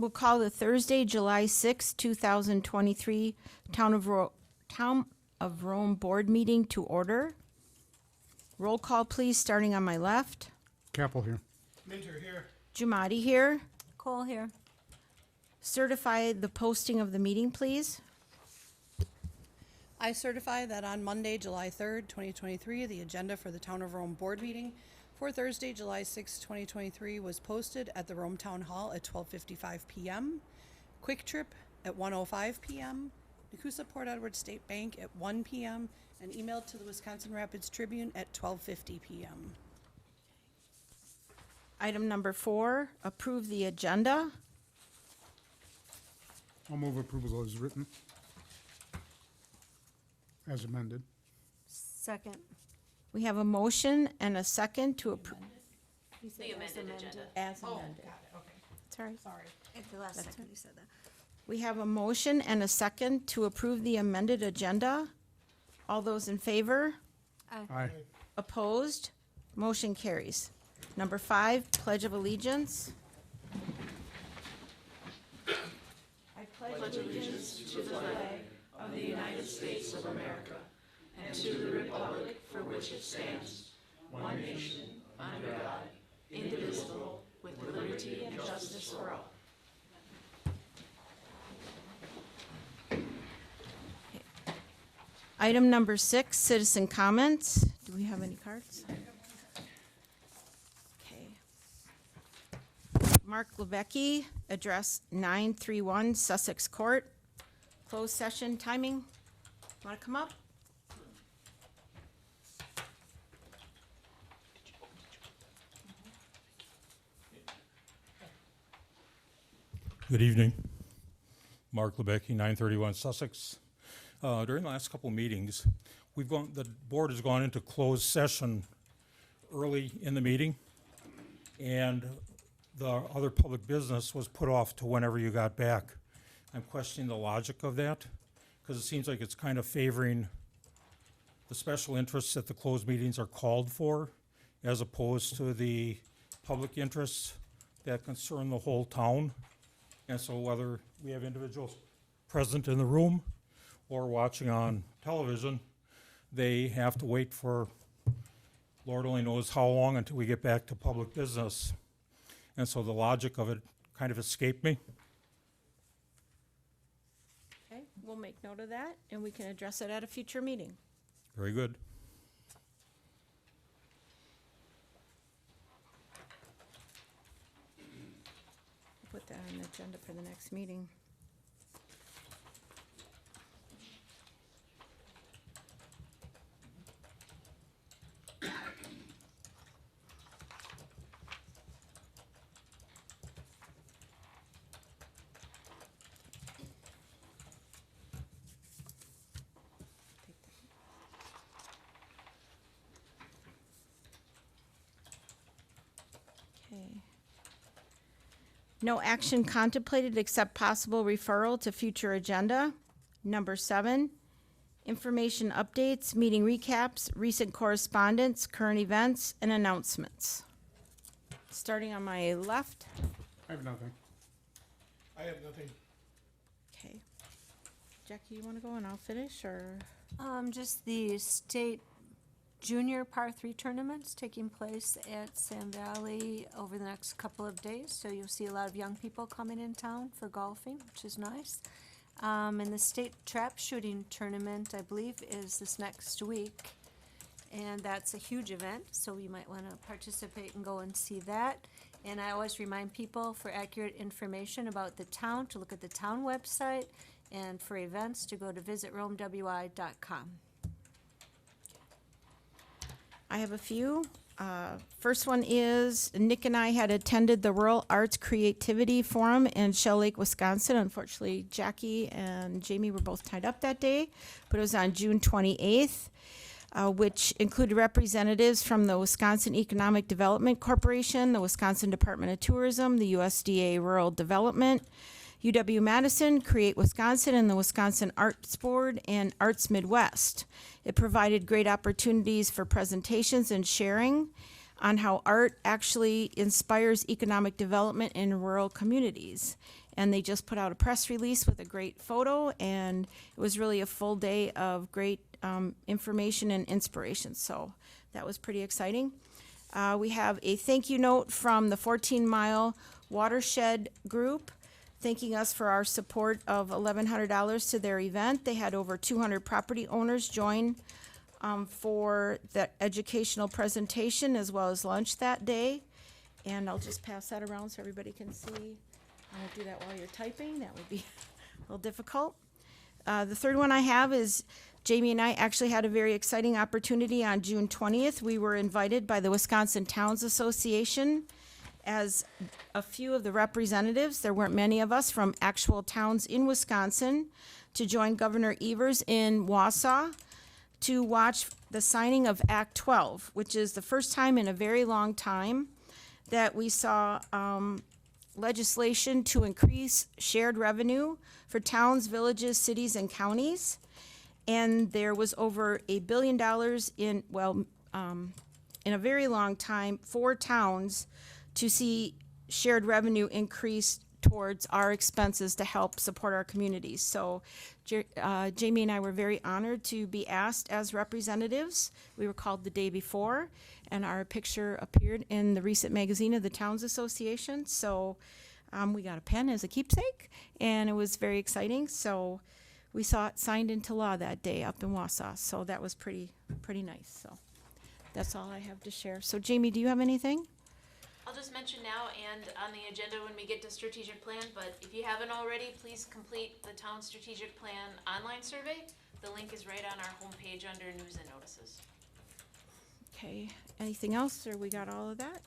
We'll call the Thursday, July 6, 2023 Town of Rome Board Meeting to order. Roll call, please, starting on my left. Capel here. Minter here. Jumati here. Cole here. Certify the posting of the meeting, please. I certify that on Monday, July 3rd, 2023, the agenda for the Town of Rome Board Meeting for Thursday, July 6th, 2023 was posted at the Rome Town Hall at 12:55 p.m., Quick Trip at 1:05 p.m., Nakusa Port Edward State Bank at 1 p.m., and emailed to the Wisconsin Rapids Tribune at 12:50 p.m. Item number 4, approve the agenda. I'll move approval as written. As amended. Second. We have a motion and a second to approve. The amended agenda. As amended. Sorry. At the last second you said that. We have a motion and a second to approve the amended agenda. All those in favor? Aye. Opposed? Motion carries. Number 5, Pledge of Allegiance. I pledge allegiance to the flag of the United States of America and to the republic for which it stands, one nation, under God, indivisible, with liberty and justice for all. Item number 6, citizen comments. Do we have any cards? Okay. Mark Lebecki, address 931 Sussex Court. Closed session timing. Want to come up? Good evening. Mark Lebecki, 931 Sussex. During the last couple of meetings, the board has gone into closed session early in the meeting, and the other public business was put off to whenever you got back. I'm questioning the logic of that, because it seems like it's kind of favoring the special interests that the closed meetings are called for, as opposed to the public interests that concern the whole town. And so whether we have individuals present in the room or watching on television, they have to wait for Lord only knows how long until we get back to public business. And so the logic of it kind of escaped me. Okay, we'll make note of that, and we can address it at a future meeting. Very good. Put that on the agenda for the next meeting. Okay. No action contemplated except possible referral to future agenda. Number 7, information updates, meeting recaps, recent correspondence, current events, and announcements. Starting on my left. I have nothing. I have nothing. Okay. Jackie, you want to go and I'll finish, or? Just the state junior par 3 tournaments taking place at Sam Valley over the next couple of days. So you'll see a lot of young people coming in town for golfing, which is nice. And the state trap shooting tournament, I believe, is this next week. And that's a huge event, so you might want to participate and go and see that. And I always remind people, for accurate information about the town, to look at the town website, and for events, to go to visitromewi.com. I have a few. First one is Nick and I had attended the Rural Arts Creativity Forum in Shell Lake, Wisconsin. Unfortunately, Jackie and Jamie were both tied up that day, but it was on June 28th, which included representatives from the Wisconsin Economic Development Corporation, the Wisconsin Department of Tourism, the USDA Rural Development, UW-Madison, Create Wisconsin, and the Wisconsin Arts Board, and Arts Midwest. It provided great opportunities for presentations and sharing on how art actually inspires economic development in rural communities. And they just put out a press release with a great photo, and it was really a full day of great information and inspiration. So that was pretty exciting. We have a thank you note from the 14 Mile Watershed Group, thanking us for our support of $1,100 to their event. They had over 200 property owners join for the educational presentation as well as lunch that day. And I'll just pass that around so everybody can see. I won't do that while you're typing. That would be a little difficult. The third one I have is Jamie and I actually had a very exciting opportunity on June 20th. We were invited by the Wisconsin Towns Association as a few of the representatives, there weren't many of us, from actual towns in Wisconsin to join Governor Evers in Wausau to watch the signing of Act 12, which is the first time in a very long time that we saw legislation to increase shared revenue for towns, villages, cities, and counties. And there was over $1 billion in a very long time for towns to see shared revenue increase towards our expenses to help support our communities. So Jamie and I were very honored to be asked as representatives. We were called the day before, and our picture appeared in the recent magazine of the Towns Association. So we got a pen as a keepsake, and it was very exciting. So we saw it signed into law that day up in Wausau. So that was pretty nice. So that's all I have to share. So Jamie, do you have anything? I'll just mention now and on the agenda when we get to strategic plan, but if you haven't already, please complete the town strategic plan online survey. The link is right on our homepage under news and notices. Okay, anything else, or we got all of that?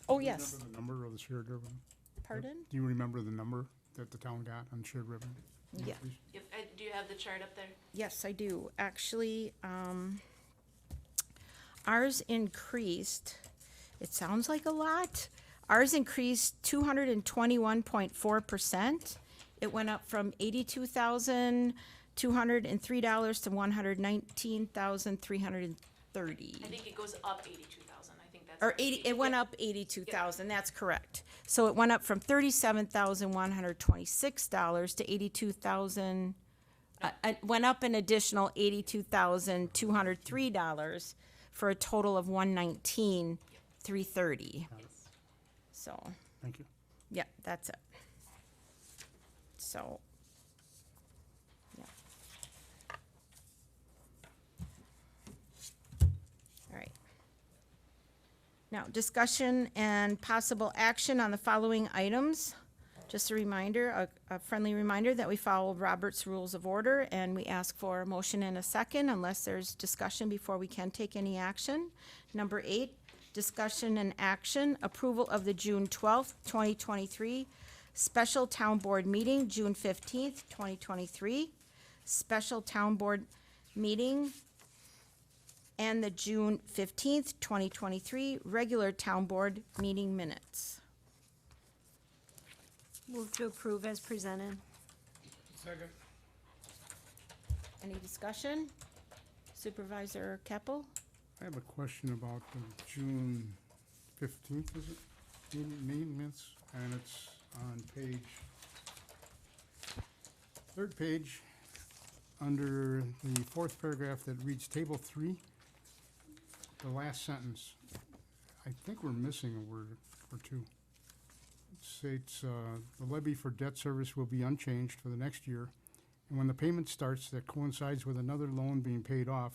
Oh, yes, Remember the number of the shared revenue? pardon? Do you remember the number that the town got on shared revenue? Yeah. increase? Do you have the chart up there? Yes, I do. Actually, ours increased, it sounds like a lot. Ours increased 221.4%. It went up from $82,203 to $119,330. I think it goes up 82,000. I think that's. Or 80, it went up 82,000, that's correct. So it went up from $37,126 to 82,000, it went up an additional $82,203 for a total of $119,330. So, Thank you. yeah, that's it. So, yeah. All right. Now, discussion and possible action on the following items. Just a reminder, a friendly reminder that we follow Robert's Rules of Order, and we ask for a motion and a second unless there's discussion before we can take any action. Number 8, discussion and action, approval of the June 12th, 2023 special town board meeting, June 15th, 2023, special town board meeting, and the June 15th, 2023 regular town board meeting minutes. Move to approve as presented. Second. Any discussion? Supervisor Keppel? I have a question about the June 15th, is it? Meeting minutes, and it's on third page, under the fourth paragraph that reads Table 3, the last sentence. I think we're missing a word or two. It states, the levy for debt service will be unchanged for the next year, and when the payment starts, that coincides with another loan being paid off,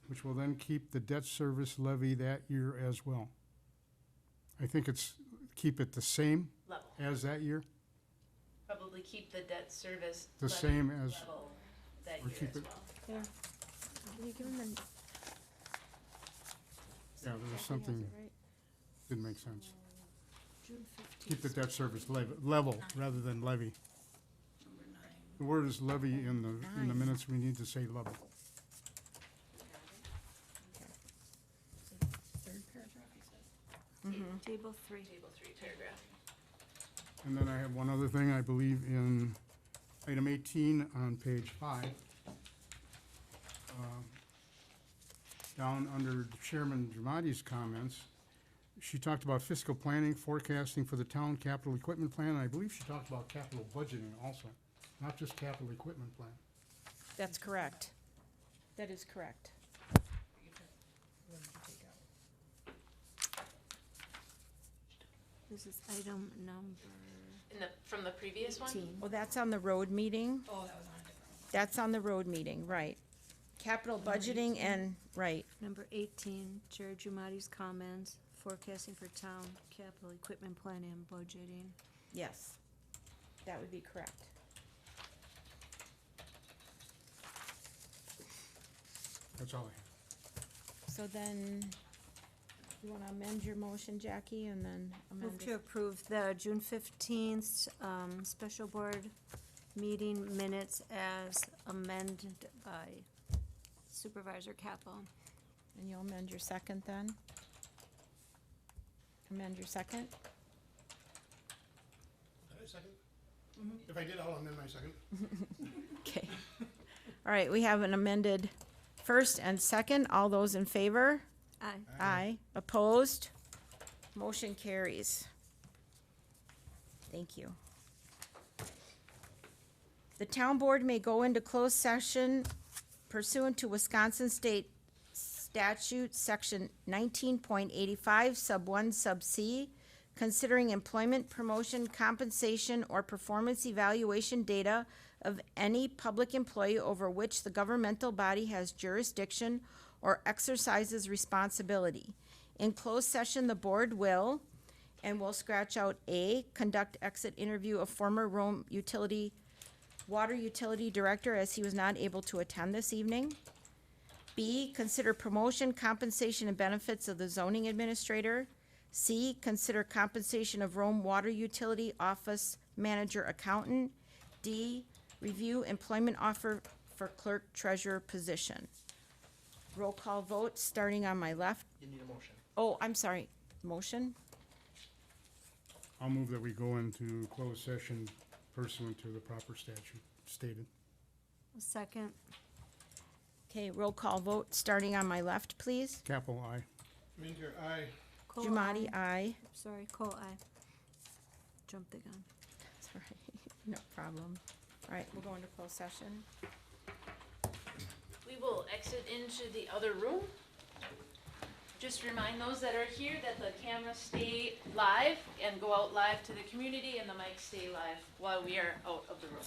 which will then keep the debt service levy that year as well. I think it's keep it the same Level. as that year, Probably keep the debt service. the levy same as, level that or year keep as it- well. Yeah. Can you give him the? yeah, there was something, didn't make sense. Keep the debt service level rather than levy. The word is levy in the minutes, we need to say level. Third paragraph, Table 3. Table 3 paragraph. And then I have one other thing, I believe in item 18 on page 5. Down under Chairman Dramati's comments, She talked about fiscal planning, forecasting for the town capital equipment plan, and I believe she talked about capital budgeting also, not just capital equipment plan. That's correct. That is correct. This is item number From the previous one? 18. Well, that's on the road meeting. Oh, that was on a different one. That's on the road meeting, right. Capital budgeting and, right. Number 18, Jared Jumati's comments, forecasting for town capital equipment plan and budgeting. Yes, that would be correct. That's all I have. So then, you wanna amend your motion, Jackie, and then amend Move to it? approve the June 15th special board meeting minutes as amended by Supervisor Capel. And you'll amend your second then? Amend your second? Did I second? If I did, I'll amend my second. Okay. All right, we have an amended first and second. All those in favor? Aye. Aye. Opposed? Motion carries. Thank you. The town board may go into closed session pursuant to Wisconsin State Statute, Section 19.85, Sub 1, Sub C, considering employment, promotion, compensation, or performance evaluation data of any public employee over which the governmental body has jurisdiction or exercises responsibility. In closed session, the board will, and we'll scratch out A, conduct exit interview of former Rome Water Utility Director as he was not able to attend this evening. B, consider promotion, compensation, and benefits of the zoning administrator. C, consider compensation of Rome Water Utility Office Manager Accountant. D, review employment offer for clerk treasurer position. Roll call vote, starting on my left. You need a motion. Oh, I'm sorry, motion? I'll move that we go into closed session pursuant to the proper statute stated. Second. Okay, roll call vote, starting on my left, please. Capel, aye. Minter, aye. Cole, Jumati, aye. aye. Sorry, Cole, aye. Jumped the gun. Sorry, no problem. All right, we'll go into closed session. We will exit into the other room. Just remind those that are here that the cameras stay live and go out live to the community and the mics stay live while we are out of the room.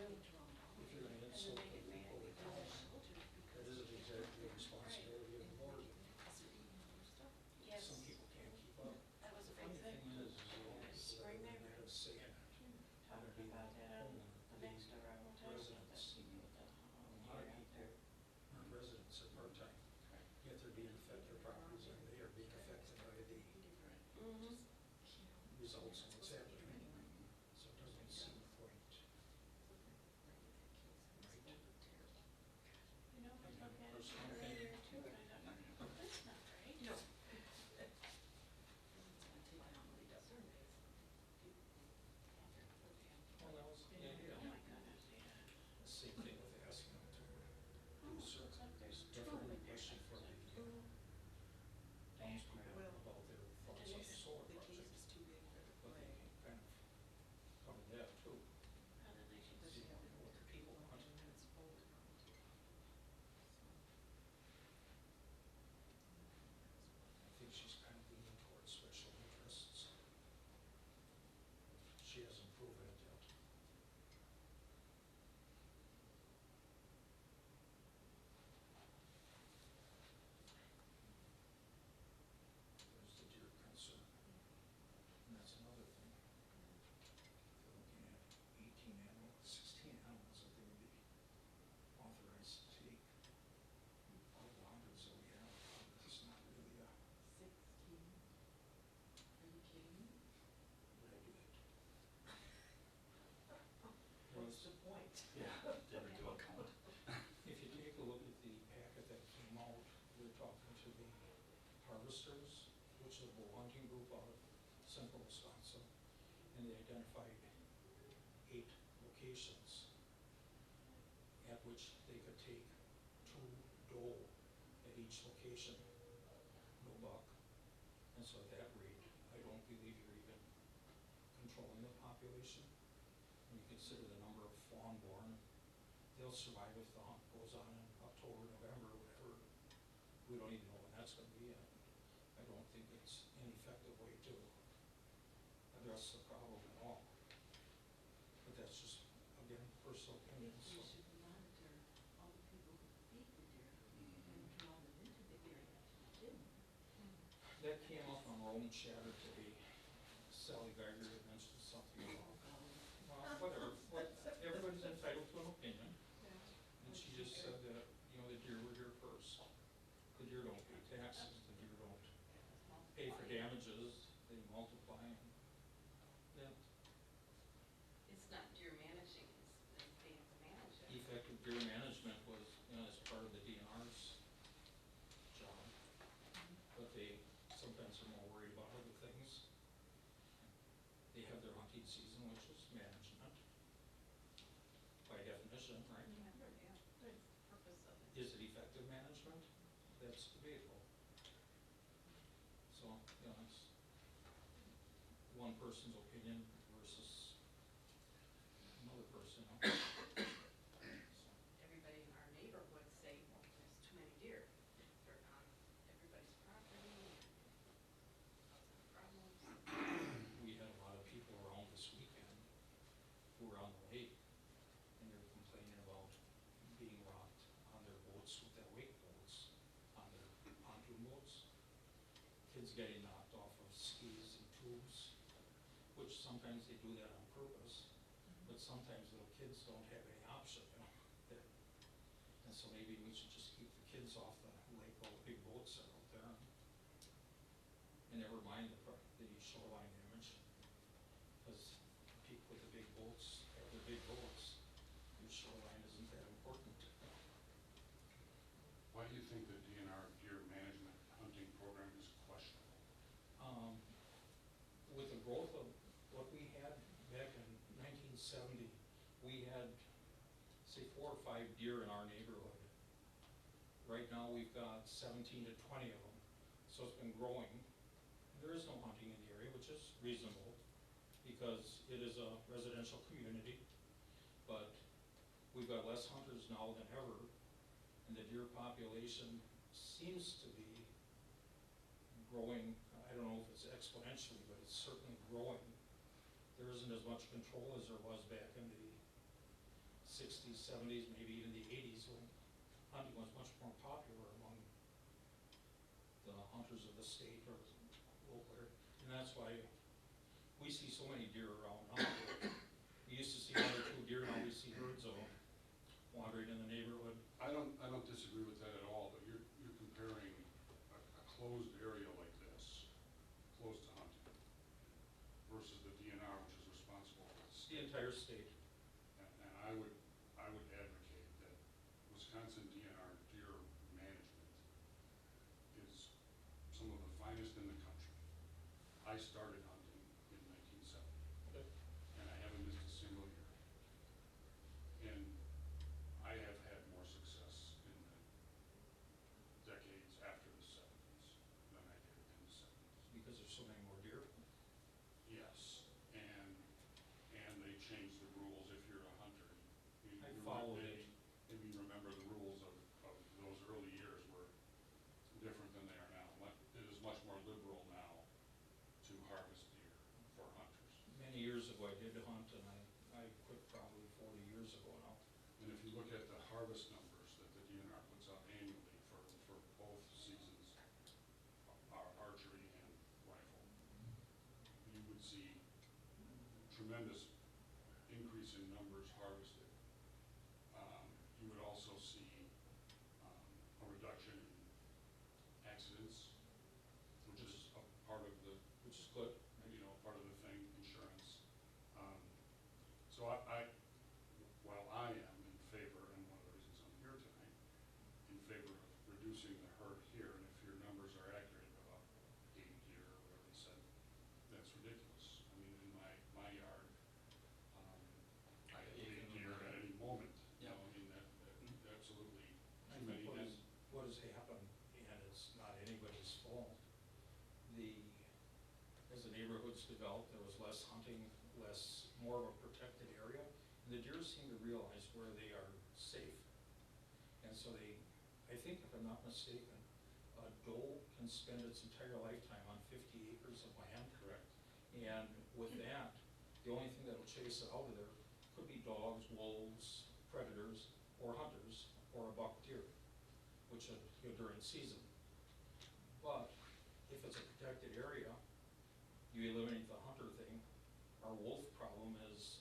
you're gonna insult the people that come, that isn't exactly the responsibility of the board. Some people can't keep up. The funny thing is the only people that really have a say in it are the homeowner, the residents. A lot of people aren't residents, are part-time, yet they're being affected, their properties, and they are being affected by the results of what's happening. So it doesn't seem the point. Right? Personal opinion. Well, that was the idea. The same thing with asking them to do certain things, different question for the townspeople about their thoughts on the solar project. But they kind of covered that too. See what the people want. I think she's kind of leaning towards special interests. She hasn't proven it yet. There's the deer concern. And that's another thing. They're looking at 18 animals, 16 animals that they would be authorized to take. All the hundreds that we have, it's not really a regulate. What's the point? Yeah, there we go. If you take a look at the packet that came out, we're talking to the harvesters, which is a bull hunting group out of central Wisconsin, and they identified 8 locations at which they could take 2 doe at each location, no buck. And so at that rate, I don't believe you're even controlling the population. When you consider the number of fawn born, they'll survive if the hunt goes on in October, November, whatever. We don't even know when that's gonna be, and I don't think it's an effective way to address the problem at all. But that's just, again, personal opinion, so. That came up on Roman Chatter today. Sally Geiger had mentioned something about, well, whatever, everybody's entitled to an opinion. And she just said that, you know, the deer were here first. The deer don't pay taxes, the deer don't pay for damages, they multiply and that It's not deer managing, it's they have to manage it. effective deer management was, you know, as part of the DNR's job. But they sometimes are more worried about other things. They have their hunting season, which is management by definition, right? Remember, yeah, the purpose of it. Is it effective management? That's debatable. So, you know, it's one person's opinion versus another person. So, Everybody in our neighborhood say, well, there's too many deer. They're on everybody's property and causing problems. we had a lot of people around this weekend who were on the lake, and they were complaining about being rocked on their boats with their wake boats, on their pontoon boats. Kids getting knocked off of skis and tubes, which sometimes they do that on purpose, but sometimes little kids don't have any option, you know. And so maybe we should just keep the kids off the lake while the big boats are out there. And never mind the shoreline damage, because people with the big boats have their big boats, your shoreline isn't that important. Why do you think the DNR deer management hunting program is questionable? With the growth of what we had back in 1970, we had, say, 4 or 5 deer in our neighborhood. Right now, we've got 17 to 20 of them, so it's been growing. There is no hunting in the area, which is reasonable, because it is a residential community, but we've got less hunters now than ever, and the deer population seems to be growing. I don't know if it's exponentially, but it's certainly growing. There isn't as much control as there was back in the sixties, seventies, maybe even the eighties, when hunting was much more popular among the hunters of the state or local area. And that's why we see so many deer around Huntsville. We used to see 1 or 2 deer, now we see herds of them wandering in the neighborhood. I don't disagree with that at all, but you're comparing a closed area like this, close to hunting, versus the DNR, which is responsible for the It's state. the entire state. And I would advocate that Wisconsin DNR deer management is some of the finest in the country. I started hunting in 1970, and I haven't missed a single year. And I have had more success in the decades after the 70s than I did in the 70s. Because there's so many more deer. Yes, and they changed the rules if you're a hunter. I followed it. Maybe you remember the rules of those early years were different than they are now. It is much more liberal now to harvest deer for hunters. Many years ago I did hunt, and I quit probably 40 years ago now. And if you look at the harvest numbers that the DNR puts out annually for both seasons, archery and rifle, you would see tremendous increase in numbers harvested. You would also see a reduction in accidents, which is a part of the, Which is good. part of the thing, insurance. So while I am in favor, and one of the reasons I'm here tonight, in favor of reducing the herd here, and if your numbers are accurate, about 8 deer or whatever you said, that's ridiculous. I mean, in my yard, I have 8 deer at any moment. Yeah. I mean, that absolutely I too think many. what has happened, and it's not anybody's fault, as the neighborhoods developed, there was less hunting, more of a protected area, and the deer seem to realize where they are safe. And so I think if I'm not mistaken, a doe can spend its entire lifetime on 50 acres of land. Correct. And with that, the only thing that'll chase it out of there could be dogs, wolves, predators, or hunters, or a buck deer, which are during season. But if it's a protected area, you eliminate the hunter thing. Our wolf problem is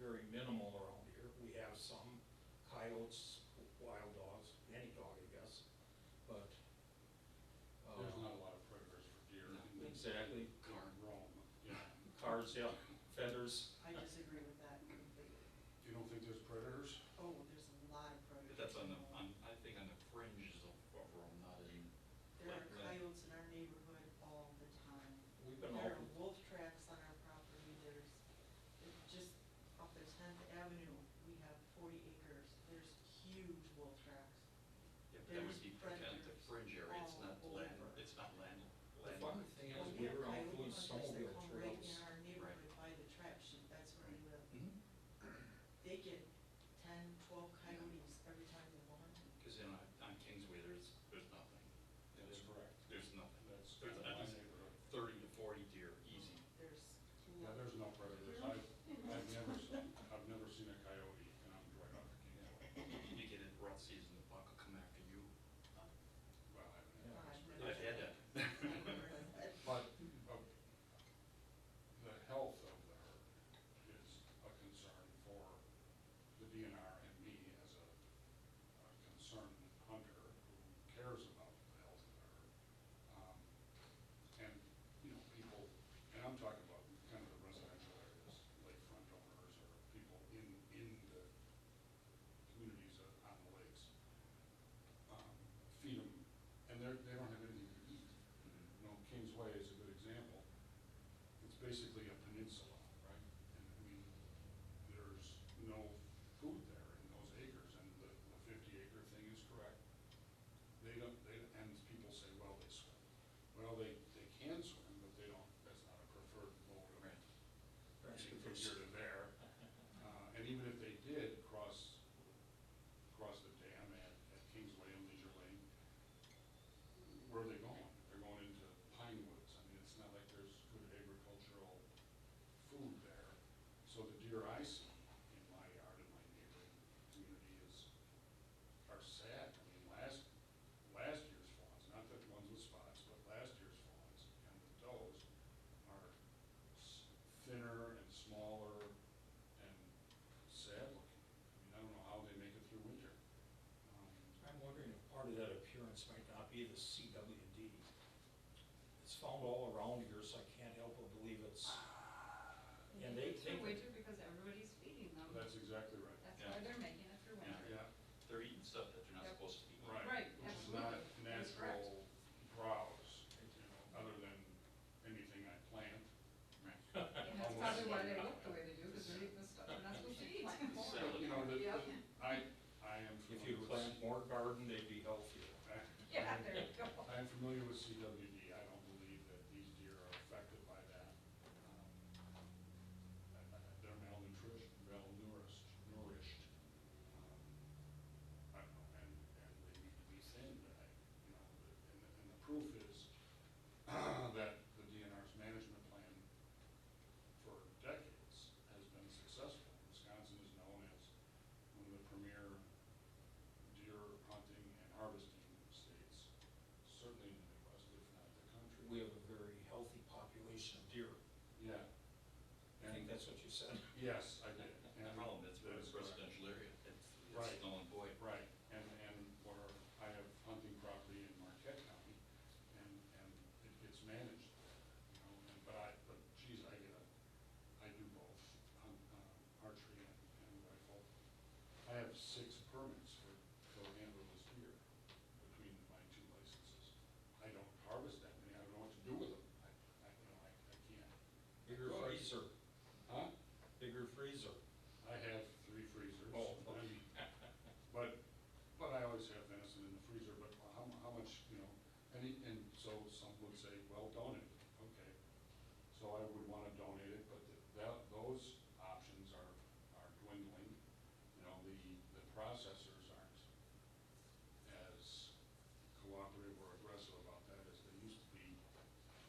very minimal around here. We have some coyotes, wild dogs, any dog, I guess, but. There's not a lot of predators for deer. Exactly. Rome, yeah. Cars, yeah, fenders. I disagree with that completely. You don't think there's predators? Oh, there's a lot of predators. But that's I think on the fringes of Rome, not in. There are like that. coyotes in our neighborhood all the time. We've been There all, are wolf tracks on our property, there's, just off the 10th Avenue, we have 40 acres, there's huge wolf tracks. Yeah, but that would There's be protected predators fringe area, it's not all land, over. it's not land. the funny thing is, We we have were out coyote doing hunters that snowmobile come right in trails. our neighborhood by the trap chute, that's where we live. Mm-hmm. They get 10, 12 coyotes every time they go hunting. Cause on Kingsway, there's nothing. That's correct. There's nothing. That's There's my at least neighborhood. 30 to 40 deer, easy. There's. Yeah, there's no predators. I've never seen a coyote, and I'm right off of Kingsway. You get in rut season, the buck will come after you. Well, I haven't Yeah. had I've had that. But the health of the herd is a concern for the DNR and me as a concerned hunter who cares about the health of the herd. And, people, and I'm talking about kind of the residential areas, lakefront owners or people in the communities on the lakes. Feed them, and they don't have anything to eat. Kingsway is a good example. It's basically a peninsula, right? And I mean, there's no food there in those acres, and the 50-acre thing is correct. And people say, well, they swim. Well, they can swim, but they don't, that's not a preferred found all around here, so I can't help but believe it's, and they It's through think, winter because everybody's feeding them. That's exactly right. That's Yeah. why they're making it through winter. Yeah, They're eating stuff that they're not Yep. supposed to be eating. right. Right, Which is not absolutely. That's correct. natural browse, other than anything I plant. Right. And that's probably why they look the way they do, because they're eating the stuff they're not supposed to eat. Sell it. You know, Yep. I am if familiar you with. plant more garden, they'd be healthier. Yeah, there you go. I am familiar with CWD. I don't believe that these deer are affected by that. They're malnourished. I don't know, and they need to be thinned. And the proof is that the DNR's management plan for decades has been successful. Wisconsin is known as one of the premier deer hunting and harvesting states, certainly in the Midwest, if not the country. We have a very healthy population of deer. Yeah. I think that's what you said. Yes, I did. The And problem is that with is correct. residential area, Right. it's null and void. Right, and where I have hunting property in Marquette County, and it's managed, you know, but geez, I do both, archery and rifle. I have 6 permits for antlerless deer between my 2 licenses. I don't harvest that many, I don't know what to do with them, I can't. Bigger Good. freezer, Huh? bigger freezer. I have 3 freezers. Oh, and- But I always have venison in the freezer, but how much, you know, and so some would say, well, donate it, okay. So I would wanna donate it, but those options are dwindling. You know, the processors aren't as cooperative or aggressive about that as they used to be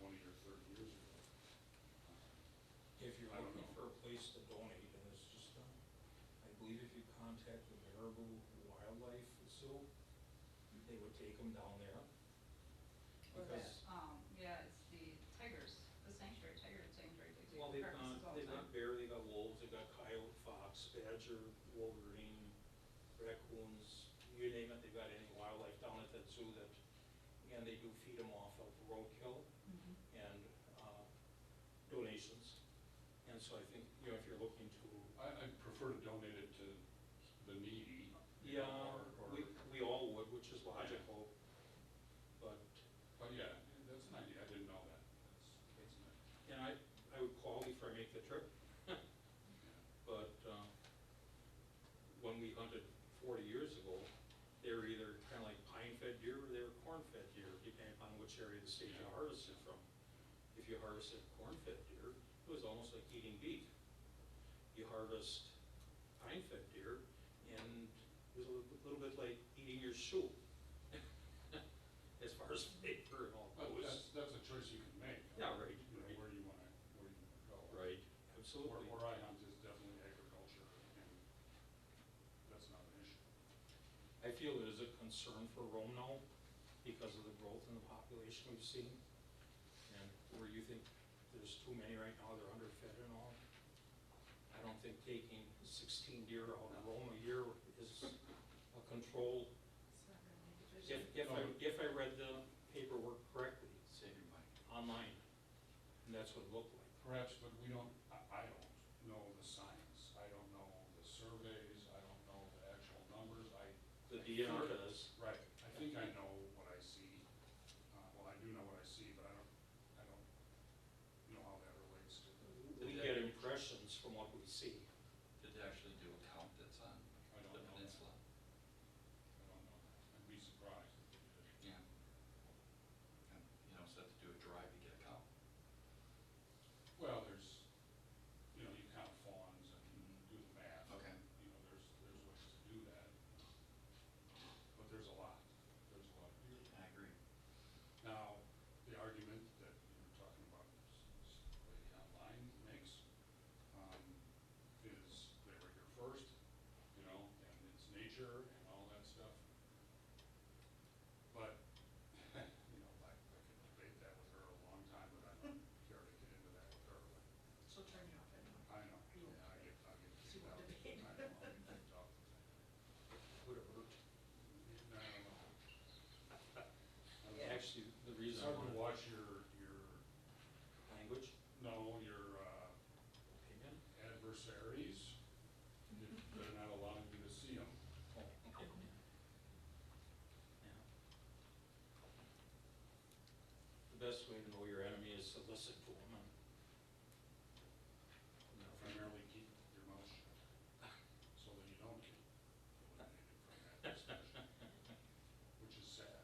20 or 30 years ago. If you're I don't looking know. for a place to donate, and it's just, I believe if you contact the Marabou Wildlife Zoo, they would take them down there. Or that, Because, yeah, it's the tigers, the sanctuary sanctuary, they take well, the they've carcasses all got, the they've got time. bear, they got wolves, they got coyote, fox, badger, wolverine, raccoons, you name it, they've got any wildlife down at that zoo that, and they do feed them off of roadkill Mhm. and, donations. And so I think, you know, if you're looking to, I prefer to donate it to the needy. you yeah, know, or- we all would, which is logical, but, But yeah, that's an idea, I didn't know that, that's an idea. and I would call before I make the trip. Yeah. But, when we hunted 40 years ago, they were either kind of like pine-fed deer or they were corn-fed deer, depending on which area of the state you harvested from. If you harvested corn-fed deer, it was almost like eating beef. You harvest pine-fed deer, and it was a little bit like eating your shoe, as far as flavor and all But goes. that's a choice you can make. Yeah, right, You know, right. where you wanna go. Right, absolutely. Where I hunt is definitely agriculture, and that's not an issue. I feel it is a concern for Rome now because of the growth in the population we've seen. And where you think there's too many right now, they're underfed and all. I don't think taking 16 deer out of Rome a year is a control. It's not really efficient. If I read the paperwork correctly Save your money. online, and that's what it looked like. Perhaps, but we don't, I don't know the science, I don't know the surveys, I don't know the actual numbers, The DNR does. Right, I think I know what I see, well, I do know what I see, but I don't know how that relates to. We get impressions from what we see. Did they actually do a count that's on I don't the know that. peninsula? I don't know that, I'd be surprised if they did. Yeah. And, so to do a drive, you get a count. Well, there's, you count fawns and do the math. Okay. There's ways to do that. But there's a lot of deer. I agree. Now, the argument that you were talking about, this lady online makes, is they were here first, and it's nature and all that stuff. But, I could debate that with her a long time, but I don't care to get into that with her. She'll turn you off anyway. I know, yeah, I'll get She kicked won't out. debate. I know, I'll get kicked off. Would have hurt. I don't know. Actually, the It's reason I hard to wanted, watch your best way to know your enemy is to listen to them. Primarily keep your mouth shut, so that you don't get eliminated from that discussion, which is sad.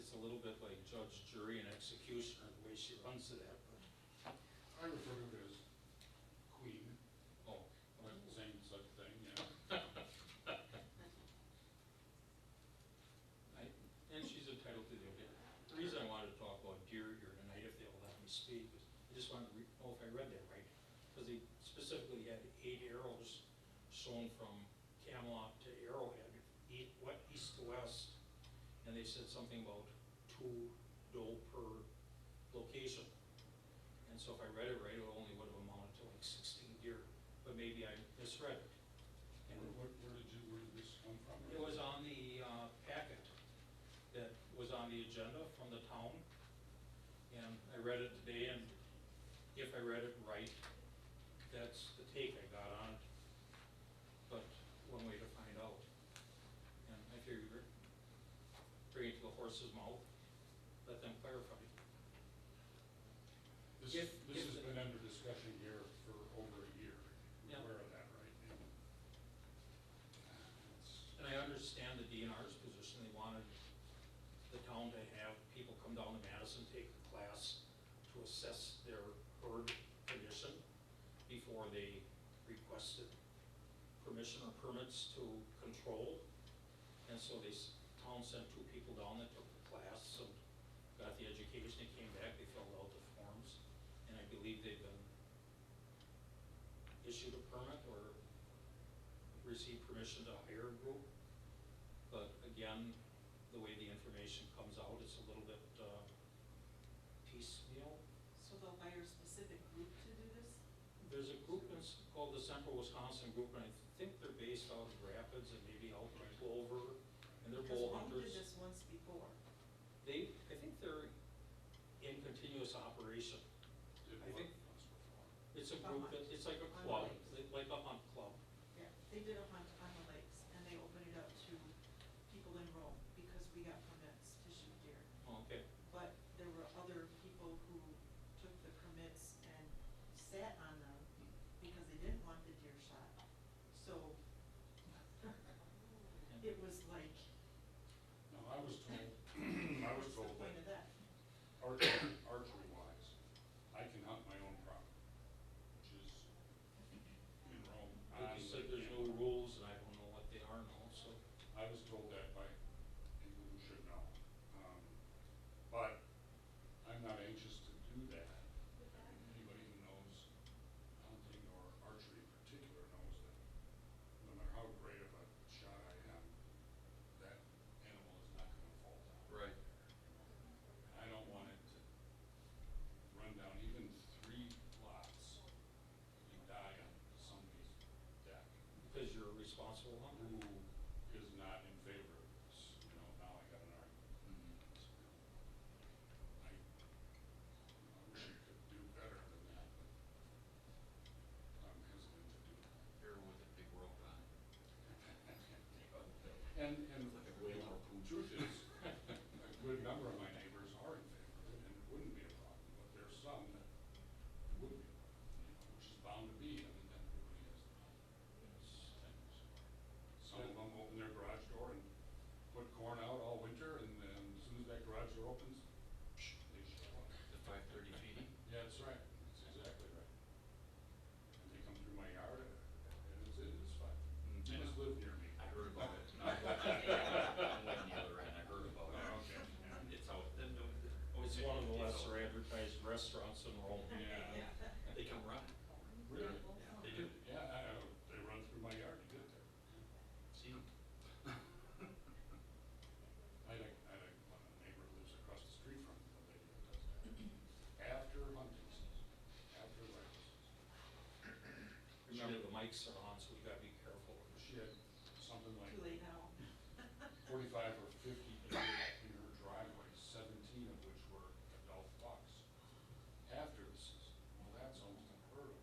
It's a little bit like judge, jury, and executioner, the way she runs to that, but, I refer to it as queen, oh, like same such thing, yeah. and she's entitled to the opinion. The reason I wanted to talk about deer here tonight, if they'll let me speak, is I just wanted to know if I read that right. Because they specifically had 8 arrows shown from Camelot to Arrowhead, east to west. And they said something about 2 doe per location. And so if I read it right, it only would have amounted to like 16 deer, but maybe I misread it. And Where did this come from? it was on the packet that was on the agenda from the town. And I read it today, and if I read it right, that's the take I got on it. But one way to find out. And I figured, bring it to the horse's mouth, let them clarify. This If- has if- been under discussion here for over a year. Yeah. You're aware of that, right? And I understand the DNR's position, they wanted the town to have people come down to Madison, take a class to assess their herd condition before they requested permission or permits to control. And so town sent 2 people down that took the class and got the education, they came back, they filled out the forms, and I believe they've been issued a permit or received permission to hire a group. But again, the way the information comes out, it's a little bit piecemeal. So they'll hire a specific group to do this? There's a group called the Central Wisconsin Group, and I think they're based out of Rapids and maybe out in Clover, and they're bull Because Rome did hunters. this once before. I think they're in continuous operation. Did I what think- once before? It's a group that, it's like a club, like a hunt club. Yeah, they did a hunt on the lakes, and they opened it up to people in Rome, because we got permits to shoot deer. Oh, okay. But there were other people who took the permits and sat on them because they didn't want the deer shot. So it was like, No, I was told, what's the point of that? archery wise, I can hunt my own property, which is in Rome. Like you said, there's no rules, and I don't know what they are now, so. I was told that by people who should know. But I'm not anxious to do that. Anybody who knows hunting or archery in particular knows that no matter how great of a shot I am, that animal is not gonna fall down. Right. And I don't want it to run down even 3 lots and die on somebody's deck Because you're a responsible hunter. who is not in favor of this, now I got an argument. I wish I could do better than that, but I'm hesitant to do that. Here with a big rope on it. And Like a whale harpoon. truth is, a good number of my neighbors are in favor of it, and it wouldn't be a problem, but there's some that it would be a problem, which is bound to be, then everybody has their own things. Some of them open their garage door and put corn out all winter, and then as soon as that garage door opens, they show up. The 530 feeding. Yeah, that's right, that's exactly right. And they come through my yard, and it's fine. They just live near me. I heard about it. No, I'm waiting the other end. I heard about it. Okay, yeah. It's out. It's one of the lesser advertised restaurants in Rome. Yeah. They come running. Really? Yeah, they do. Yeah, they run through my yard to get there. See 'em. I had a neighbor who lives across the street from me, the lady that does that. After hunting season, after rifle season. Remember, the mics are on, so we gotta be careful. She had something like Too late now. 45 or 50 deer in her driveway, 17 of which were adult bucks. After the season, well, that's almost unheard of,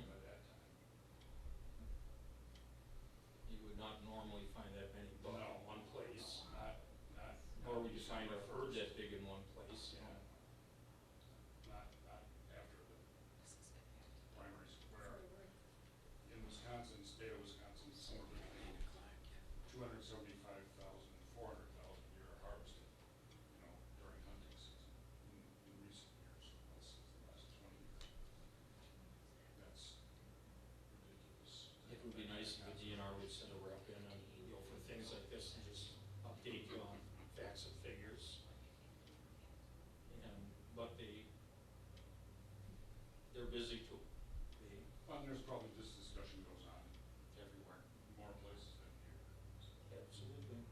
by that time. You would not normally find that many buck in one place. Not Nor would you find a herd that 275,000, 400,000 deer are harvested, during hunting season in recent years, let's say the last 20 years. That's ridiculous. It would be nice if the DNR would send a rep in and, for things like this, and just update you on facts and figures. But they're busy too. And there's probably this discussion goes on everywhere, more places than here. Absolutely.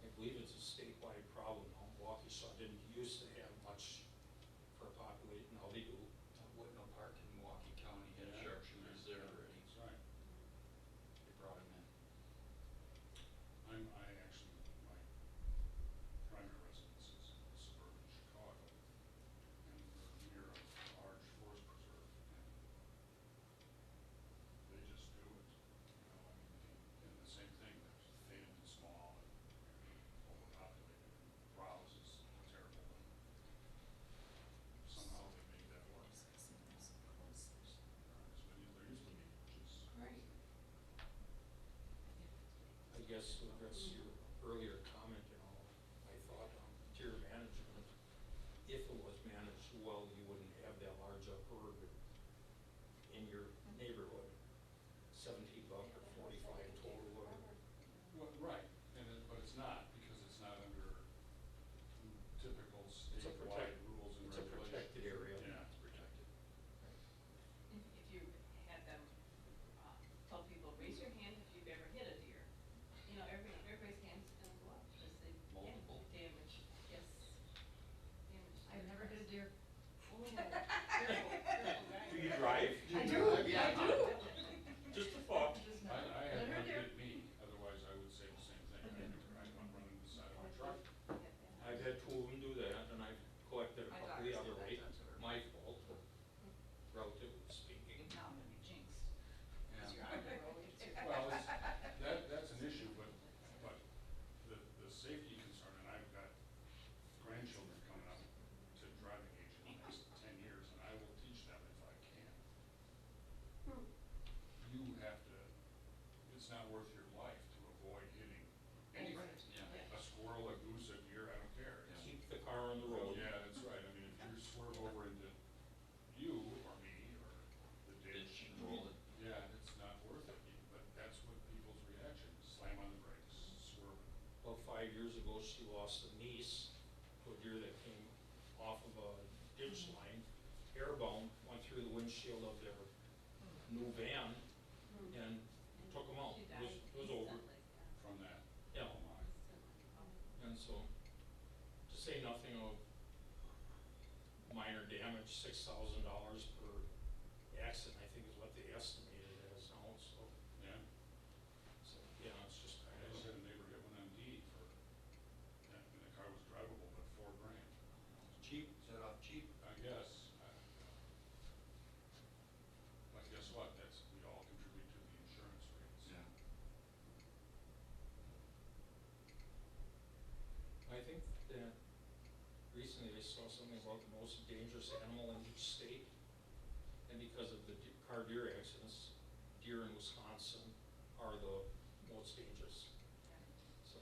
I believe it's a statewide problem now. Waukesha didn't used to have much for a population, now they do. Whitnall Park in Milwaukee County had Yeah. sharpshooters there already. That's right. They brought them in. I actually, my primary residence is suburban Chicago, and we're near a large forest preserve, and they just do it, and the same thing, there's thin and small and overpopulated, and browse is terrible, and somehow they make that work. There used to be, which is. Right. I guess to address your earlier comment, I thought deer management, if it was managed well, you wouldn't have that large a herd in your neighborhood. 17 buck or 45 total, or Well, right, but it's not, because it's not under typical statewide rules and it's a regulations. protected area. Yeah, it's protected. If you had them, tell people, raise your hand if you've ever hit a deer. Everybody's hands gonna go up, because they, Multiple. damage, yes. Damage. I've never hit a deer. Oh, careful, guys. Do you drive? I do, I do. Just a thought. Just I never. had Never one deer. hit me, otherwise I would say the same thing, I'd run running the side of my truck. I've had two of them do that, and I've collected a My couple the daughter other said way. that to her. My fault, relatively speaking. Now I'm gonna be jinxed, because you're on the road. Well, that's an issue, but the safety concern, and I've got grandchildren coming up to driving age in the next 10 years, and I will teach them if I can. You have to, it's not worth your life to avoid hitting anything. Yeah. A squirrel, a goose, a deer, I don't care. It's- Keep the car on the road. Yeah, that's right, I mean, if you swerve over into you or me or the ditch. Ditch and roll it. Yeah, it's not worth it, but that's what people's reaction, slam on the brakes, swerve. About 5 years ago, she lost a niece to a deer that came off of a ditch line, airbound, went through the windshield of their new van, and took them out. It was over. From that. Yeah. Oh my. And so, to say nothing of minor damage, $6,000 per accident, I think is what they estimated it as now, so, Yeah, it's just kind I of. just had a neighbor hit one on D for, and the car was drivable, but $4,000. Cheap. Set off cheap. I guess. But guess what, we all contribute to the insurance rates. Yeah. I think that recently I saw something about the most dangerous animal in each state. And because of the car deer accidents, deer in Wisconsin are the most dangerous. So,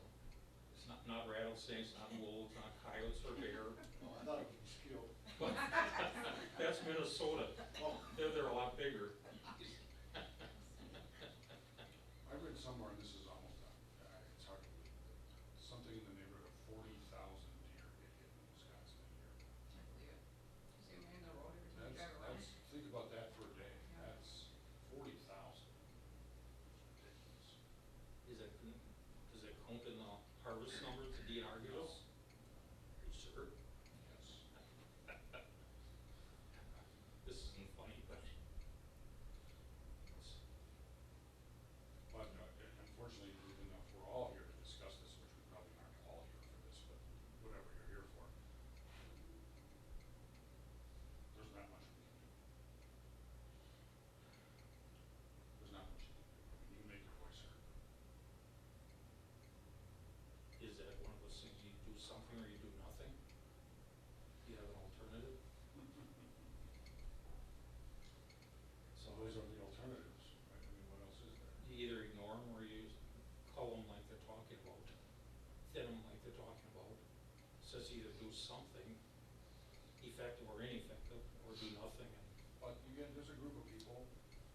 it's not rattlesnakes, not wolves, not coyotes or bear. Oh, I thought it was skilled. That's Minnesota. They're a lot bigger. I read somewhere, and this is almost, it's hard to believe, but something in the neighborhood of 40,000 deer get hit in Wisconsin a year. I believe it. See me in the road every time you drive around. Think about that for a day, Yeah. that's 40,000. Ridiculous. Does it count in the harvest numbers the DNR gives us? Are you sure? Yes. This is something effective or ineffective, or do nothing. But again, there's a group of people,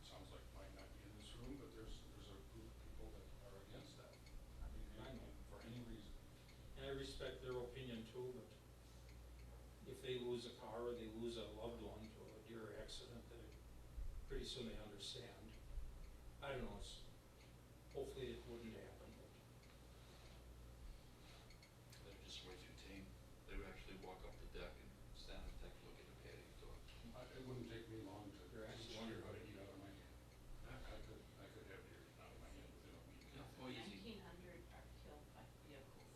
sounds like might not be in this room, but there's a group of people that are against that. I mean, I know. for any reason. And I respect their opinion too, but if they lose a car or they lose a loved one to a deer accident, they, pretty soon they understand. I don't know, hopefully it wouldn't happen, but. They're just way too tame. They would actually walk up the deck and stand and take a look at the patio door. It wouldn't take me long to They're actually teach deer how to wonderful. eat out of my hand. I could have deer eaten out of my hand within a week. Oh, easy. 1,900 are killed by vehicles.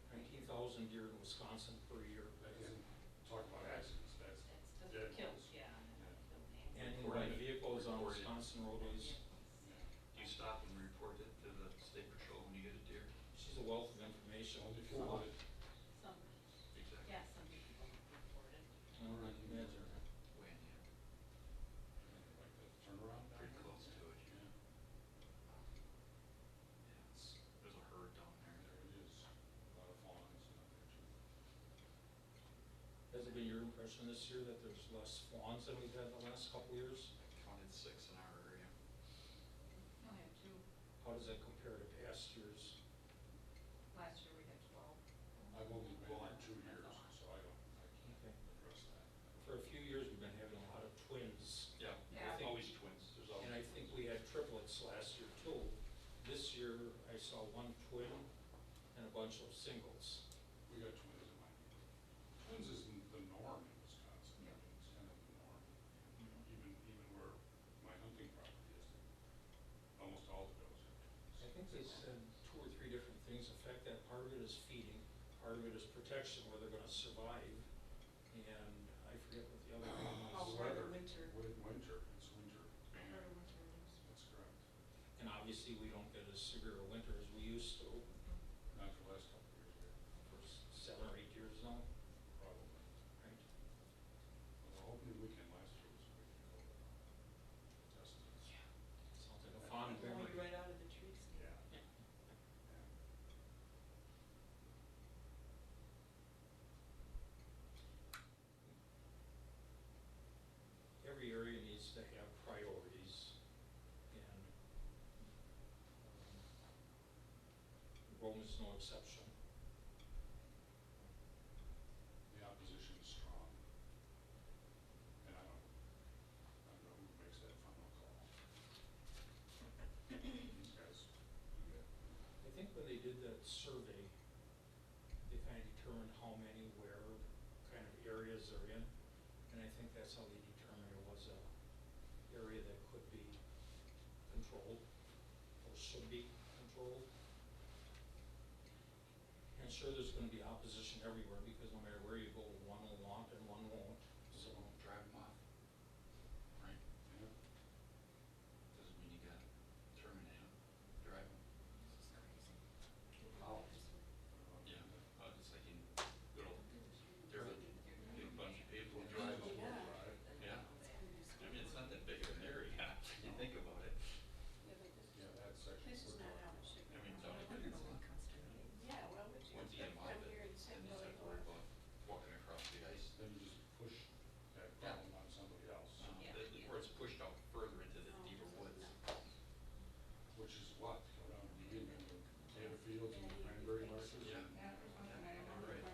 19,000 deer in Wisconsin per year. Again, talk about accidents, that's That's dead just killed, ones. yeah. And by vehicles on Reported. Wisconsin roadways. Yeah. Do you stop and report it to the state patrol when you get a deer? She's a wealth of information. Only if you want it. Some, Exactly. yeah, some people report it. I can imagine. Way in the air. Like the turnaround down Pretty there? close to it, Yeah, Yeah, there's a herd down there. there it is. A lot of fawns and up there too. Has it been your impression this year that there's less fawns than we've had the last couple years? I counted 6 in our area. I have two. How does that compare to past years? Last year we had 12. I've only been Well, here 2 that's years, a lot. so I can't Okay. address that. For a few years, we've been having a lot of twins. Yeah, Yeah. I think- always twins. There's always. And I think we had triplets last year too. This year, I saw one twin and a bunch of singles. We got twins in my neighborhood. Twins is the norm in Wisconsin. I Yeah. mean, it's kind of the norm. Even where my hunting property is, almost all the does have twins. I think they said 2 or 3 different things affect that. Part of it is feeding, part of it is protection, where they're gonna survive. And I forget what the other one Oh, was. weather, winter. Winter, it's winter. Harder winter is. That's correct. And obviously, we don't get as severe a winter as we used to Not for the last couple of years, we have, for 7 or 8 years now, probably. right? Well, we're hoping the weekend lasts through so we can go test it. Sounds like a fond memory. Right out of the trees. Yeah. Every area needs to have priorities, and Rome is no exception. The opposition is strong. And I don't know who makes that final call. These guys do that. I think when they did that survey, they kind of determined how many, where, kind of areas they're in. And I think that's how they determined it was a area that could be controlled, or should be controlled. And sure, there's gonna be opposition everywhere, because no matter where you go, one will want and one won't, so. So drive them off. Right? Yeah. Doesn't mean you gotta terminate them. Drive them. How? Yeah. It's like in good old, there's a big bunch of people driving. Yeah. I mean, it's not that big of an area, when you think about it. Yeah, that section. This is we're not talking how it about. should be. I mean, don't even, Yeah, well, but you once you get them come off it, here and then sit you just have to worry about walking across the ice. Then you just push that problem on somebody else, Yeah. Where it's pushed out further into the deeper woods. which is what, go down to the Indian, the potato fields and the cranberry marshes. Yeah. and- Right.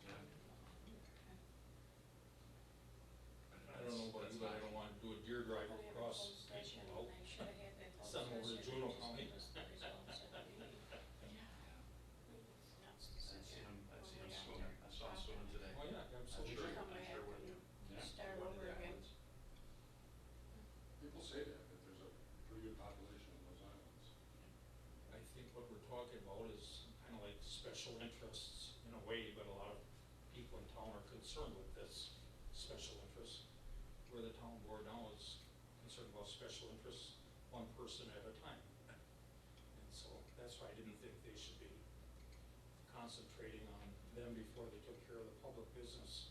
Yeah. I don't know about you, but I don't wanna do a deer drive across Peachtree Road. Send them over to Juneau County. I've seen them swimming, I saw them swimming today. Oh, yeah, I'm absolutely. sure, Come I'm back sure when and you. start go to over the again. islands. People say that there's a pretty good population on those islands. I think what we're talking about is kind of like special interests in a way, but a lot of people in town are concerned with this special interest. Where the town board now is concerned about special interests, one person at a time. And so that's why I didn't think they should be concentrating on them before they took care of the public business.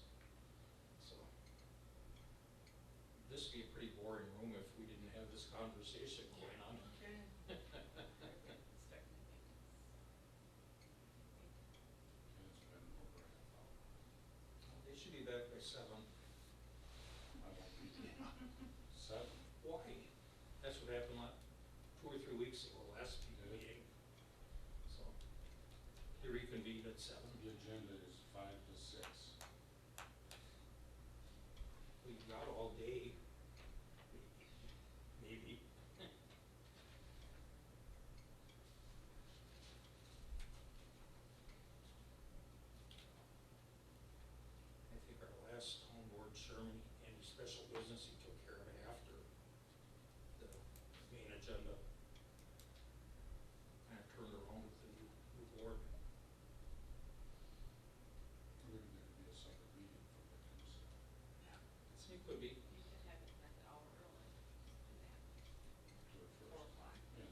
So this would be a pretty boring room if we didn't have this conversation going on. reconvene at 7. The agenda is 5 to 6. We've got all day. Maybe. I think our last town board chairman, any special business, he took care of it after the main agenda. Kind of turned around with the new board. Maybe there could be a separate meeting for that kind of stuff. It could be. You could have it like an hour early, do that, Do it first. 4 o'clock. Yeah.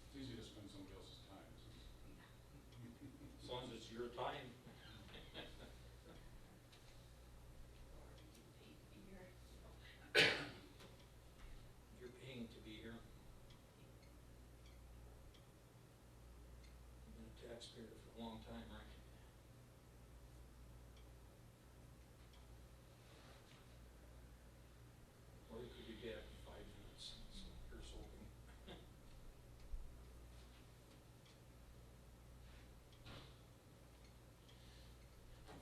It's easy to spend somebody else's time, isn't it? As long as it's your time. You're paying to be here. You've been a taxpayer for a long time, right? Or you could be back in 5 minutes, so here's hoping.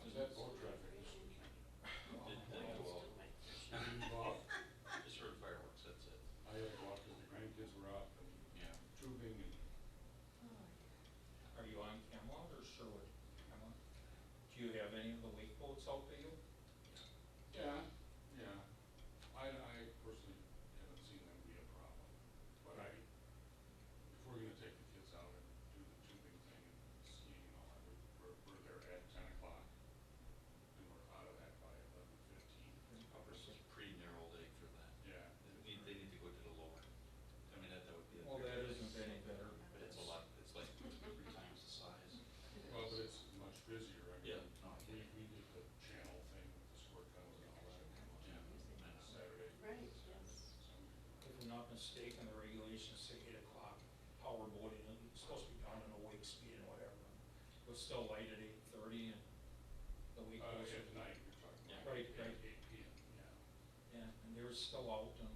Is that boat traffic this weekend? Didn't go out. Didn't go out? Just heard fireworks, that's it. I had to go out because the grandkids were up and Yeah. tubing and, Are you on Camelot or Sherwood? Camelot? Do you have any of the wake boats out to you? yeah, yeah. I personally haven't seen them be a problem, but if we're gonna take the kids out and do the tubing thing and skiing and all that, we're there at 10 o'clock. And we're out of that by 11:15. It's a pretty narrow lake for that. Yeah. They need to go to the lower. I mean, that would be. Well, that isn't any better. But it's a lot, it's like 2 or 3 times the size. Well, but it's much busier. I mean, Yeah, no, I get it. we did the channel thing with the squirt guns and all that. Yeah, I know. Saturday. Right, Sunday. If I'm not mistaken, the regulations say 8 o'clock, power boating, and it's supposed to be done in a wake speed and whatever. But still light at 8:30 and the wake boats At are. night, you're talking Yeah. about. Right, right. 8 PM, yeah. Yeah, and they're still out and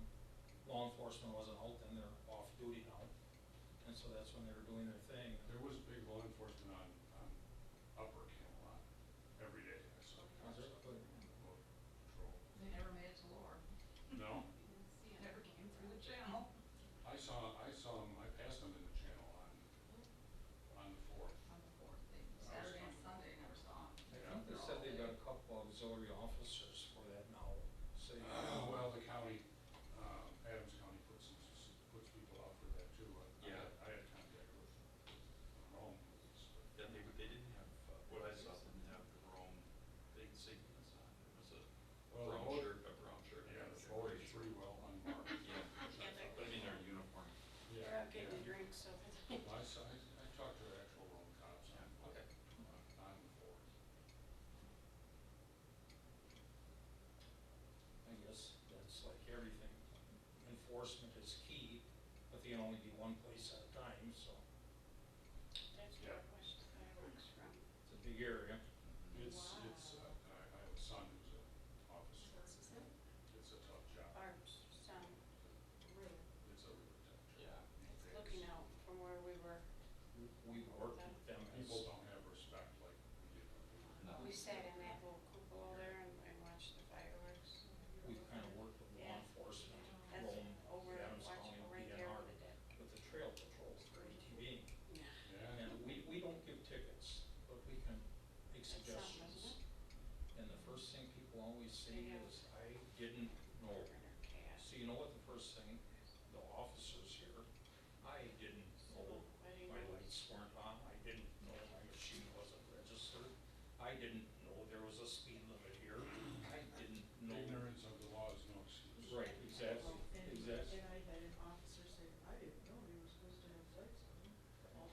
law enforcement wasn't out then, they're off duty now. And so that's when they were doing their thing. There was big law enforcement on Upper Camelot every day. I saw Was there? cops out on the boat patrol. They never made it to Lower. No, You didn't see it, never came through the channel. I saw them, I passed them in the channel on the 4th. On the 4th, Saturday and Sunday, never saw them. I think they said they've got a couple auxiliary officers for that now, so. Well, the county, Adams County puts people out for that too. Yeah. I had contact with Rome police, but. Yeah, they didn't have, what I saw, didn't have the Rome big signals on. It was a Well, the brown boat- shirt, a brown shirt. Yeah, and the a boat gray is shirt. pretty well unmarked. Yeah, but I mean, they're in uniform. Yeah, They're out getting drinks, so. Well, I talked to actual Rome cops on, Okay. on the 4th. I guess that's like everything. Enforcement is key, but they can only be one place at a time, so That's Yeah. where I watched the fireworks from. it's a big area. It's, I have a son who's an officer. What's his name? It's a tough job. Barb's son, really. It's a really tough job. Yeah. these It's days. looking out from where we were. We've worked with them as, People don't have respect like we did. No. We sat in that little cupola there and watched the fireworks. we've kind of worked with law Yeah. enforcement, That's Rome, over, Adams watching County, right there DNR, with the. with the trail patrols for ATV. Yeah. Yeah. And we don't give tickets, but we can make That's something, suggestions. isn't And the first thing people always say Yeah. is, I didn't know. Burner cat. So you know what the first thing, the officers here, I didn't know Wedding my rings. lights weren't on, I didn't know my machine wasn't registered, I didn't know there was a speed limit here, I didn't know. Ignorance of the law is no excuse. Right, exactly, exactly. And I had an officer say, I didn't know he was supposed to have lights on. Well,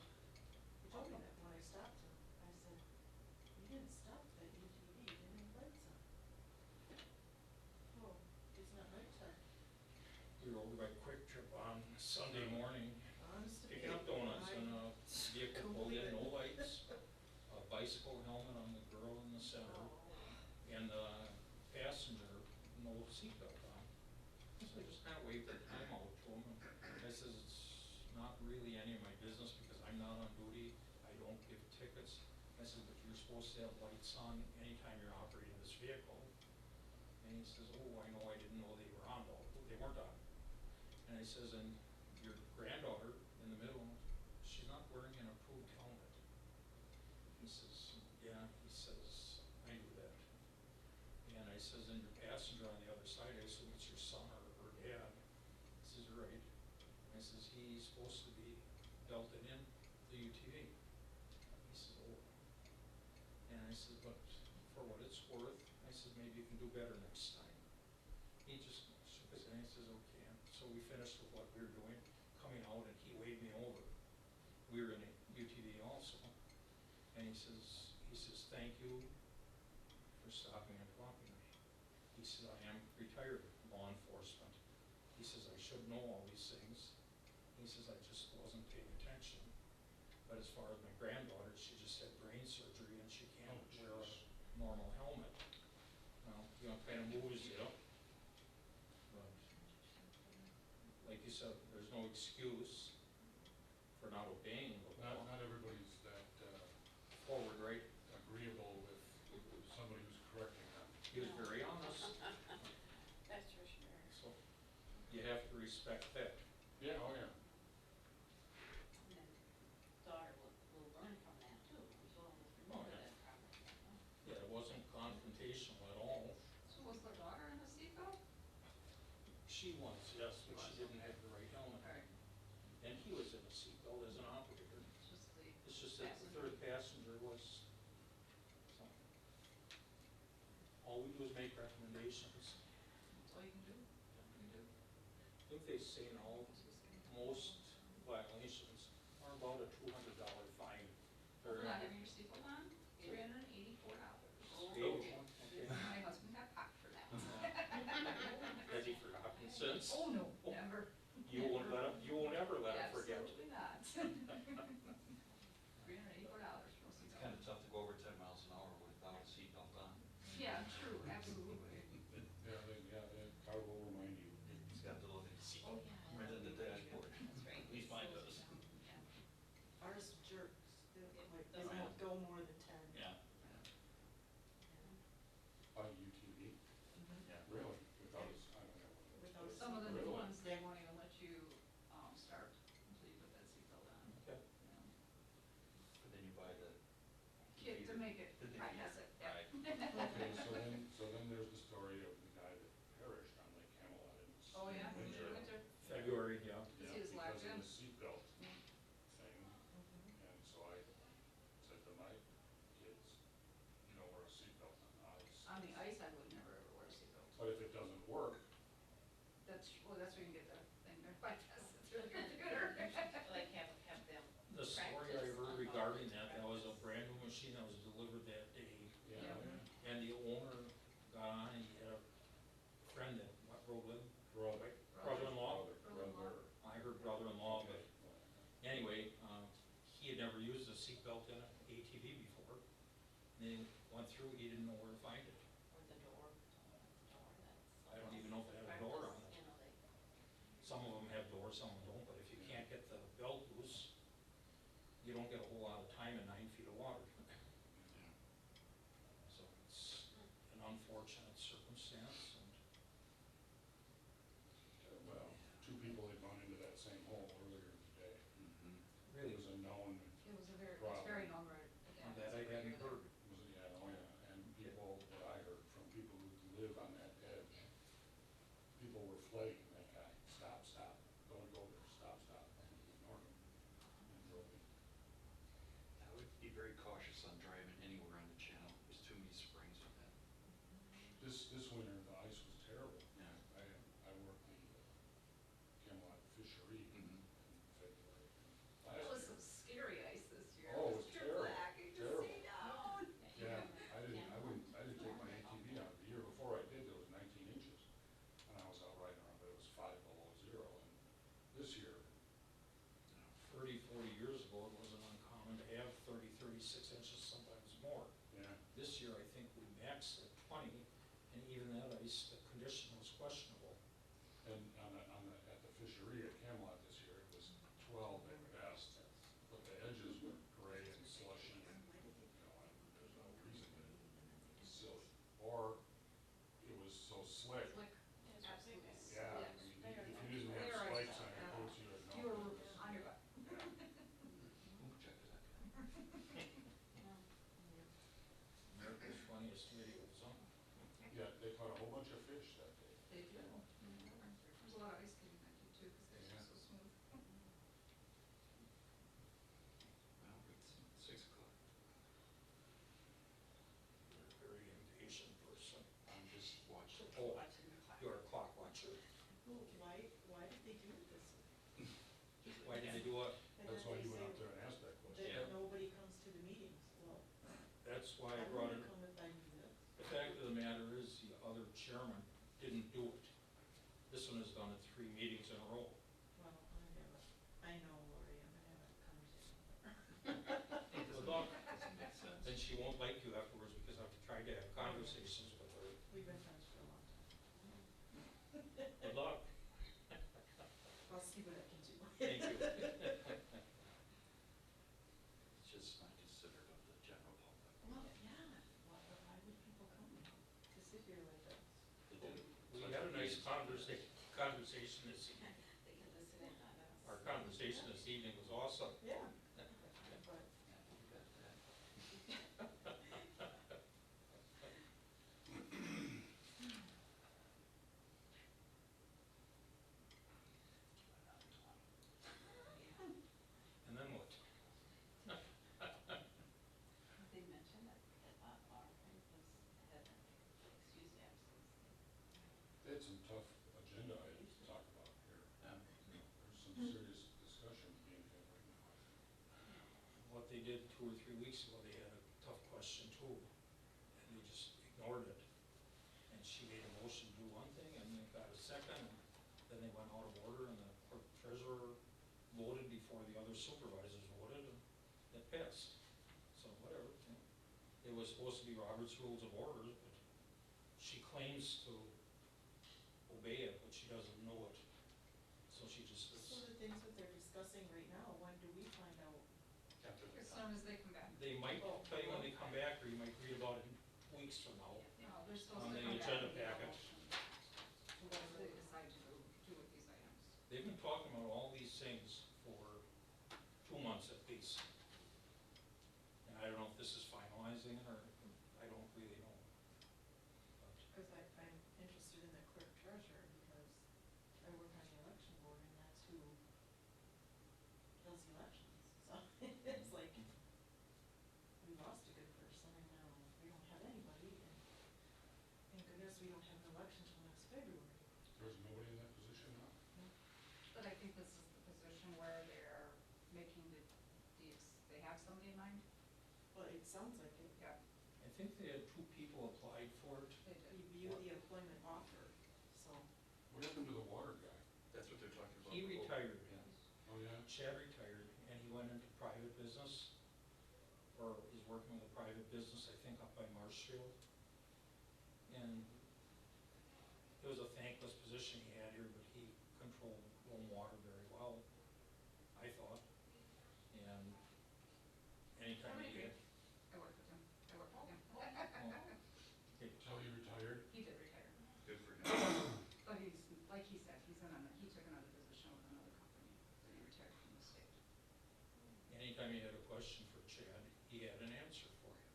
he told me that when I stopped him. I said, you didn't stop that UTV, it didn't have lights on. Oh, it's not nighttime. We were over by Quick Trip on Sunday morning, Honest to picking up God, donuts I- and a vehicle pulled in, no lights, a bicycle helmet on the girl in the center, and the passenger, no seatbelt on. So I just kind of waved the time out to him, and I says, it's not really any of my business because I'm not on duty, I don't I said, but you're supposed to have lights on anytime you're operating this vehicle. And he says, oh, I know, I didn't know they were on, though, they weren't on. And I says, and your granddaughter in the middle, she's not wearing an approved helmet. He says, yeah, he says, I knew that. And I says, and your passenger on the other side, I assume it's your son or her dad. He says, right. I says, he's supposed to be belted in the UTV. He says, oh. And I says, but for what it's worth, I says, maybe you can do better next time. He just shook his head and he says, okay. So we finished with what we were doing, coming out, and he waved me over. We were in a UTV also. And he says, thank you for stopping and talking to me. He said, I am retired law enforcement. He says, I should know all these things. He says, I just wasn't paying attention. But as far as my granddaughter, she just had brain surgery and she can't wear a normal helmet. Well, you know, kind of moves you. But like you said, there's no excuse for not obeying the law. Not everybody's that, Forward, right? agreeable with somebody who's correcting them. He was very honest, That's for sure. so you have to respect that. Yeah, oh, yeah. And then daughter will learn from that too, as well as Oh, remember yeah. that conversation. Yeah, it wasn't confrontational at all. So was the daughter in the seatbelt? She was, yes, but she didn't have the right helmet. Alright, And he was in a seatbelt as an operator. it's just the. It's just that the third passenger was, so. All we do is make recommendations. That's all you can do. I think they say now, most violations are about a $200 fine. For Or- not having your seatbelt on, $384. Okay. My husband got popped for that. Has he forgotten since? Oh, no, never. You won't ever let him forget. Absolutely not. $384 for no It's seatbelt. kind of tough to go over 10 miles an hour without a seatbelt on. Yeah, true, absolutely. Yeah, the car will remind you. He's got the little Oh, seatbelt yeah. right in the dashboard. That's right. At least mine does. Yeah. Ours jerks, they It they doesn't- won't go more than 10. Yeah, On UTV, yeah. really, without a, I don't know. Without a Some of the new Really? ones, they won't even let you, start until you put that seatbelt on. Okay. Yeah. But then you buy the. Kit to make it, The I guess it, yeah. Right. Okay, so then there's the story of the guy that perished on Lake Camelot in this Oh, yeah, winter. winter. February, yeah. Because Yeah, he was locked because in. of the seatbelt Yeah. thing, and so I said to my kids, you don't wear a seatbelt on the ice. On the ice, I would never ever wear a seatbelt. But if it doesn't work, That's where you can get the thing there, I guess, it's really computer. Like have them. The story I heard regarding that, that was a brand new machine that was delivered that day. yeah, Yeah. And the owner got on and he had a friend that rode with him. brother. Brother-in-law? Brother. I heard brother-in-law, but anyway, he had never used a seatbelt in an ATV before. And they went through, he didn't know where to find it. Or the door, I don't even know if it had a door on it. Some of them have doors, some of them don't, but if you can't get the belt loose, you don't get a whole lot of time in 9 feet of water. So it's an unfortunate circumstance, and Well, two people had gone into that same hole earlier today. Mhm. It really, was a known, It was it's Problem. very known right. on that I hadn't heard. was, yeah, oh yeah, and people, what I heard from people who live on that edge, people were flagging that guy, stop, don't go there, stop, and he ignored them and drove in. I would be very cautious on driving anywhere on the channel. There's too many springs on that. This winter, the ice was terrible. Yeah. I worked the Camelot Fishery in Mhm. February. It Last was year. some scary ice this year. Oh, it was Pitch terrible, black, you could terrible. see down. Yeah, I didn't take my ATV out. The year before I did, there was 19 inches. And I was out riding around, but it was 5 below zero. And this year, 30, 40 years ago, it wasn't uncommon to have 30, 36 inches, sometimes more. yeah, This year, I think we maxed at 20, and even that ice, the condition was questionable. and at the fishery at Camelot this year, it was 12 at best. But the edges were gray and slushy. You know, Why did they do it? And That's then why they you went say up there and asked that question. that nobody comes to the meetings. Well, That's why I I'm brought gonna it. come if I knew this. The fact of the matter is, the other chairman didn't do it. This one has done it 3 meetings in a row. Well, I know Lori, I'm gonna have a conversation with her. Good luck. Doesn't make sense. Then she won't like you afterwards because I've tried to have conversations with her. We've been friends for a long time. Good luck. I'll see what I can do. Thank you. It's just not considered of the general public. Well, yeah, why would people come to sit here like this? They do. We had a nice conversation this evening. They can listen in on us. Our conversation this evening was awesome. Yeah. But Yeah, you bet that. And then what? They mentioned that, our thing was, had an excused absence. They had some tough agenda items to talk about here. Yeah. There's some serious discussion being had right now. What they did 2 or 3 weeks ago, they had a tough question too, and they just ignored it. And she made a motion to do one thing, and they got a second, and then they went out of order, and the clerk treasurer voted before the other supervisors voted, and it passed. So whatever, you know. It was supposed to be Robert's Rules of Order, but she claims to obey it, but she doesn't know it. So she just so is, the things that they're discussing right now, when do we find out? After the As soon as they come back. they might tell you when they come back, or you might read about it weeks from now. No, they're supposed On to the come back agenda with a packet. motion to whatever they decide to do with these items. They've been talking about all these things for 2 months at least. And I don't know if this is finalizing it, or I don't really know. But Because I'm interested in the clerk treasurer because I work on the election board and that's who does the elections. So it's like, we lost a good person and now we don't have anybody and thank goodness we don't have an election till next February. There's nobody in that position now? But I think this is the position where they're making they have somebody in mind? Well, it sounds like it. Yeah, I think they had 2 people applied for it. they did. Review the employment offer, so. What happened to the water guy? That's what they're talking about. He retired. Yeah. Oh, yeah? Chad retired, and he went into private business, or is working with a private business, I think up by Marshfield. And it was a thankless position he had here, but he controlled Rome Water very well, I thought. And anytime he had, I worked with him. well, it- So he retired? He did retire. Good for him. But he's, like he said, he took another position with another company, then he retired from the state. anytime you had a question for Chad, he had an answer for you.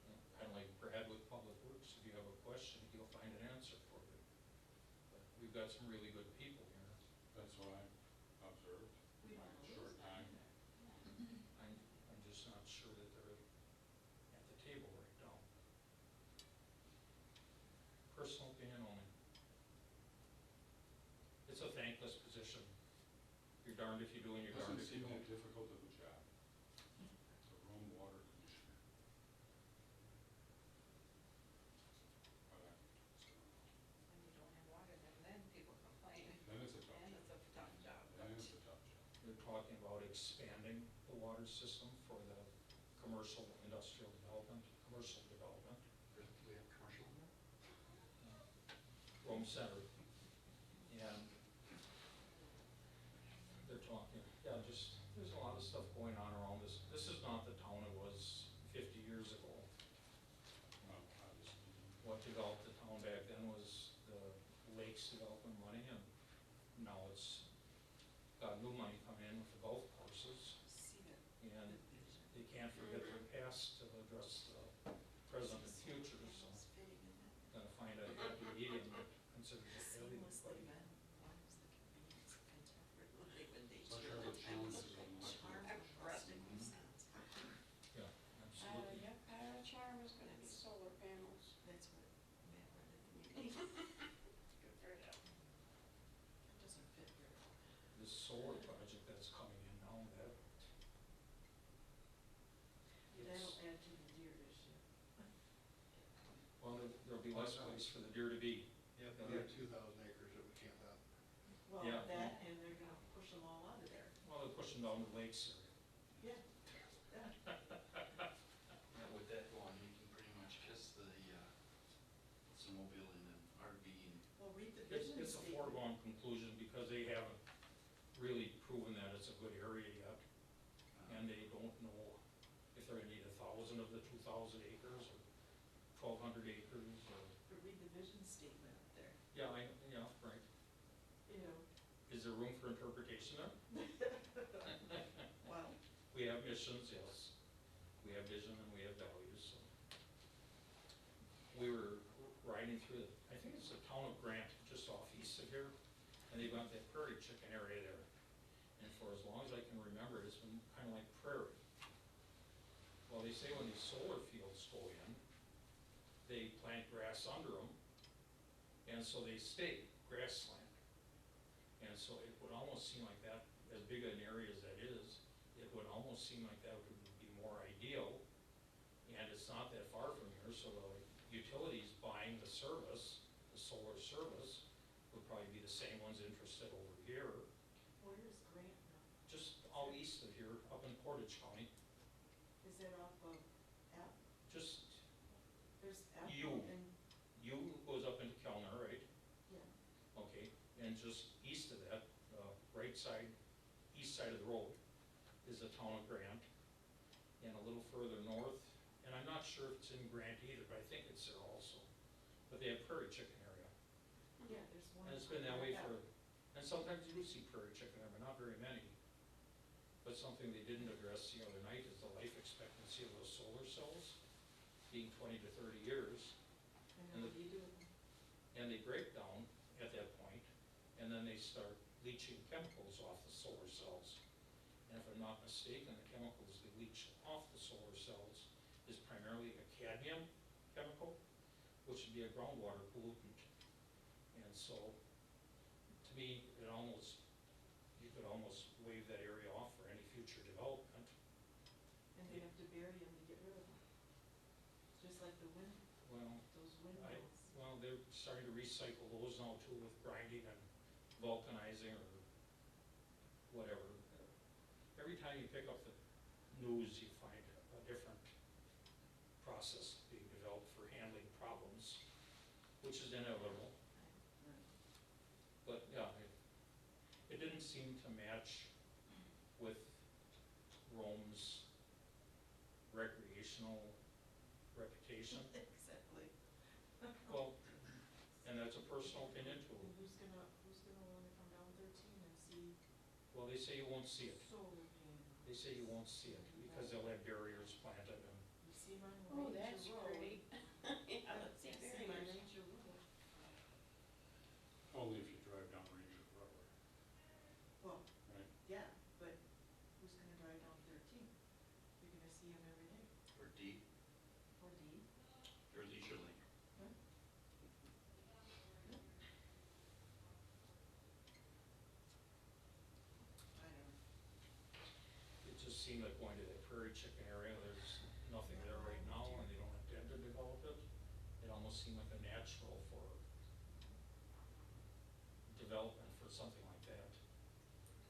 And kind of like Brad with Public Works, if you have a question, he'll find an answer for you. But we've got some really good people here. That's what I observed. We don't know Short who's time. I'm just not sure that they're at the table right now. Personal opinion only. It's a thankless position. You're darned if you do and you're darned Doesn't if you seem don't. that difficult of a job. The Rome Water Commissioner. But I just don't know. When you don't have water, then people complain, Then it's a tough and job. it's a tough job. Then it's a tough job. They're talking about expanding the water system for the commercial industrial development, commercial development, Do we have commercial in there? Rome Center. And they're talking, yeah, just, there's a lot of stuff going on around this. This is not the town it was 50 years ago. Well, obviously. What developed the town back then was the lakes development money, and now it's got new money coming in with the golf courses, See that. and they can't forget their past to address the present and future, so It's fitting in that. gotta find a happy medium that considers Seamlessly everybody. then, one is the convenience of contemporary living days. Such are the challenges of life. Charm of rustic sense. Yeah, absolutely. Yep, our charm is gonna be solar panels. That's what Matt read at the meeting. Good for him. It doesn't fit very well. this solar project that's coming in now, that. That'll add to the deer issue. Well, there'll be less place for the deer to be. Yep, we have 2,000 acres that we can't have. Well, Yeah. that, and they're gonna push them all out of there. Well, they're pushing down the lakes area. Yeah. Yeah, with that going, you can pretty much kiss the, snowmobiling and RVing. Well, read the It's, vision it's a statement. foregone conclusion because they haven't really proven that it's a good area yet. And they don't know if they're gonna need 1,000 of the 2,000 acres or 1,200 acres or, But read the vision statement up there, yeah, right. you know, Is there room for interpretation there? well, We have missions, yes. We have vision and we have values, so. We were riding through, I think it's the town of Grant, just off east of here, and they've got that prairie chicken area there. And for as long as I can remember, it's been kind of like prairie. Well, they say when these solar fields go in, they plant grass under them, and so they stay grassland. And so it would almost seem like that, as big an area as that is, it would almost seem like that would be more ideal. And it's not that far from here, so the utilities buying the service, the solar service, would probably be the same ones interested over here, where is Grant now? just out east of here, up in Portage County, Is that off of App? just, There's App You. and, goes up into Kellner, right? yeah, Okay, and just east of that, right side, east side of the road is the town of Grant. And a little further north, and I'm not sure if it's in Grant either, but I think it's there also. But they have prairie chicken area. yeah, there's one. And it's been that way Yeah. for, and sometimes you do see prairie chicken there, but not very many. But something they didn't address the other night is the life expectancy of those solar cells being 20 to 30 years. And and then what the- do you do with them? And they break down at that point, and then they start leaching chemicals off the solar cells. And if I'm not mistaken, the chemicals they leach off the solar cells is primarily a cadmium chemical, which would be a groundwater pollutant. And so, to me, it almost, you could almost waive that area off for any future development. And they have to bury them to get rid of them. Just like the wind, Well, those windmills. well, they're starting to recycle those now too with grinding and vulcanizing or whatever. Every time you pick up the news, you find a different process being developed for handling problems, which is inevitable. But yeah, it didn't seem to match with Rome's recreational reputation. Exactly. Well, and that's a personal opinion too. And who's gonna wanna come down 13 and see Well, they say you won't see it. solar panels? They say you won't see it because they'll have barriers planted and, You see my Oh, Ranger that's Road? pretty. Yeah, let's see You see my barriers. Ranger Road? Only if you drive down Ranger Road, Well, right? yeah, but who's gonna drive down 13? You're gonna see them every day. Or D, Or D. or leisurely. I don't know. it just seemed like going to that prairie chicken area, there's nothing there right now and they don't intend to develop it. It almost seemed like a natural for development for something like that,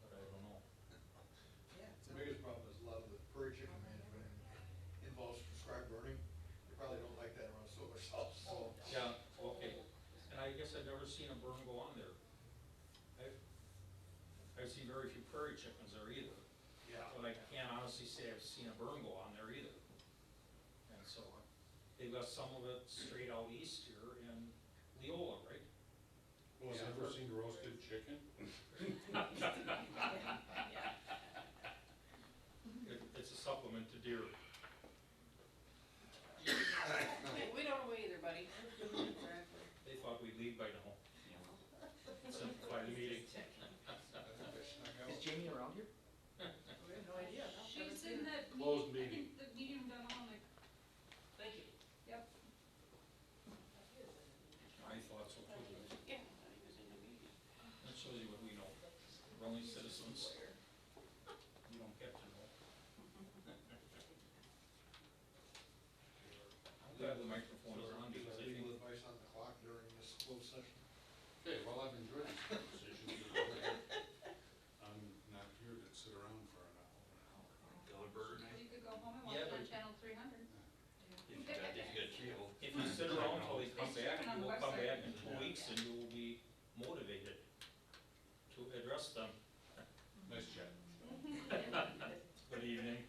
but I don't know. Yeah. The biggest problem is a lot of the prairie chicken management involves prescribed burning. They probably don't like that around solar cells, so. Yeah, okay, and I guess I've never seen a burn go on there. I've seen very few prairie chickens there either, Yeah. but I can't honestly say I've seen a burn go on there either. And so, they've got some of it straight out east here in Leola, right? Well, has ever seen roasted chicken? It's a supplement to deer. We don't know either, buddy. Exactly. They thought we'd leave by now. Simplify the meeting. Is Jamie around here? We have no idea. She's in that Closed I meeting. think the meeting down on the, Thank you. yep. I thought so too. Yeah, I thought he was in the meeting. That shows you what we know. Rome only citizens you don't get to know. I'm glad the microphone is on because I Legal think, advice on the clock during this closed session? Okay, well, I've enjoyed this conversation. I'm not here to sit around for an hour. Deliberate Well, night, you could go home and watch Yeah, it on but- channel 300. if you got cable. if you sit around till they come They back, stream it on you the will come website. back in 2 weeks and you will be motivated to address them. Nice chat. Good evening.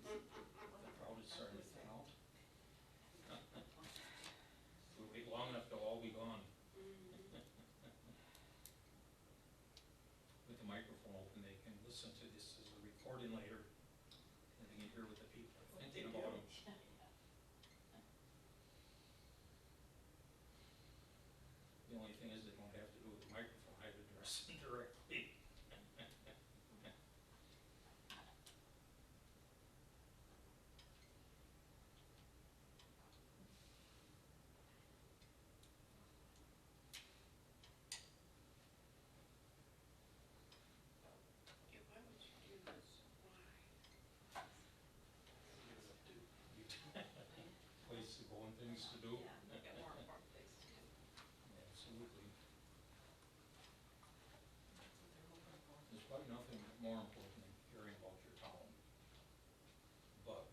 The crowd is starting to thin out. If we wait long enough, they'll all be gone. With the microphone open, they can listen to this as a recording later, and they can hear what the people are thinking about them. The only thing is they don't have to do with the microphone, I have to address them directly. Yeah, why would you do this? Why? Place to go and things to do. Yeah, you got more important things to do. Absolutely. That's what they're hoping for. There's probably nothing more important than caring about your town. But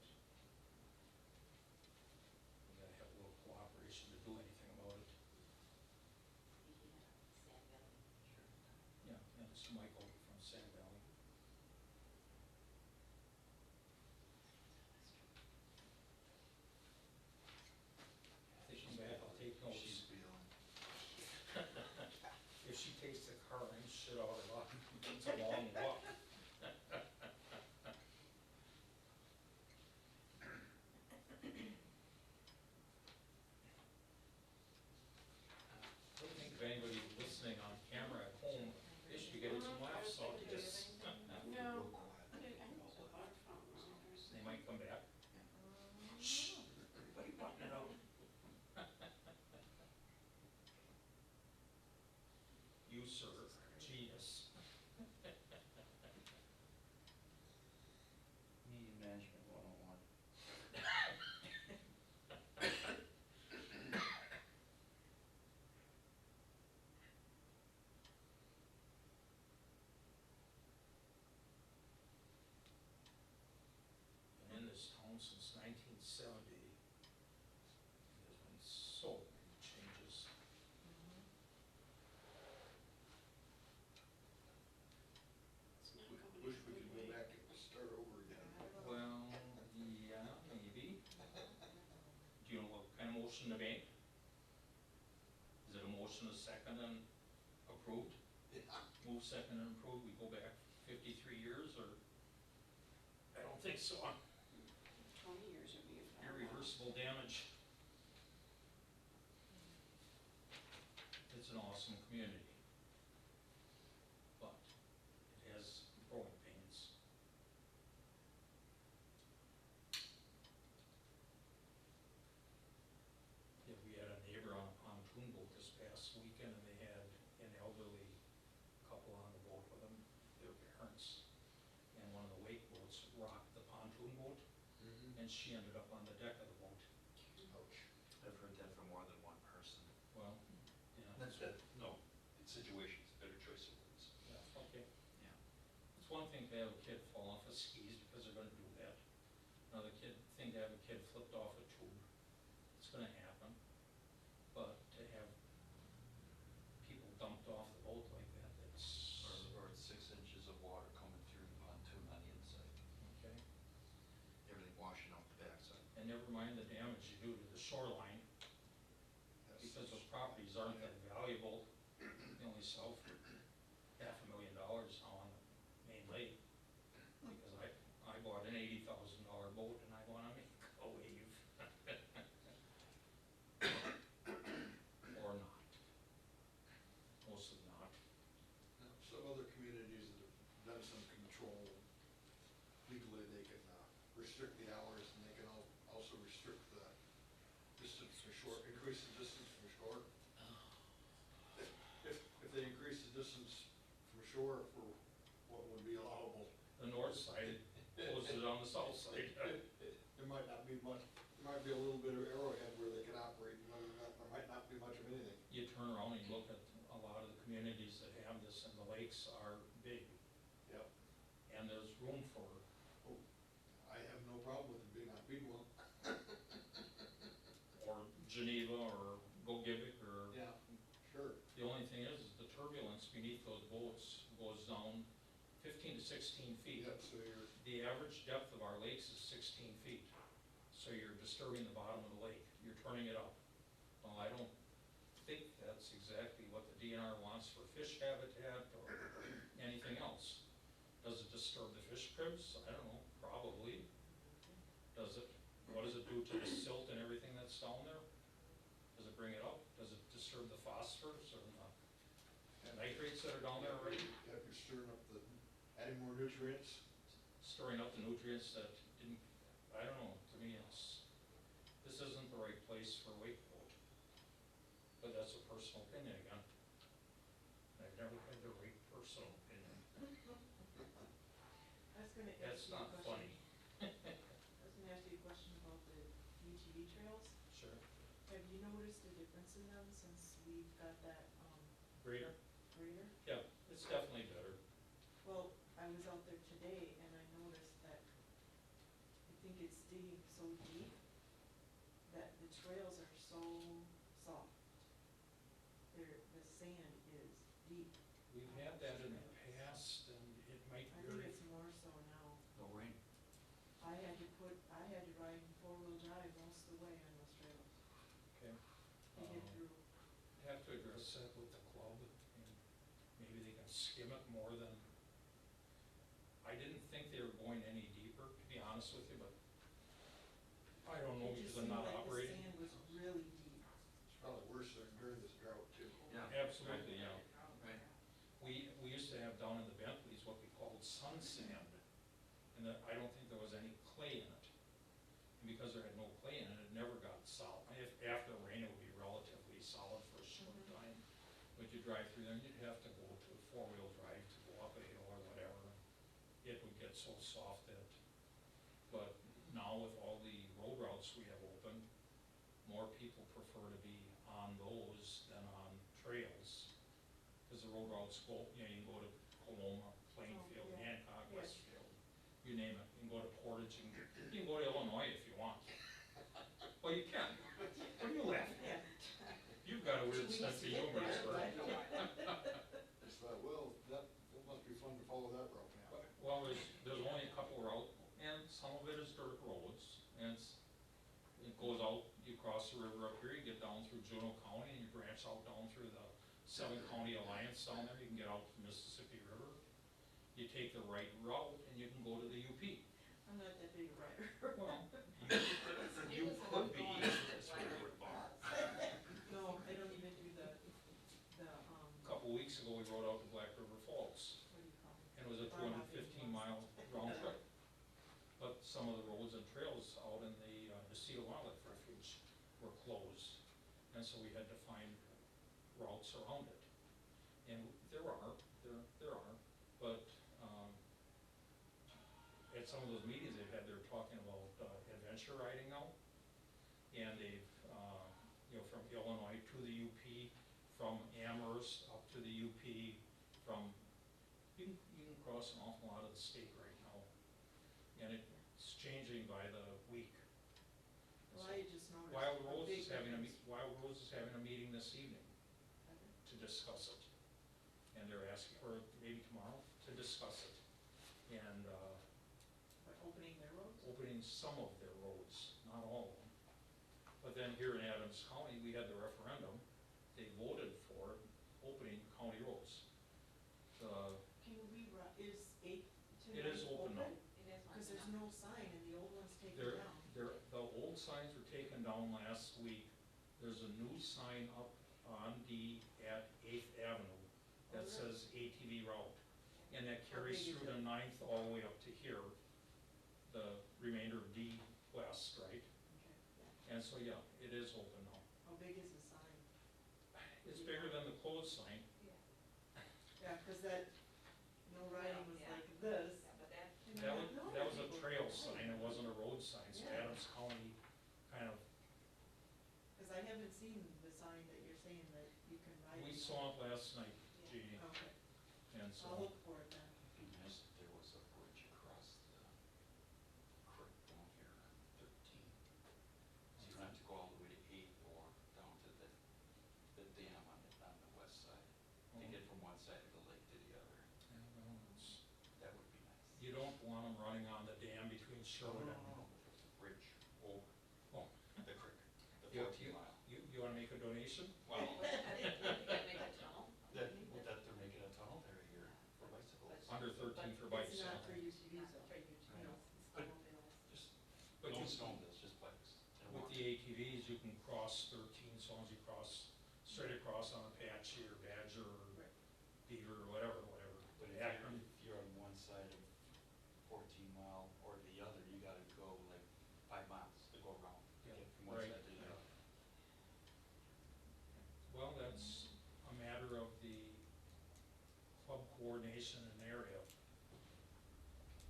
we gotta have a little cooperation to do anything about it. Yeah, and it's Michael from Sand Valley. If they come back, I'll take notes. She's feeling. If she takes the car and shit out of her luck, it's a long walk. I don't think if anybody listening on camera at home, they should be getting some laughs out of this. No, I know the bar phone. They might come back. Shh, everybody button it out. You, sir, are a genius. Media management 101. Been in this town since 1970. There's been so many changes. It's not Wish coming we in could good go way. back and start over again. Well, yeah, maybe. Do you know what kind of motion to make? Is it a motion, a second, and approved? Yeah. Move second and approved, we go back 53 years, or? I don't think so. 20 years would be a fine. Irreversible damage. It's an awesome community. But it has growing pains. Yeah, we had a neighbor on a pontoon boat this past weekend, and they had an elderly couple on the boat with them, their parents. And one of the wake boats rocked the pontoon boat, and she ended up on the deck of the boat. Ouch. I've heard that from more than one person. Well, yeah. No, in situations, better choice of words. Yeah, okay. Yeah. It's one thing to have a kid fall off of skis, because they're gonna do that. Another thing to have a kid flipped off a tube. It's gonna happen. But to have people dumped off the boat like that, that's, Or 6 inches of water coming through the pontoon on the inside, okay. everything washing out the backside. And never mind the damage you do to the shoreline, because those properties aren't that valuable. They only sell for $500,000 now on the main lake. Because I bought an $80,000 boat and I wanna make a wave. Or not. restrict the hours, and they can also restrict the distance for shore, increase the distance from shore. If they increase the distance from shore for what would be allowable, The north side closes it on the south side. there might not be much, there might be a little bit of arrowhead where they can operate, and other than that, there might not be much of anything. You turn around and you look at a lot of the communities that have this, and the lakes are big, Yep. and there's room for, I have no problem with it being on Bidwell. or Geneva, or Gogebic, or. Yeah, sure. The only thing is, the turbulence beneath those boats goes down 15 to 16 feet. Yep, so you're, The average depth of our lakes is 16 feet, so you're disturbing the bottom of the lake, you're turning it up. Well, I don't think that's exactly what the DNR wants for fish habitat or anything else. Does it disturb the fish cribs? I don't know, probably. Does it, what does it do to the silt and everything that's down there? Does it bring it up? Does it disturb the phosphorus or the nitrates that are down there already? if you're stirring up the, adding more nutrients, Storing up the nutrients that didn't, I don't know, to me this isn't the right place for wake boat. But that's a personal opinion again. I've never had the right personal opinion. I was gonna ask That's you a not question. funny. I was gonna ask you a question about the UTV trails. Sure. Have you noticed a difference in them since we've got that, Greater? grader? Yeah, it's definitely better. Well, I was out there today and I noticed that I think it's digging so deep that the trails are so soft. The sand is deep. We've had that in the past and it might I be. think it's more so now. No rain. I had to ride in four-wheel drive most of the way on those trails Okay. to get through. Have to address that with the club and maybe they can skim it more than, I didn't think they were going any deeper, to be honest with you, but I don't know It just because I'm seemed not like operating. the sand was really deep. it's probably worse during this drought too. Yeah. Absolutely, yeah. Right. We used to have down in the Bentleys what we called sun sand, and that, I don't think there was any clay in it. And because there had no clay in it, it never got solid. If, after the rain, it would be relatively solid for a short time. But you drive through there, and you'd have to go to a four-wheel drive to go up a hill or whatever. It would get so soft that, but now with all the road routes we have open, more people prefer to be on those than on trails. Cause the road routes go, you know, you can go to Coloma, Plainfield, Oh, yeah. Hancock, Yes. Westfield, you name it, you can go to Portage, you can go to Illinois if you want. Well, you can, what are you laughing at? You've got a weird sense of humor, sir. It's like, well, that must be fun to follow that route now. Well, there's only a couple routes, and some of it is dirt roads, and it goes out, you cross the river up here, you get down through Juneau County, and you branch out down through the seven-county alliance down there, you can get out to the Mississippi River. You take the right route, and you can go to the UP. I'm not that big a rider. Well, you could be, that's what it would be. No, I don't even do the, A couple weeks ago, we rode out to Black River Falls, what do you call it? and it was a 215-mile round trip. But some of the roads and trails out in the Cedar Wildlife Refuge were closed, and so we had to find routes around it. And there are, but, at some of those meetings they've had, they're talking about, adventure riding now. And they've, from Illinois to the UP, from Amherst up to the UP, from, you can cross an awful lot of the state right now. And it's changing by the week. Well, I just noticed. Wild a Rose big is having a, difference. Wild Rose is having a meeting this evening to discuss it. And they're asking, or maybe tomorrow, to discuss it. And, By opening their roads? opening some of their roads, not all of them. But then here in Adams County, we had the referendum, they voted for opening county roads. Can we, is eight to It nine is open now. It is. Cause there's no sign and the old one's taken There, down. the old signs were taken down last week. There's a new sign up on at 8th Avenue that Oh, really? says ATV route. And that How big carries is through it? the 9th all the way up to here. the remainder of D West, right? Okay. And so, yeah, it is open now. How big is the sign? It's bigger than the closed sign. Yeah, cause that, no riding was like this. Yeah, but that, and That I'm was, like, no, that was a people trail ride. sign, it wasn't a road sign, so Yeah. Adams County kind of, Cause I haven't seen the sign that you're saying that you can ride. we in. saw it last night, Jeannie, Okay, and I'll so, look for it then. It'd be nice if there was a bridge across the creek down here on 13. So you don't have to go all the way to 8 or down to the dam on the west side. To get from one side of the lake to the other. yeah, well, it's, That would be nice. you don't want them running on the dam between Sherwood and, But there's a bridge over oh, the creek, the you, 14 mile. you wanna make a donation? Well, you gotta make a tunnel. that they're making a tunnel there here for bicycles. Under 13 for bikes, It's yeah. not for UTVs though. Yeah. But. Just, But no you- snowmobiles, just bikes. and With walk. the ATVs, you can cross 13, as long as you cross, straight across on Apache or Badger or Right. Beaver or whatever. But Akron. if you're on one side of 14 mile or the other, you gotta go like 5 miles to go around, to Yeah, get from one right, side to the yeah. other. Well, that's a matter of the club coordination in the area.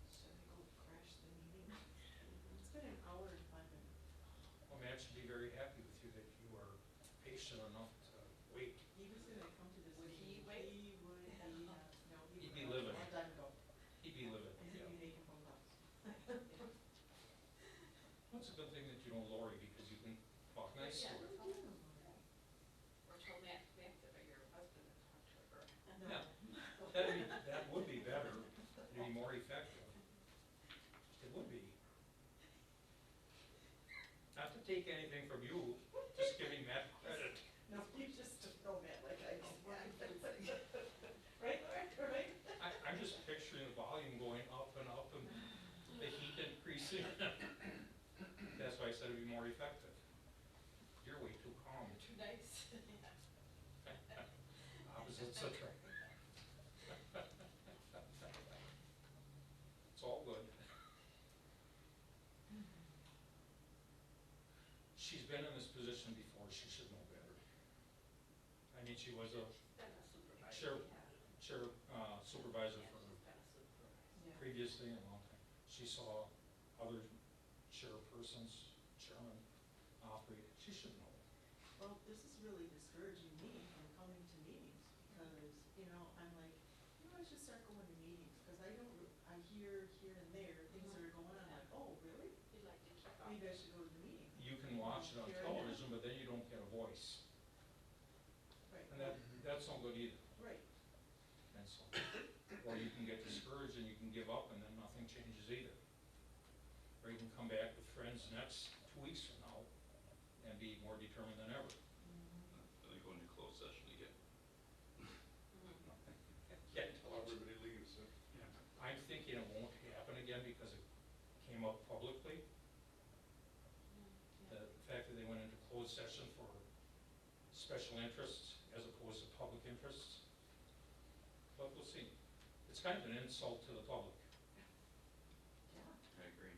Should I go crash the meeting? It's been an hour and 5 minutes. Well, Matt should be very happy with you that you are patient enough to wait. He was gonna come to this Would meeting. he wait? He would be, no, he He'd would. be livid. Long time ago. He'd be livid, And he'd yeah. be making phone calls. Well, it's a good thing that you know Lori, because you can talk nice to her. Or tell Matt that your husband had talked to her. Yeah. That would be better, it'd be more effective. It would be. Not to take anything from you, just giving Matt credit. No, you just don't know, Matt, like I do. Right, Laura, right? I'm just picturing the volume going up and the heat increasing. That's why I said it'd be more effective. You're way too calm. Too nice. Opposites attract. It's all good. She's been in this position before, she should know better. I mean, she was a Been a supervisor. supervisor for Yeah. previously in a long time. She saw other chairpersons, chairman operate, she should know. Well, this is really discouraging me from coming to meetings, because, you know, I'm like, I should start going to meetings, because I don't, I hear here and there, things that are going on, like, oh, really? You'd like to keep up. Maybe I should go to the meeting. You can watch it on Here and there. television, but then you don't get a voice. Right, And that's no good either. right. And so, or you can get discouraged and you can give up and then nothing changes either. Or you can come back with friends next 2 weeks from now and be more determined than ever. Then they go into closed session again. Yeah, until Everybody leaves, so. I'm thinking it won't happen again because it came up publicly. The fact that they went into closed session for special interests as opposed to public interests. But we'll see. It's kind of an insult to the public, Yeah. I agree.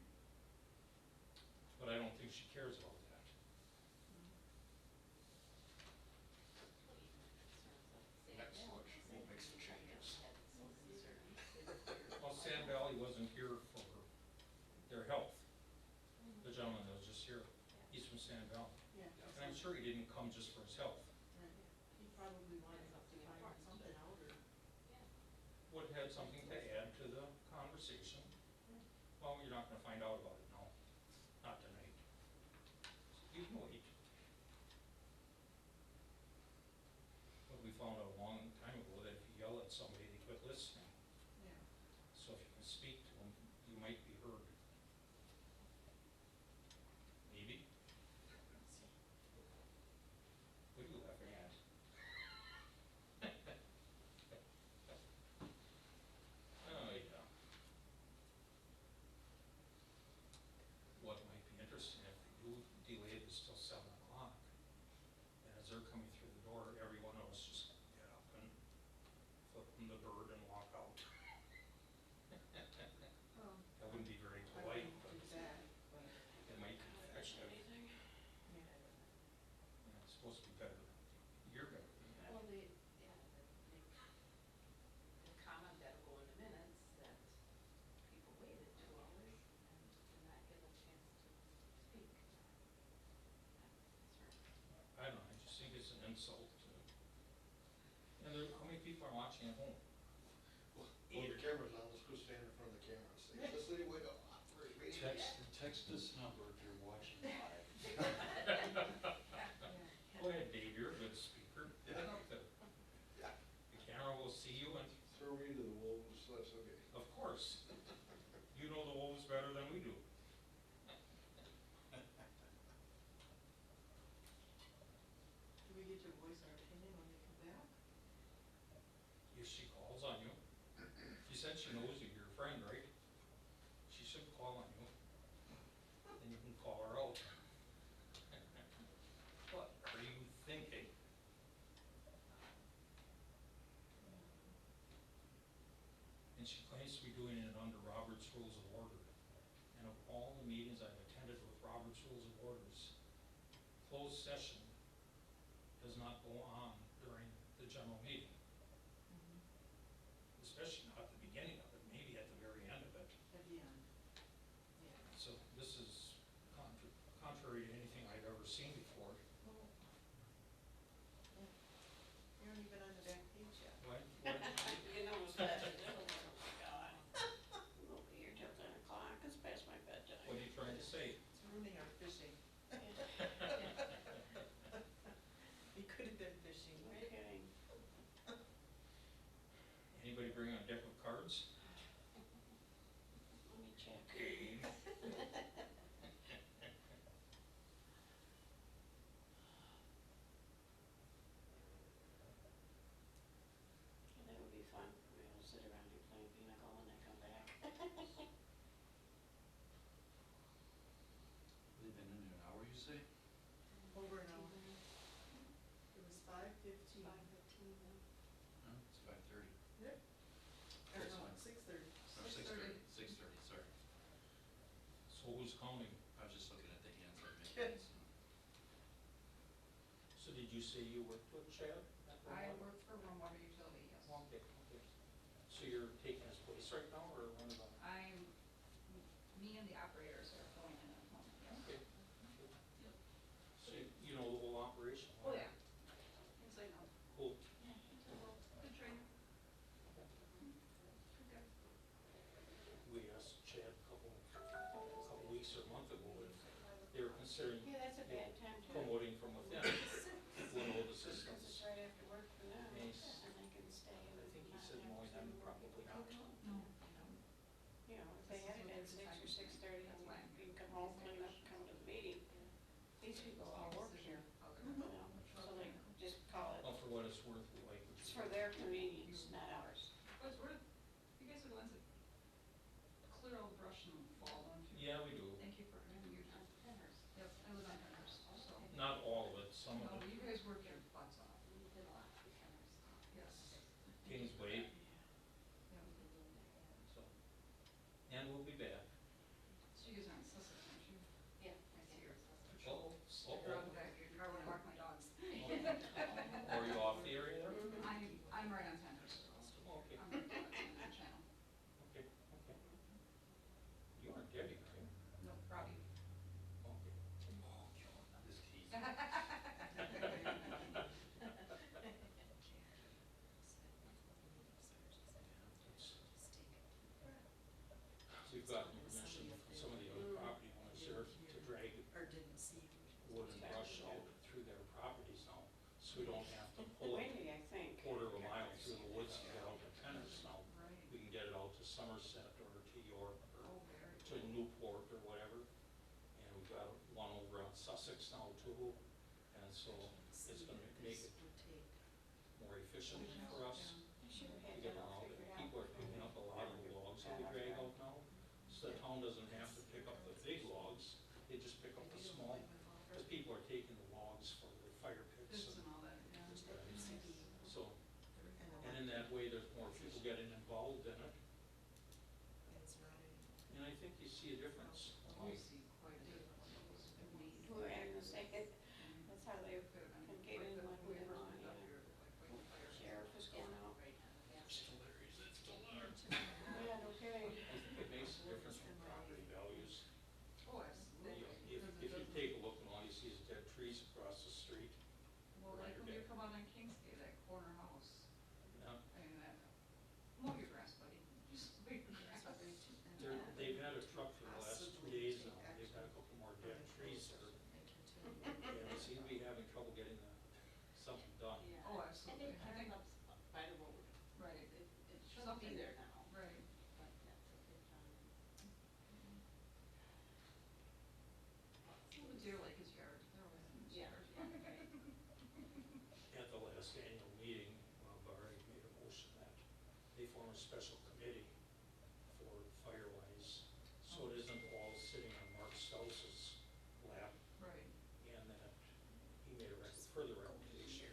but I don't think she cares about that. Next election, we'll make some changes. Well, Sand Valley wasn't here for their health. The gentleman that was just here, he's from Sand Valley. Yeah. And I'm sure he didn't come just for his health. Right. He probably wanted to find something out, or, Would have had something to add to the conversation. Well, you're not gonna find out about it now, not tonight. You can wait. But we found out a long time ago that if you yell at somebody, they quit listening. yeah. So if you can speak to them, you might be heard. Maybe? What are you laughing at? Oh, yeah. What might be interesting, if they do delay this till 7 o'clock, and as they're coming through the door, every one of us just get up and flip them the bird and walk out. Oh. That wouldn't be Text this number if you're watching live. Go ahead, Dave, you're a good speaker. The camera will see you and, Throw me to the wolves, that's okay. of course, you know the wolves better than we do. Do we get to voice our opinion when they come back? If she calls on you, she said she knows you, you're a friend, right? She should call on you. Then you can call her out. What are you thinking? And she claims to be doing it under Robert's Rules of Order. And of all the meetings I've attended with Robert's Rules of Orders, closed session does not go on during the general meeting. Especially not at the beginning of it, maybe at the very end of it. At the end. Yeah. So this is contrary to anything I've ever seen before. Well, yeah. You aren't even on the back page yet. What? You know, it's bad. Oh my God. We'll be here till 10 o'clock. It's past my bedtime. What are you trying to say? It's ruining our fishing. You could have been fishing. No kidding. Anybody bring a deck of cards? Let me check. Okay. That would be fun. We all sit around here playing pinochle when they come back. They've been in there an hour, you say? Over an hour. It was 5:15. 5:15, Huh? It's 5:30. Yep. Or That's no, fine. 6:30. Or 6:30, 6:30, sorry. So who's counting? I was just looking at the hands I'm making. So did you say you worked with Chad? at the I water? work for Warm Water Utility, yes. Okay, okay. So you're taking his place right now, or one of the? Me and the operators are going in at the moment, yes. Okay. So you know the whole operation? Oh, huh? yeah. Yes, I know. Cool. Good training. Good. We asked Chad a couple weeks or a month ago if they were considering Yeah, that's a bad time to. promoting from within, Winnow Because it's Systems. right after work for them, Yes. and they can stay. I think he said more than probably not. No. You know, if they had it at 6 or 6:30, and you can come home, clean up, come to the meeting. These people all work here, you know, so they just call it, Well, for what it's worth, we like what it's you for do. their convenience, not ours. But you guys are the ones that clear all the brush in the fall, don't you? Yeah, we do. Thank you for, you do. Yep, I live on Penhurst, so. Not all of it, some No, of but it. you guys work your butts off. Yes. Kingsway, Yeah. so. And we'll be back. So you guys are on Sussex, aren't you? Yeah. I see her. Oh, You're out the back of your car when I walk my dogs. Are you off the area there? I'm right on Penhurst. Okay, I'm right on that channel. okay, okay. You aren't Debbie, are you? No, Robbie. Okay. This key. We've gotten permission from some of the other property owners there to drag Or didn't see. wood and brush out through their properties now, so we don't have to pull it Windy, I think. quarter of a mile through the woods to get out to Pennis now. Right. We can get it out to Somerset or to York or Oh, very to Newport or whatever. And we've got one over on Sussex now too, and so it's gonna make it more efficient for us Should have to had get that all around it. figured out. People are picking up a lot of the logs that we drag out now, so the town doesn't have to pick up the big logs, they just pick up the small. Because people are taking the logs for the fire pits Bits and, and all that, yeah. so, and in that way, there's more people getting involved in it, and I think you see a difference. We see quite a bit of need. Who are in the second, that's how they Could have been came in quite when the- we when were first on, moved up yeah. here, quite the fire. Sheriff was going out. Still there, is it still there? Yeah, no kidding. I think it makes a difference from property values. Oh, it's, You know, if you take a look and all you see is dead trees across the street, well, like when you come out on Kingsgate, that corner house, yeah, I mean, that, mow your grass, buddy, just mow your grass. they've had a truck for the last 2 days further application,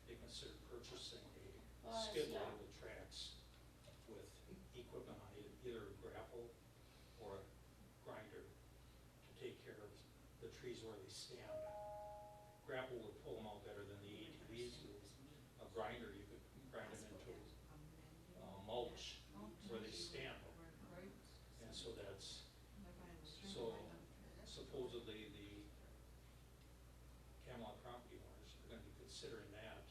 they consider purchasing a skid loader with tracks with equipment on it, either a grapple or a grinder to take care of the trees where they stand. Grapple would pull them out better than the ATVs do. A grinder, you could grind them into mulch where they stand. And so that's, so supposedly the Camelot property owners are gonna be considering that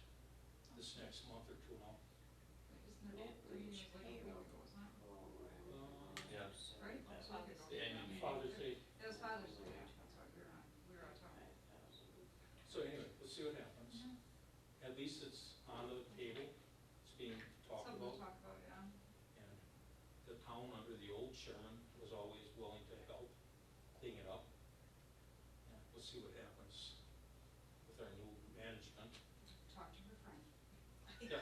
this next month or two now. Isn't there 3 years later ago, wasn't it? Yes. Right? Father's The Day. annual meeting. Father's Day. It was Father's Day, that's what we were on top of. So anyway, we'll see what happens. At least it's on the table, it's being talked Something to about. talk about, yeah. And the town under the old chairman was always willing to help clean it up. And we'll see what happens with our new management. Talk to her friend. Yeah.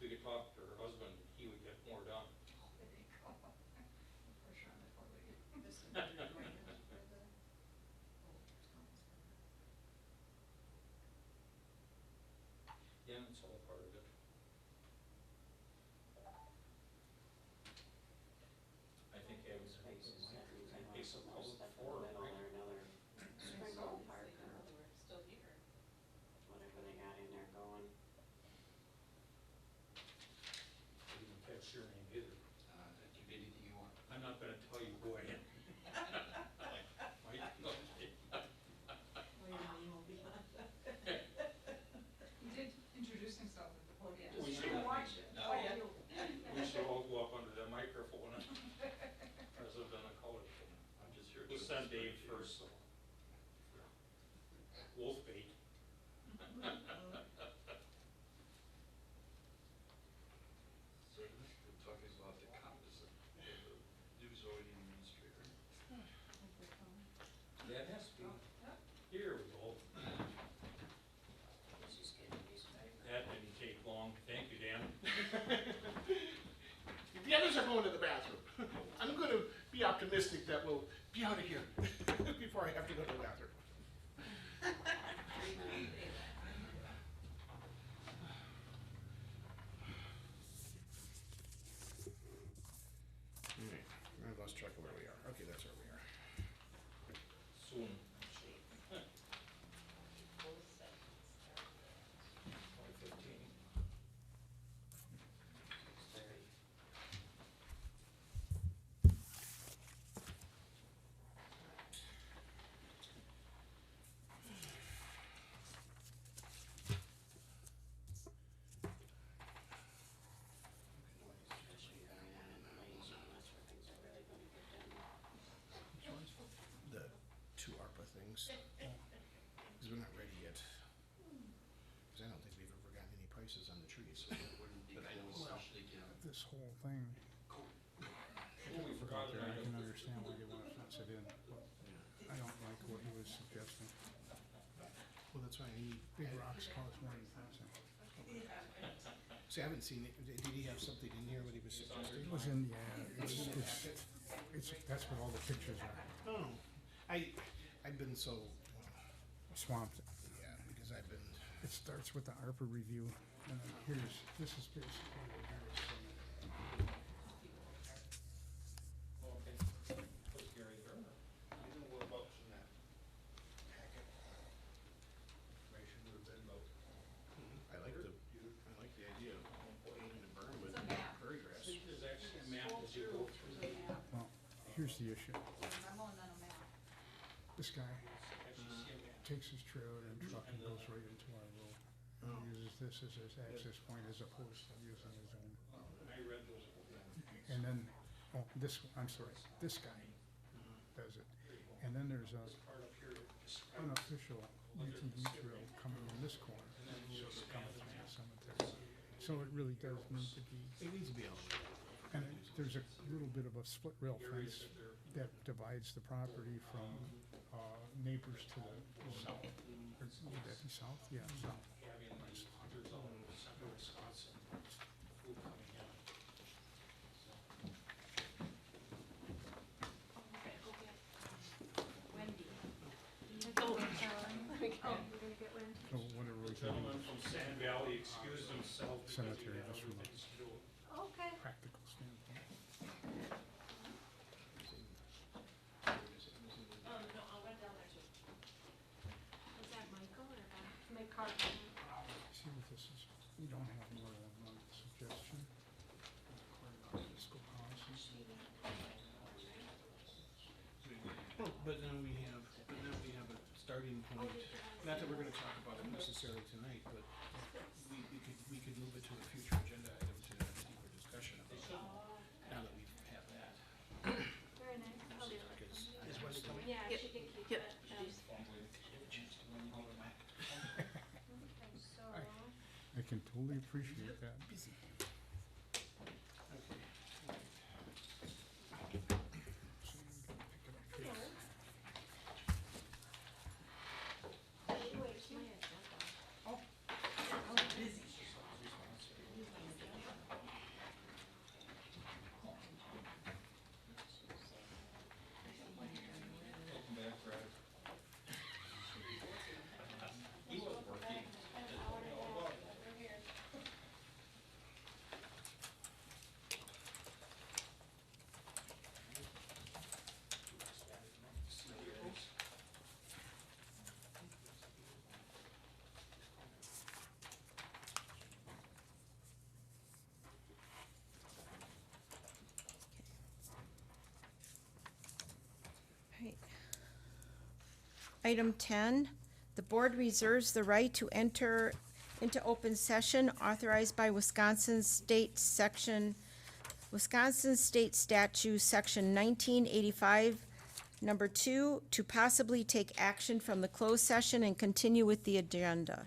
We could talk to her husband, he would get more done. There you go. Pressure on the poor lady. Yeah, it's all part of it. I think having some open mic, make some public forum, right? Sprinkle Park or We're still here. whatever they got in there going. I didn't catch your name either. Give anything you want. I'm not gonna tell you who I am. Mike, okay. Well, your name will be on He did introduce himself at the podium. We Just should- watch it. No. Oh, yeah. We should all go up under that microphone and President of color. I'm just here. We'll to send Dave inspect you. first, so. Wolf bait. So we're talking about the composite, the new zoning administrator. That has to be, here we go. That didn't take long, thank you, Dan. The others are going to the bathroom. I'm going to be optimistic that we'll be out of here before I have to go to the bathroom. Alright, I lost track of where we are. Okay, that's where we are. Soon. 2015. The two ARPA things. Because we're not ready yet. Because I don't think we've ever gotten any prices on the trees. Wouldn't be kind of especially given. This whole thing, Oh, we forgot I that. can understand why you want to fence it in, but I don't like what he was suggesting. Well, that's why I need, Big rocks cause more than fencing. see, I haven't seen it. Did he have something in here what he was suggesting? It was in, yeah, that's what all the pictures are, Oh, I've been so, swamped. yeah, because I've been, It starts with the ARPA review, and then this is basically what Gary's saying. Okay. Was Gary there? I know what about in that packet. Information would have been about. I like the idea of painting a berm with It's a map. prairie I grass. think there's actually a map as you go through. There's a map. Well, here's the issue. There's a memo and then a map. This guy Actually see a map. takes his trailer and truck and goes right into our road. And Oh. uses this as his access point as opposed to using his own. I read those. And then, oh, I'm sorry, this guy does it. And then there's a Part up here to describe. unofficial UTV trail coming in this corner, just coming through the cemetery. So it really does need to be, It needs to be on. and there's a little bit of a split rail fence that divides the property from, neighbors to the south. Or would that be south? Yeah, south. Having these hunters all over central Wisconsin, food coming in. So, Wendy. gentleman from Sand Valley excused himself because he Cemetery, had just other from a things to do. Okay. practical standpoint. No, I'll run down there too. Is that Michael or make card? See what this is, we don't have more than one suggestion. According to fiscal policy. But then we have a starting point, not that we're gonna talk about it necessarily tonight, but we could move it to a future agenda item to have a deeper discussion about it, now that we have that. Very nice. Because Yeah, Wesley, she can keep it. So, I can totally appreciate that. Welcome back, Brad. He was working. Right. Item 10, the board reserves the right to enter into open session authorized by Wisconsin State Statute, Section 1985, Number 2, to possibly take action from the closed session and continue with the agenda.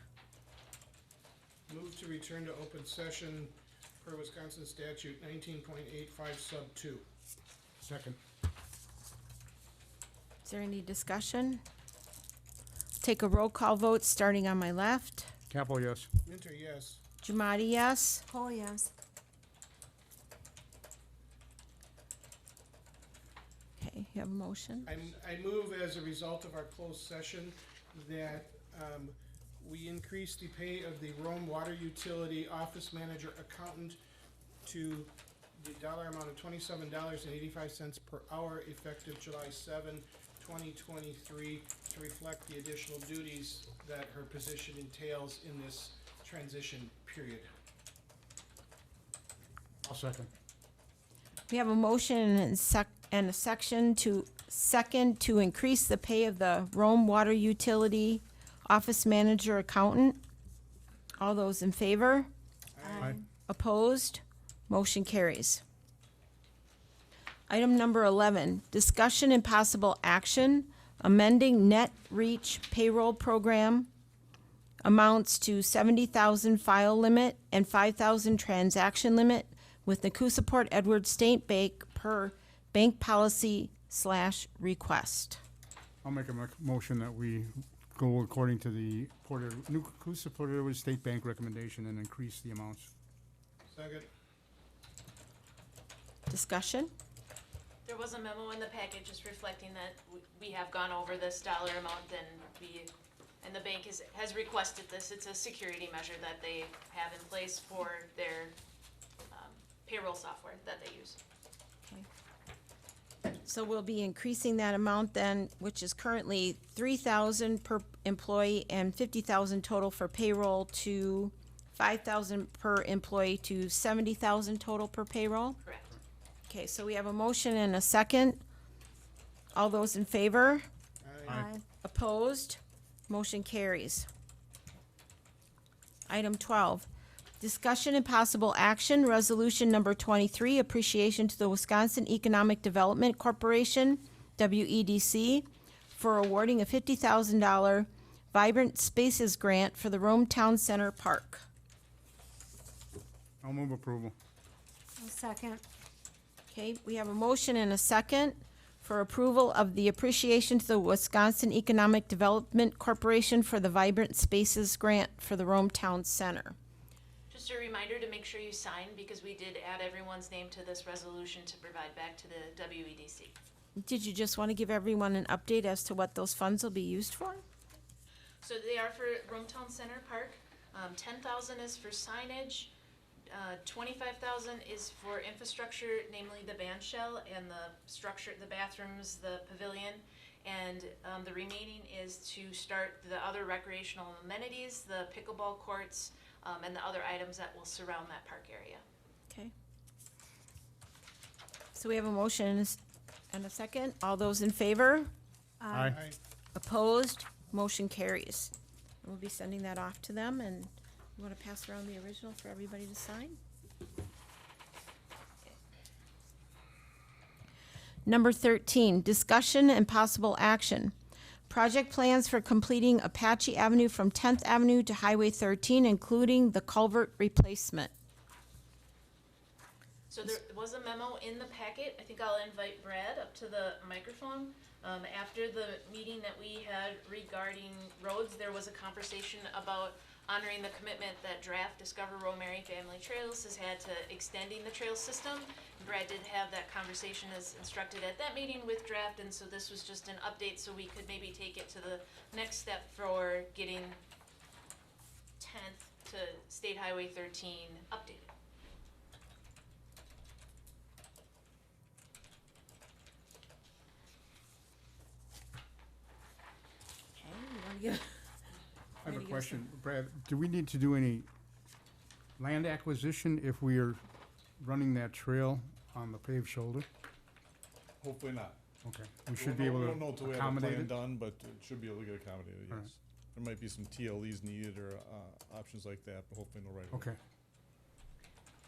move to return to open session per Wisconsin statute 19.85 sub 2. Second. Is there any discussion? Take a roll call vote, starting on my left. Capel, yes. Minter, yes. Jumati, yes. oh, yes. Okay, you have a motion? I move as a result of our closed session that we increase the pay of the Rome Water Utility Office Manager Accountant to the dollar amount of $27.85 per hour effective July 7, 2023, to reflect the additional duties that her position entails in this transition period. I'll second. We have a motion and a second to increase the pay of the Rome Water Utility Office Manager Accountant. All those in favor? Aye. Opposed? Motion carries. Item number 11, discussion and possible action, amending net reach payroll program amounts to 70,000 file limit and 5,000 transaction limit with Nakusa Port Edward State Bank per bank policy /request. I'll make a motion that we go according to the Coosa Port Edward State Bank recommendation and increase the amounts. Second. Discussion? There was a memo in the packet just reflecting that we have gone over this dollar amount and the bank has requested this. It's a security measure that they have in place for their payroll software that they use. Okay. So we'll be increasing that amount then, which is currently 3,000 per employee and 50,000 total for payroll, to 5,000 per employee to 70,000 total per payroll? Correct. Okay, so we have a motion and a second. All those in favor? Aye. Opposed? Motion carries. Item 12, discussion and possible action, resolution number 23, appreciation to the Wisconsin Economic Development Corporation, WEDC, for awarding a $50,000 Vibrant Spaces grant for the Rome Town Center Park. I'll move approval. I'll second. Okay, we have a motion and a second for approval of the appreciation to the Wisconsin Economic Development Corporation for the Vibrant Spaces grant for the Rome Town Center. Just a reminder to make sure you sign, because we did add everyone's name to this resolution to provide back to the WEDC. Did you just want to give everyone an update as to what those funds will be used for? So they are for Rome Town Center Park. $10,000 is for signage, $25,000 is for infrastructure, namely the band shell and the structure, the bathrooms, the pavilion. And the remaining is to start the other recreational amenities, the pickleball courts, and the other items that will surround that park area. Okay. So we have a motion and a second. All those in favor? Aye. Opposed? Motion carries. We'll be sending that off to them, and you want to pass around the original for everybody to sign? Number 13, discussion and possible action. Project plans for completing Apache Avenue from 10th Avenue to Highway 13, including the culvert replacement. So there was a memo in the packet. I think I'll invite Brad up to the microphone. After the meeting that we had regarding roads, there was a conversation about honoring the commitment that Draft Discover Romary Family Trails has had to extending the trail system. Brad did have that conversation as instructed at that meeting with Draft, and so this was just an update so we could maybe take it to the next step for getting 10th to State Highway 13 updated. Okay, you want to get? I have a Ready to go, question. Brad, do we need to do any land acquisition if we are running that trail on the paved shoulder? Hopefully not. Okay, we should be able We don't know to till we have a accommodate plan it? done, but it should be able to get accommodated, All right. yes. There might be some TLEs needed or, options like that, but hopefully no right away. Okay,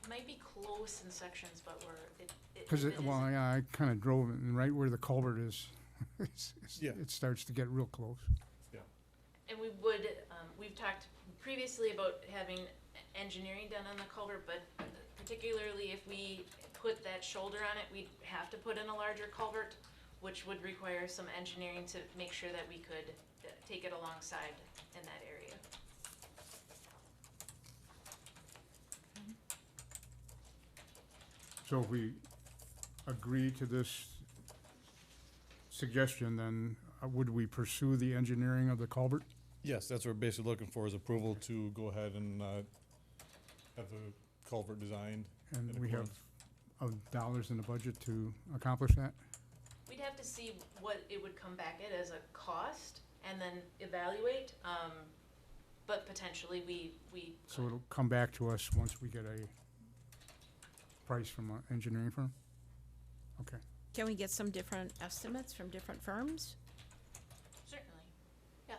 Might be close in sections, but it because if it well, isn't- yeah, I kind of drove it, and right where the culvert is, Yeah. it starts to get real close. And we would, we've talked previously about having engineering done on the culvert, but particularly if we put that shoulder on it, we'd have to put in a larger culvert, which would require some engineering to make sure that we could take it alongside in that area. So if we agree to this suggestion, then would we pursue the engineering of the culvert? Yes, that's what we're basically looking for, is approval to go ahead and, have the culvert designed. And in we have accordance. dollars in the budget to accomplish that? We'd have to see what it would come back at as a cost and then evaluate, but potentially we So it'll come back to us once we get a price from an engineering firm? Okay. Can we get some different estimates from different firms? certainly, yeah.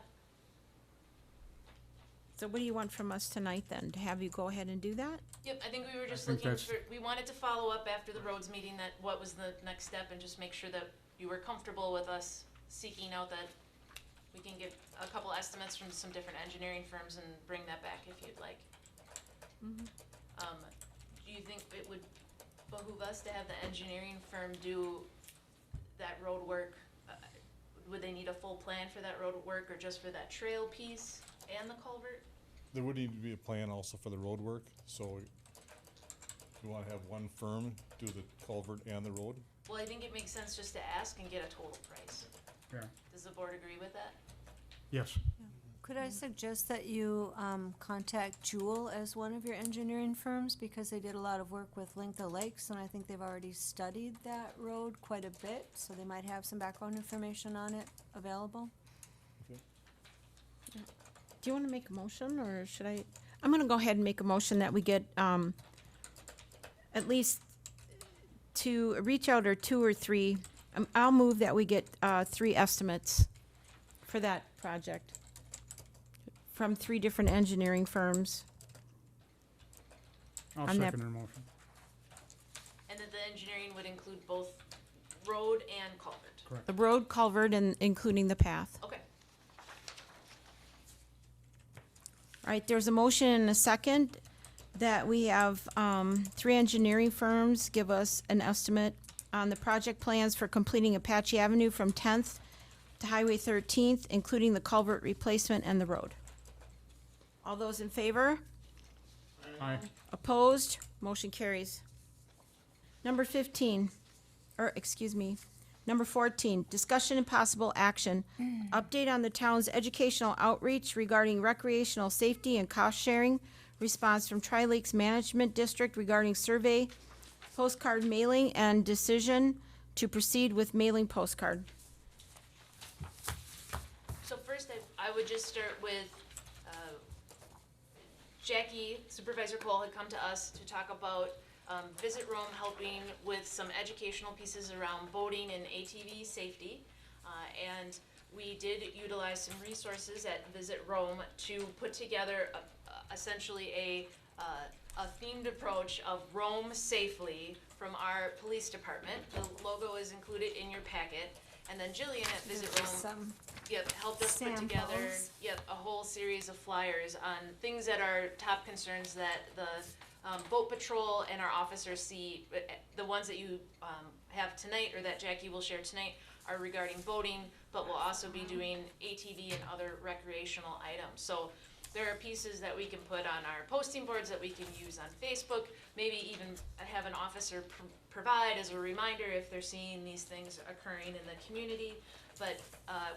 So what do you want from us tonight then? To have you go ahead and do that? Yep, I think we were just think looking that's- for, we wanted to follow up after the roads meeting that what was the next step and just make sure that you were comfortable with us seeking out that we can get a couple estimates from some different engineering firms and bring that back if you'd like. Do you think it would behoove us to have the engineering firm do that road work? Would they need a full plan for that road work or just for that trail piece and the culvert? There would need to be a plan also for the road work, so we wanna have one firm do the culvert and the road. Well, I think it makes sense just to ask and get a total price. Yeah. Does the board agree with that? Yes. Could I suggest that you contact Jewel as one of your engineering firms, because they did a lot of work with Linkville Lakes, and I think they've already studied that road quite a bit, so they might have some background information on it available. Do you want to make a motion, or should I? I'm going to go ahead and make a motion that we get at least to reach out, or 2 or 3. I'll move that we get 3 estimates for that project from 3 different engineering firms. I'll On that- second her motion. And that the engineering would include both road and culvert? Correct. The road, culvert, and including the path. Okay. All right, there's a motion and a second that we have 3 engineering firms give us an estimate on the project plans for completing Apache Avenue from 10th to Highway 13th, including the culvert replacement and the road. All those in favor? Aye. Opposed? Motion carries. Number 15, or excuse me, Number 14, discussion and possible action. Update on the town's educational outreach regarding recreational safety and cost sharing. Response from Tri-Lakes Management District regarding survey, postcard mailing, and decision to proceed with mailing postcard. So first, I would just start with, Jackie, Supervisor Cole had come to us to talk about Visit Rome helping with some educational pieces around boating and ATV safety. And we did utilize some resources at Visit Rome to put together essentially a themed approach of Roam safely from our police department. The logo is included in your packet. And then Jillian at Visit Rome, Some helped us put together, samples. a whole series of flyers on things that are top concerns that the boat patrol and our officers see. The ones that you have tonight, or that Jackie will share tonight, are regarding boating, but we'll also be doing ATV and other recreational items. So there are pieces that we can put on our posting boards that we can use on Facebook, maybe even have an officer provide as a reminder if they're seeing these things occurring in the community. But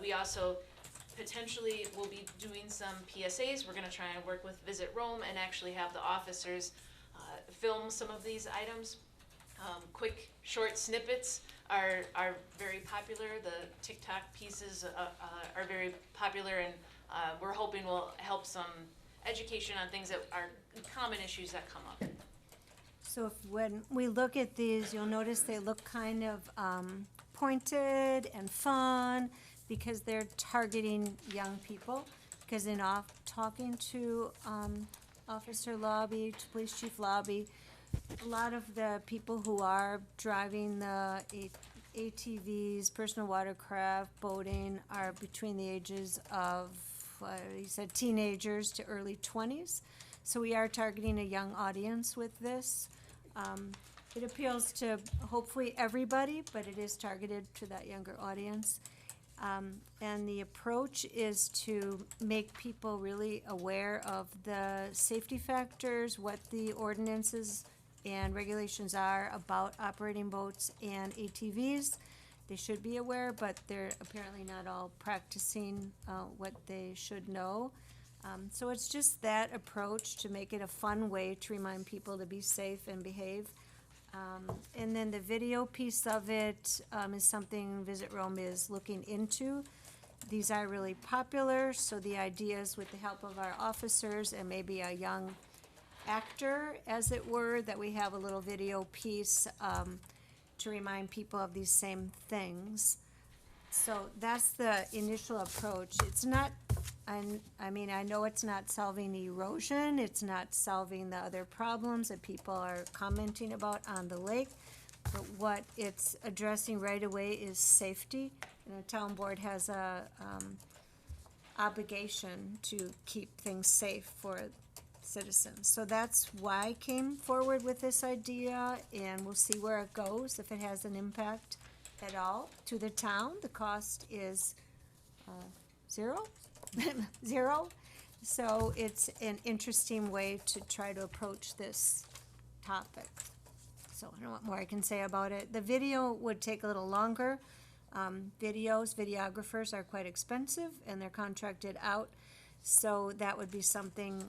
we also potentially will be doing some PSAs. We're gonna try and work with Visit Rome and actually have the officers film some of these items. Quick, short snippets are very popular. The TikTok pieces are very popular, and we're hoping will help some education on things that are common issues that come up. So when we look at these, you'll notice they look kind of pointed and fun because they're targeting young people. Because in talking to Officer Lobby, to Police Chief Lobby, a lot of the people who are driving the ATVs, personal watercraft, boating, are between the ages of, he said, teenagers to early 20s. So we are targeting a young audience with this. It appeals to hopefully everybody, but it is targeted to that younger audience. And the approach is to make people really aware of the safety factors, what the ordinances and regulations are about operating boats and ATVs. They should be aware, but they're apparently not all practicing what they should know. So it's just that approach to make it a fun way to remind people to be safe and behave. And then the video piece of it is something Visit Rome is looking into. These are really popular, so the idea is with the help of our officers and maybe a young actor, as it were, that we have a little video piece to remind people of these same things. So that's the initial approach. It's not, I mean, I know it's not solving erosion, it's not solving the other problems that people are commenting about on the lake, but what it's addressing right away is safety, and the town board has a obligation to keep things safe for citizens. So that's why I came forward with this idea, and we'll see where it goes, if it has an impact at all to the town. The cost is zero. Zero. So it's an interesting way to try to approach this topic. So I don't know what more I can say about it. The video would take a little longer. Videographers are quite expensive and they're contracted out. So that would be something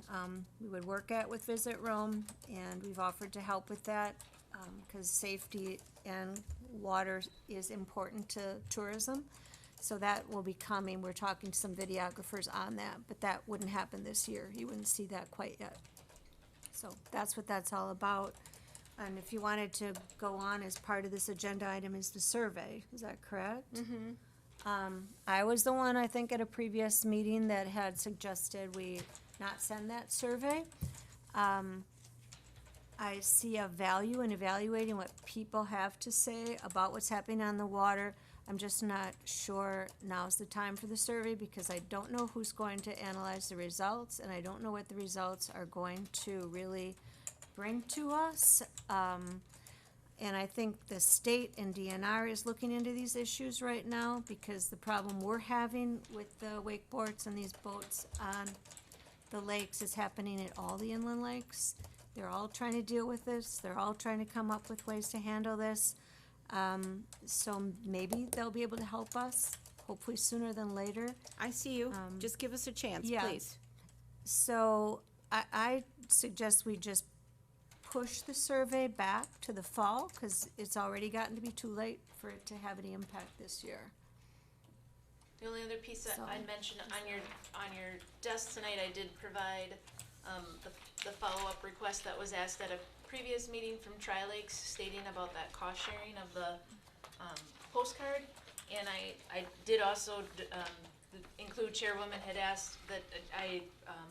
we would work at with Visit Rome, and we've offered to help with that because safety and water is important to tourism. So that will be coming. We're talking to some videographers on that, but that wouldn't happen this year. You wouldn't see that quite yet. So that's what that's all about. And if you wanted to go on as part of this agenda item is the survey, is that correct? Mm-hmm. I was the one, I think, at a previous meeting that had suggested we not send that survey. I see a value in evaluating what people have to say about what's happening on the water. I'm just not sure now's the time for the survey because I don't know who's going to analyze the results, and I don't know what the results are going to really bring to us. And I think the state and DNR is looking into these issues right now because the problem we're having with the wakeboards and these boats on the lakes is happening at all the inland lakes. They're all trying to deal with this. They're all trying to come up with ways to handle this. So maybe they'll be able to help us, hopefully sooner than later. I see you. Just give us a chance, yeah. please. So I suggest we just push the survey back to the fall, because it's already gotten to be too late for it to have any impact this year. The only other piece that So- I mentioned on your desk tonight, I did provide, the follow-up request that was asked at a previous meeting from Tri-Lakes stating about that cost sharing of the, postcard. And I did also, include Chairwoman had asked that I,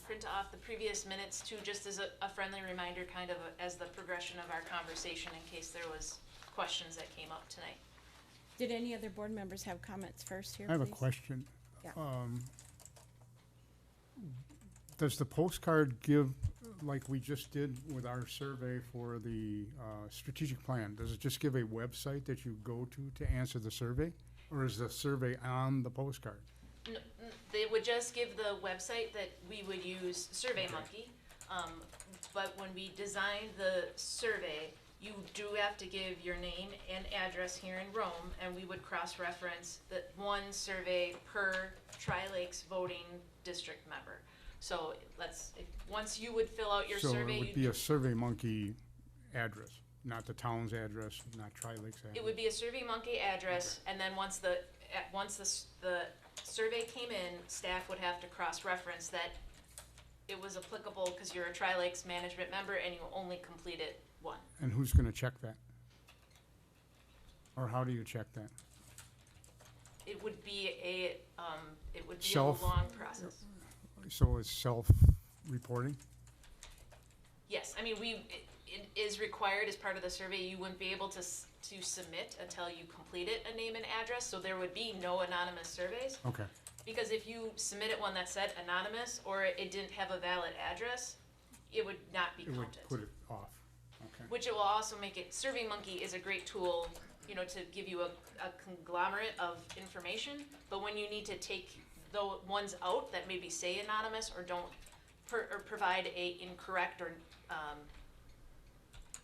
print off the previous minutes too, just as a friendly reminder, kind of as the progression of our conversation in case there was questions that came up tonight. Did any other board members have comments first here, I have a please? question. Yeah. Does the postcard give, like we just did with our survey for the strategic plan, does it just give a website that you go to answer the survey? Or is the survey on the postcard? They would just give the website that we would use, SurveyMonkey. But when we designed the survey, you do have to give your name and address here in Rome, and we would cross-reference that one survey per Tri-Lakes voting district member. So once you would fill out your So survey, it would be a SurveyMonkey address, not the town's address, not Tri-Lakes address? it would be a SurveyMonkey address, and then once the survey came in, staff would have to cross-reference that it was applicable because you're a Tri-Lakes management member and you only completed one. And who's gonna check that? Or how do you check that? It would be a Self- long process. So it's self-reporting? Yes, I mean, it is required as part of the survey, you wouldn't be able to submit until you completed a name and address, so there would be no anonymous surveys. Okay. Because if you submitted one that said anonymous, or it didn't have a valid address, it would not be It would counted. put it off, okay. Which it will also make it, SurveyMonkey is a great tool, to give you a conglomerate of information, but when you need to take the ones out that maybe say anonymous or don't, or provide a incorrect or,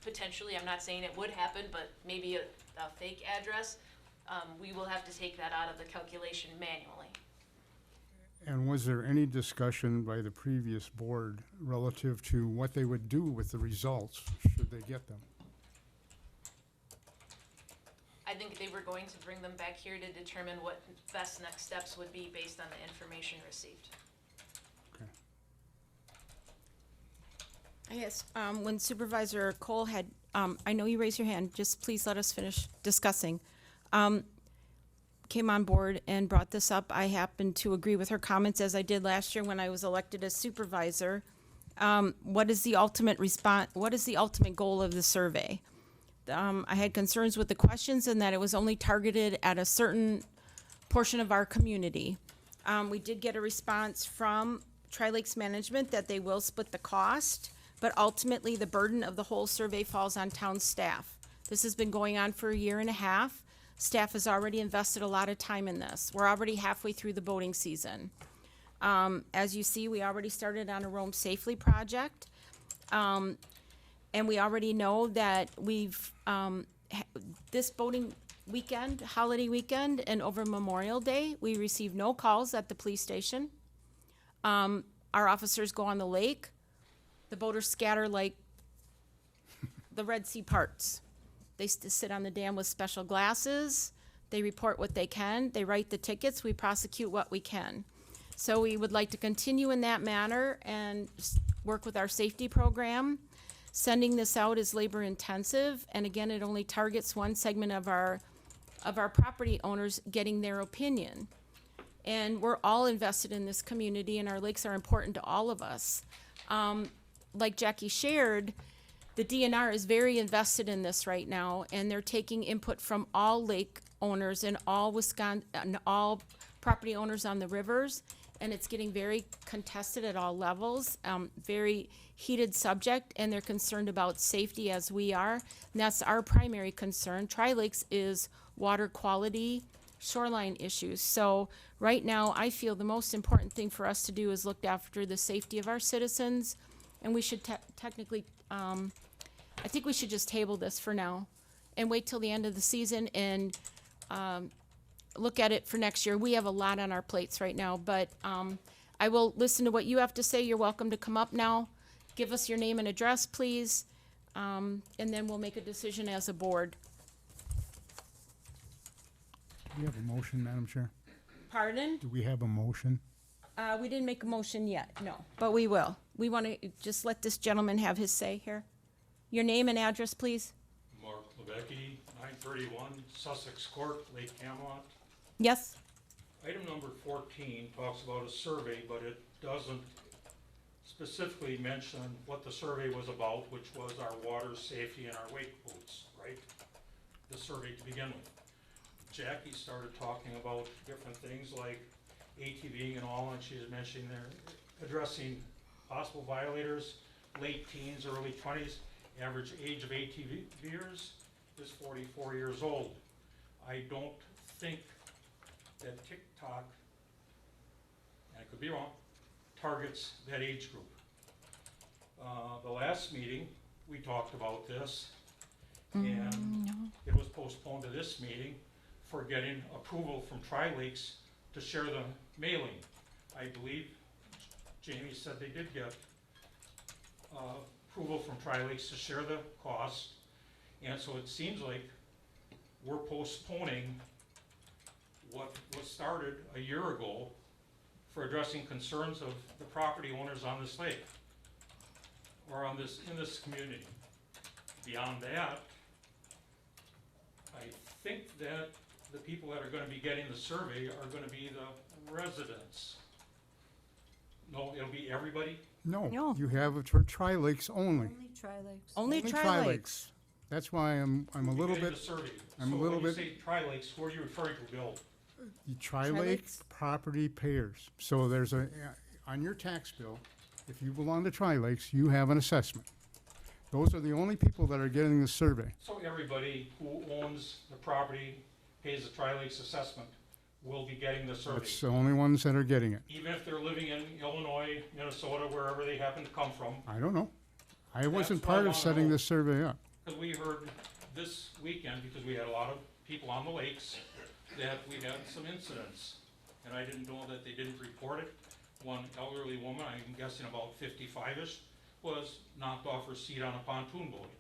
potentially, I'm not saying it would happen, but maybe a fake address, we will have to take that out of the calculation manually. And was there any discussion by the previous board relative to what they would do with the results, should they get them? I think they were going to bring them back here to determine what best next steps would be based on the information received. Okay. Yes, when Supervisor Cole had, I know you raised your hand, just please let us finish discussing. Came on board and brought this up. I happen to agree with her comments, as I did last year when I was elected as supervisor. What is the ultimate what is the ultimate goal of the survey? I had concerns with the questions and that it was only targeted at a certain portion of our community. We did get a response from Tri-Lakes Management that they will split the cost, but ultimately the burden of the whole survey falls on town staff. This has been going on for a year and a half. Staff has already invested a lot of time in this. We're already halfway through the boating season. As you see, we already started on a Roam Safely project. And we already know that we've, this boating weekend, holiday weekend, and over Memorial Day, we received no calls at the police station. Our officers go on the lake. The boaters scatter like the Red Sea parts. They sit on the dam with special glasses. They report what they can. They write the tickets. We prosecute what we can. So we would like to continue in that manner and work with our safety program. Sending this out is labor intensive, and again, it only targets one segment of our property owners getting their opinion. And we're all invested in this community, and our lakes are important to all of us. Like Jackie shared, the DNR is very invested in this right now, and they're taking input from all lake owners and all and all property owners on the rivers, and it's getting very contested at all levels, very heated subject, and they're concerned about safety as we are, and that's our primary concern. Tri-Lakes is water quality, shoreline issues. So right now, I feel the most important thing for us to do is look after the safety of our citizens, and we should technically, I think we should just table this for now and wait till the end of the season and look at it for next year. We have a lot on our plates right now, but I will listen to what you have to say. You're welcome to come up now. Give us your name and address, please, and then we'll make a decision as a board. Do we have a motion, Madam Chair? Pardon? Do we have a motion? We didn't make a motion yet, no, but we will. We want to just let this gentleman have his say here. Your name and address, please. Mark Lebecki, 931 Sussex Court, Lake Camelot. Yes? Item number 14 talks about a survey, but it doesn't specifically mention what the survey was about, which was our water safety and our wake boats, right? The survey to begin with. Jackie started talking about different things like ATVing and all, and she's mentioning they're addressing possible violators, late teens, early 20s. Average age of ATVers is 44 years old. I don't think that TikTok, and I could be wrong, targets that age group. The last meeting, we talked about this, and it was postponed to this meeting for getting approval from Tri-Lakes to share the mailing. I believe Jamie said they did get approval from Tri-Lakes to share the cost, and so it seems like we're postponing what was started a year ago for addressing concerns of the property owners on this lake, or on this, in this community. Beyond that, I think that the people that are gonna be getting the survey are gonna be the residents. No, it'll be everybody? No, No. you have it for Tri-Lakes only. Only Tri-Lakes. Only Only Tri-Lakes. That's why I'm a Who'll be little getting bit, the survey? I'm a So little when bit- you say Tri-Lakes, who are you referring to, Bill? the Tri-Lake Tri-Lakes? property payers. So there's on your tax bill, if you belong to Tri-Lakes, you have an assessment. Those are the only people that are getting the survey. So everybody who owns the property, pays the Tri-Lakes assessment, will be getting the survey. That's the only ones that are getting it. Even if they're living in Illinois, Minnesota, wherever they happen to come from. I don't know. I wasn't That's what I part of wanna setting know. this survey up. Because we heard this weekend, because we had a lot of people on the lakes, that we had some incidents. And I didn't know that they didn't report it. One elderly woman, I'm guessing about 55-ish, was knocked off her seat on a pontoon boat.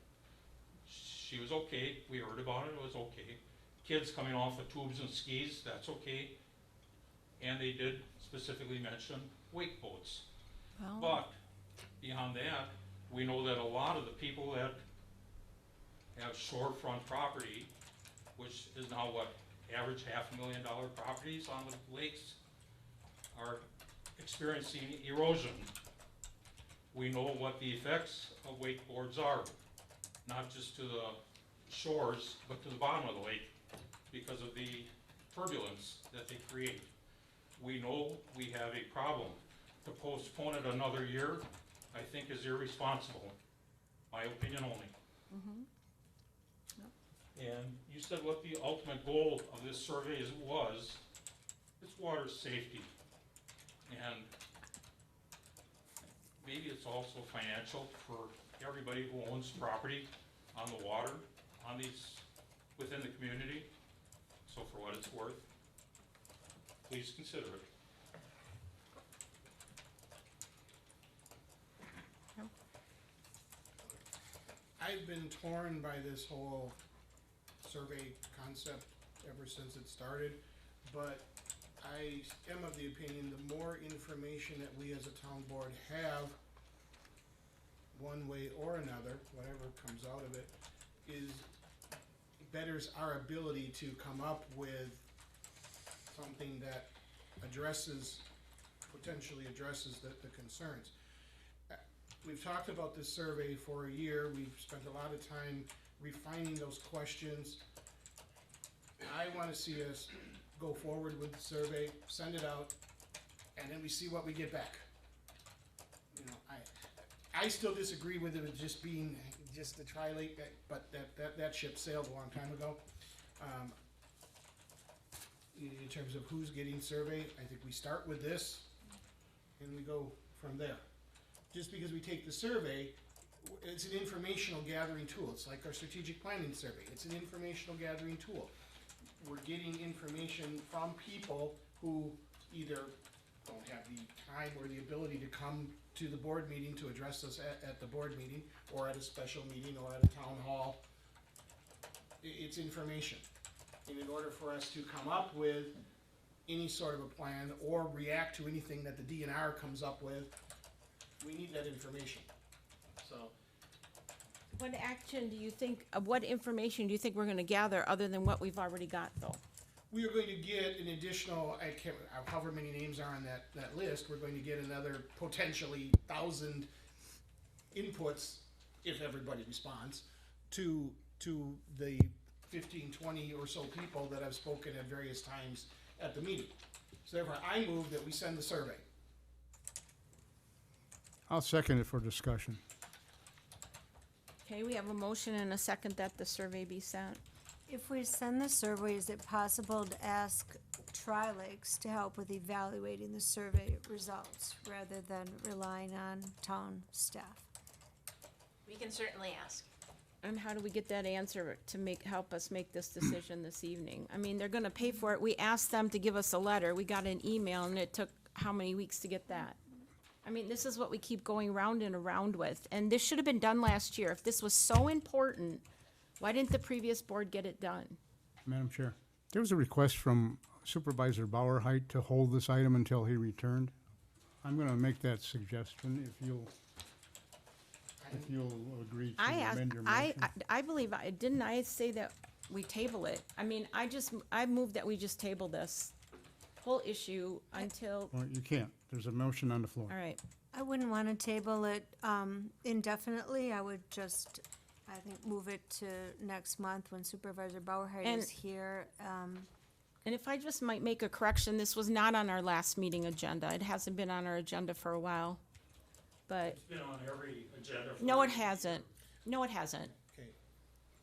She was okay, we heard about it, it was okay. Kids coming off of tubes and skis, that's okay. And they did specifically mention wake boats. Well, But beyond that, we know that a lot of the people that have shorefront property, which is now what, average $500,000 properties on the lakes, are experiencing erosion. We know what the effects of wakeboards are, not just to the shores, but to the bottom of the lake, because of the turbulence that they create. We know we have a problem. To postpone it another year, I think is irresponsible, my opinion only. And you said what the ultimate goal of this survey was, it's water safety. And maybe it's also financial for everybody who owns property on the water, on these, within the community. So for what it's worth, please consider it. I've been torn by this whole survey concept ever since it started, but I am of the opinion the more information that we as a town board have, one way or another, whatever comes out of it, is betters our ability to come up with something that potentially addresses the concerns. We've talked about this survey for a year. We've spent a lot of time refining those questions. I want to see us go forward with the survey, send it out, and then we see what we get back. You know, I still disagree with it just being just the Tri-Lake, but that ship sailed a long time ago. In terms of who's getting surveyed, I think we start with this and we go from there. Just because we take the survey, it's an informational gathering tool. It's like our strategic planning survey. It's an informational gathering tool. We're getting information from people who either don't have the time or the ability to come to the board meeting to address us at the board meeting, or at a special meeting, or at a town hall. It's information. And in order for us to come up with any sort of a plan or react to anything that the DNR comes up with, we need that information. So, What action do you think, what information do you think we're gonna gather other than what we've already got, though? we are going to get an additional, I can't, however many names are on that list, we're going to get another potentially 1,000 inputs, if everybody responds, to the 15, 20 or so people that have spoken at various times at the meeting. So therefore, I move that we send the survey. I'll second it for discussion. Okay, we have a motion and a second that the survey be sent. If we send the survey, is it possible to ask Tri-Lakes to help with evaluating the survey results rather than relying on town staff? We can certainly ask. And how do we get that answer to help us make this decision this evening? I mean, they're gonna pay for it. We asked them to give us a letter. We got an email and it took how many weeks to get that? I mean, this is what we keep going round and around with, and this should have been done last year. If this was so important, why didn't the previous board get it done? Madam Chair, there was a request from Supervisor Bauerheit to hold this item until he returned. I'm gonna make that suggestion if you'll agree to I asked, amend your motion. I believe, didn't I say that we table it? I mean, I moved that we just table this whole issue until, Well, you can't. There's a motion on the floor. all right. I wouldn't want to table it indefinitely. I would just, I think, move it to next month when Supervisor Bauerheit And- is here. And if I just might make a correction, this was not on our last meeting agenda. It hasn't been on our agenda for a while. But, It's been on every agenda. for- no, it hasn't. No, it hasn't. Okay,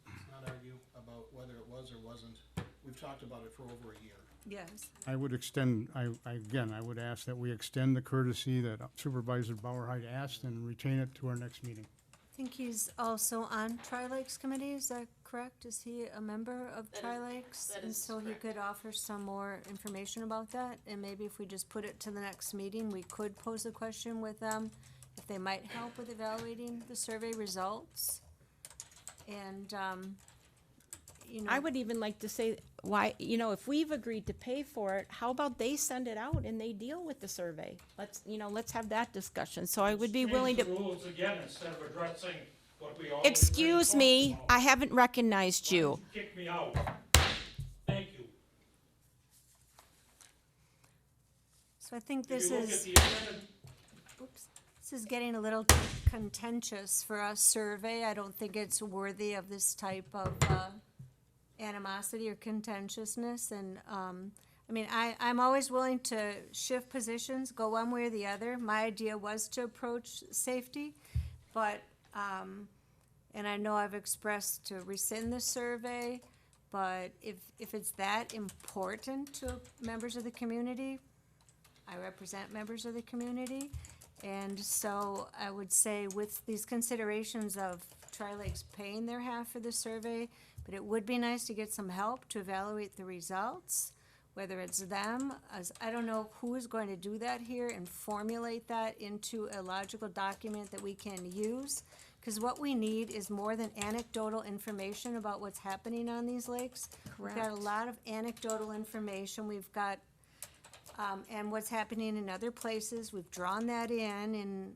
let's not argue about whether it was or wasn't. We've talked about it for over a year. Yes. I would extend, again, I would ask that we extend the courtesy that Supervisor Bauerheit asked and retain it to our next meeting. I think he's also on Tri-Lakes Committee, is that correct? Is he a member of That is- Tri-Lakes? that And is so he correct. could offer some more information about that, and maybe if we just put it to the next meeting, we could pose a question with them, if they might help with evaluating the survey results. And, you know. I would even like to say, why, if we've agreed to pay for it, how about they send it out and they deal with the survey? Let's have that discussion. So I would be willing to, Change the rules again instead of addressing what we already excuse talked me, about. I haven't recognized Why you. don't Kick me out. Thank you. So I think If this you look at is, the agenda, oops, this is getting a little contentious for us survey. I don't think it's worthy of this type of, animosity or contentiousness, and, I'm always willing to shift positions, go one way or the other. My idea was to approach safety, but, and I know I've expressed to rescind the survey, but if it's that important to members of the community, I represent members of the community, and so I would say with these considerations of Tri-Lakes paying their half for the survey, but it would be nice to get some help to evaluate the results, whether it's them, as I don't know who is going to do that here and formulate that into a logical document that we can use. Because what we need is more than anecdotal information about what's happening on these lakes. We've got a Correct. lot of anecdotal information. We've got and what's happening in other places. We've drawn that in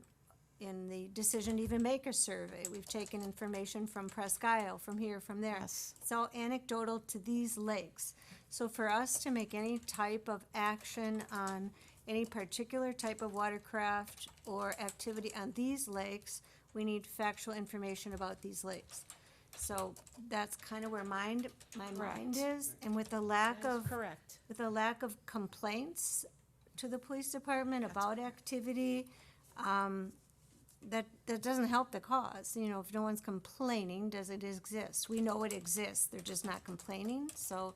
the decision to even make a survey. We've taken information from Presque Isle, from here, from there. Yes. It's all anecdotal to these lakes. So for us to make any type of action on any particular type of watercraft or activity on these lakes, we need factual information about these lakes. So that's kind of where my mind Correct. is, and with the lack That's of correct. with a lack of complaints to the police department about activity, that doesn't help the cause. If no one's complaining, does it exist? We know it exists, they're just not complaining, so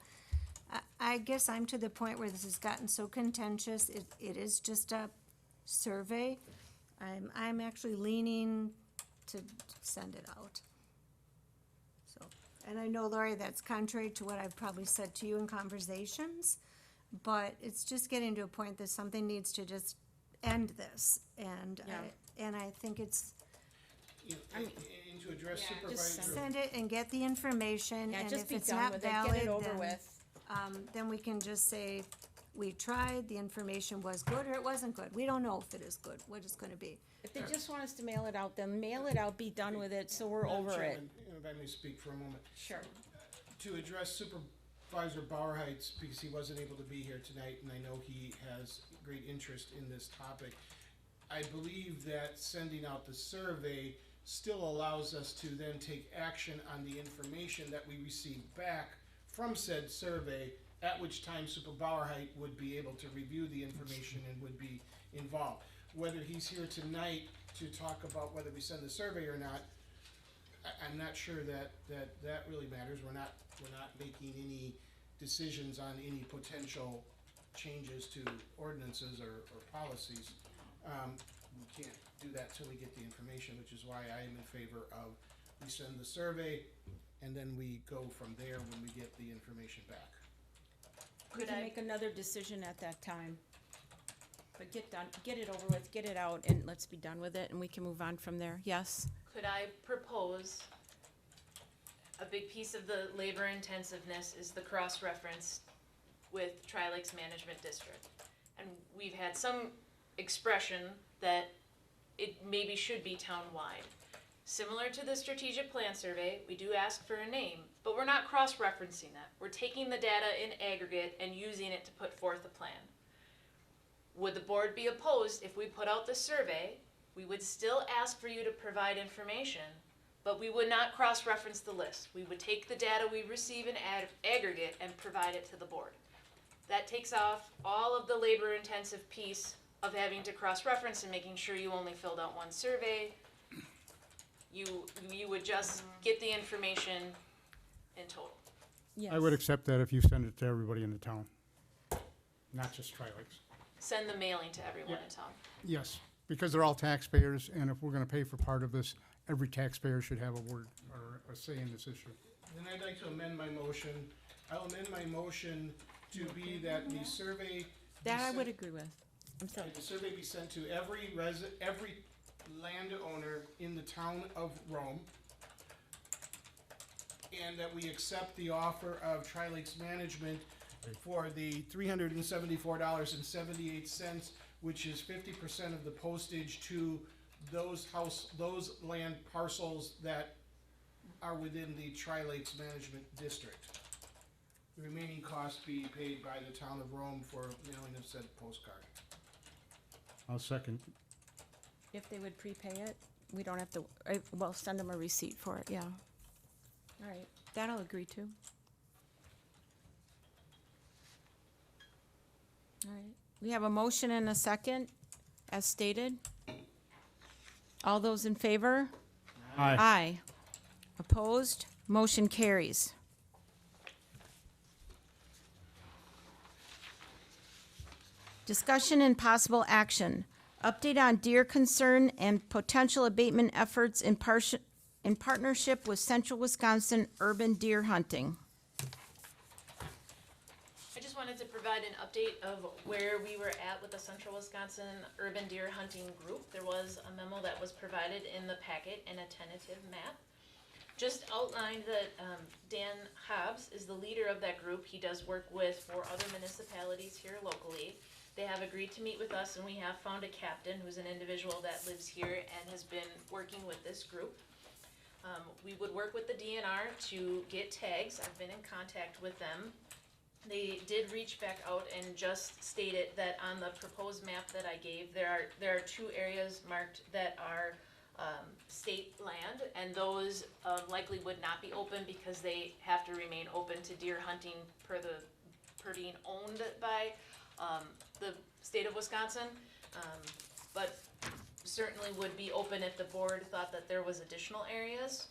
I guess I'm to the point where this has gotten so contentious, it is just a survey. I'm actually leaning to send it out. So, and I know, Lori, that's contrary to what I've probably said to you in conversations, but it's just getting to a point that something needs to just end this, and I think it's, You know, and to address Supervisor. send it and get the information, Yeah, and just if be it's done not with it, valid, get it over with. then we can just say, we tried, the information was good, or it wasn't good. We don't know if it is good, what it's gonna be. If they just want us to mail it out, then mail it out, be done with it, so we're Madam over it. Chairman, if I may speak for a moment. Sure. To address Supervisor Bauerheitz, because he wasn't able to be here tonight, and I know he has great interest in this topic. I believe that sending out the survey still allows us to then take action on the information that we receive back from said survey, at which time Super Bauerheit would be able to review the information and would be involved. Whether he's here tonight to talk about whether we send the survey or not, I'm not sure that really matters. We're not making any decisions on any potential changes to ordinances or policies. We can't do that till we get the information, which is why I am in favor of we send the survey and then we go from there when we get the information back. We can make another decision at that time. But get it over with, get it out, and let's be done with it, and we can move on from there. Yes? Could I propose, a big piece of the labor intensiveness is the cross-reference with Tri-Lakes Management District. And we've had some expression that it maybe should be town-wide. Similar to the strategic plan survey, we do ask for a name, but we're not cross-referencing that. We're taking the data in aggregate and using it to put forth a plan. Would the board be opposed if we put out the survey? We would still ask for you to provide information, but we would not cross-reference the list. We would take the data we receive in aggregate and provide it to the board. That takes off all of the labor-intensive piece of having to cross-reference and making sure you only filled out one survey. You would just get the information in total. Yes. I would accept that if you send it to everybody in the town, not just Tri-Lakes. Send the mailing to everyone in town. Yes, because they're all taxpayers, and if we're gonna pay for part of this, every taxpayer should have a word or a say in this issue. Then I'd like to amend my motion. I'll amend my motion to be that the survey. be That I sent- would agree with. I'm sorry. The survey be sent to every every landowner in the town of Rome. And that we accept the offer of Tri-Lakes Management for the $374.78, which is 50% of the postage to those land parcels that are within the Tri-Lakes Management District. The remaining costs be paid by the town of Rome for mailing of said postcard. I'll second. If they would prepay it, we don't have to, well, send them a receipt for it, yeah. All right, that I'll agree to. All right, we have a motion and a second, as stated. All those in favor? Aye. Aye. Opposed? Motion carries. Discussion and possible action. Update on deer concern and potential abatement efforts in partnership with Central Wisconsin Urban Deer Hunting. I just wanted to provide an update of where we were at with the Central Wisconsin Urban Deer Hunting Group. There was a memo that was provided in the packet and a tentative map. Just outlined that Dan Hobbs is the leader of that group. He does work with 4 other municipalities here locally. They have agreed to meet with us, and we have found a captain who's an individual that lives here and has been working with this group. We would work with the DNR to get tags. I've been in contact with them. They did reach back out and just stated that on the proposed map that I gave, there are 2 areas marked that are state land, and those likely would not be open because they have to remain open to deer hunting per being owned by the state of Wisconsin, but certainly would be open if the board thought that there was additional areas.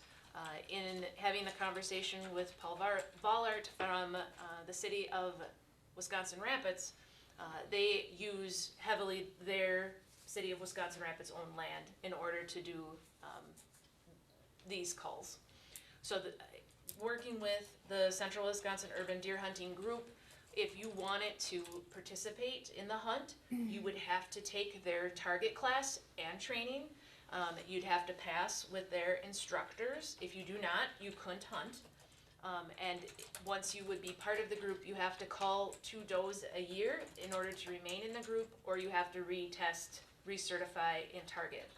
In having the conversation with Paul Ballart from the city of Wisconsin Rapids, they use heavily their city of Wisconsin Rapids owned land in order to do these calls. So working with the Central Wisconsin Urban Deer Hunting Group, if you wanted to participate in the hunt, you would have to take their target class and training. You'd have to pass with their instructors. If you do not, you couldn't hunt. And once you would be part of the group, you have to call 2 does a year in order to remain in the group, or you have to retest, recertify in target.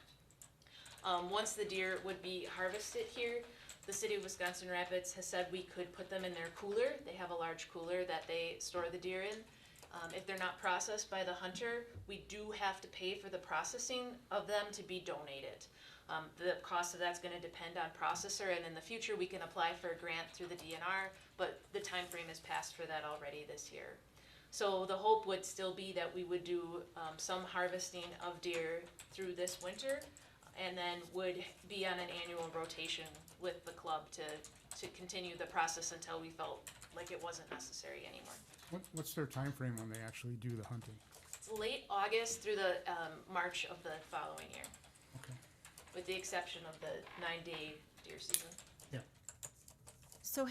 Once the deer would be harvested here, the city of Wisconsin Rapids has said we could put them in their cooler. They have a large cooler that they store the deer in. If they're not processed by the hunter, we do have to pay for the processing of them to be donated. The cost of that's gonna depend on processor, and in the future, we can apply for a grant through the DNR, but the time frame is passed for that already this year. So the hope would still be that we would do some harvesting of deer through this winter, and then would be on an annual rotation with the club to continue the process until we felt like it wasn't necessary anymore. What's their time frame when they actually do the hunting? It's late August through the March of the following year, Okay. with the exception of the 9-day deer season. So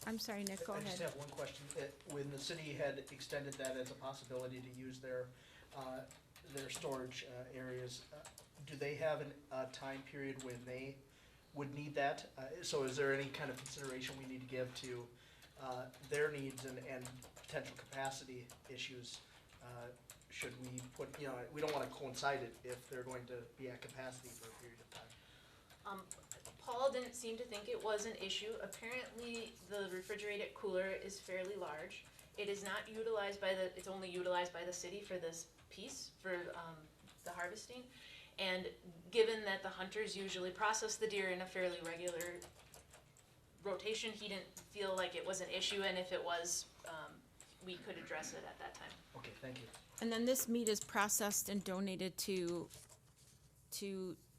I'm sorry, Nick, go I just ahead. have one question. When the city had extended that as a possibility to use their storage areas, do they have a time period when they would need that? So is there any kind of consideration we need to give to their needs and potential capacity issues? Should we put, we don't want to coincide it if they're going to be at capacity for a period of time. Paul didn't seem to think it was an issue. Apparently, the refrigerated cooler is fairly large. It is not utilized it's only utilized by the city for this piece, for the harvesting. And given that the hunters usually process the deer in a fairly regular rotation, he didn't feel like it was an issue, and if it was, we could address it at that time. Okay, thank you. And then this meat is processed and donated to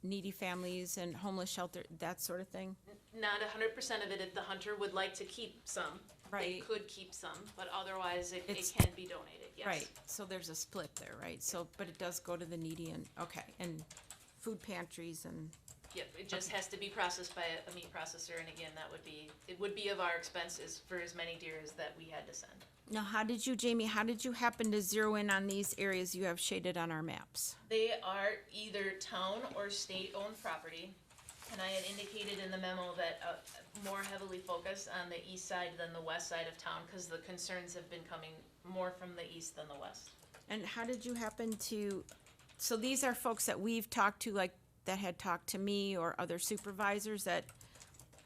needy families and homeless shelter, that sort of thing? Not 100% of it, if the hunter would like to keep some, they Right. could keep some, but otherwise it It's- can be donated, yes. Right, so there's a split there, right? So, but it does go to the needy and, okay, and food pantries and, Yep, it just has to be processed by a meat processor, and again, it would be of our expenses for as many deer as that we had to send. now Jamie, how did you happen to zero in on these areas you have shaded on our maps? They are either town or state-owned property, and I had indicated in the memo that more heavily focused on the east side than the west side of town, because the concerns have been coming more from the east than the west. And how did you happen to, so these are folks that we've talked to, like, that had talked to me or other supervisors that,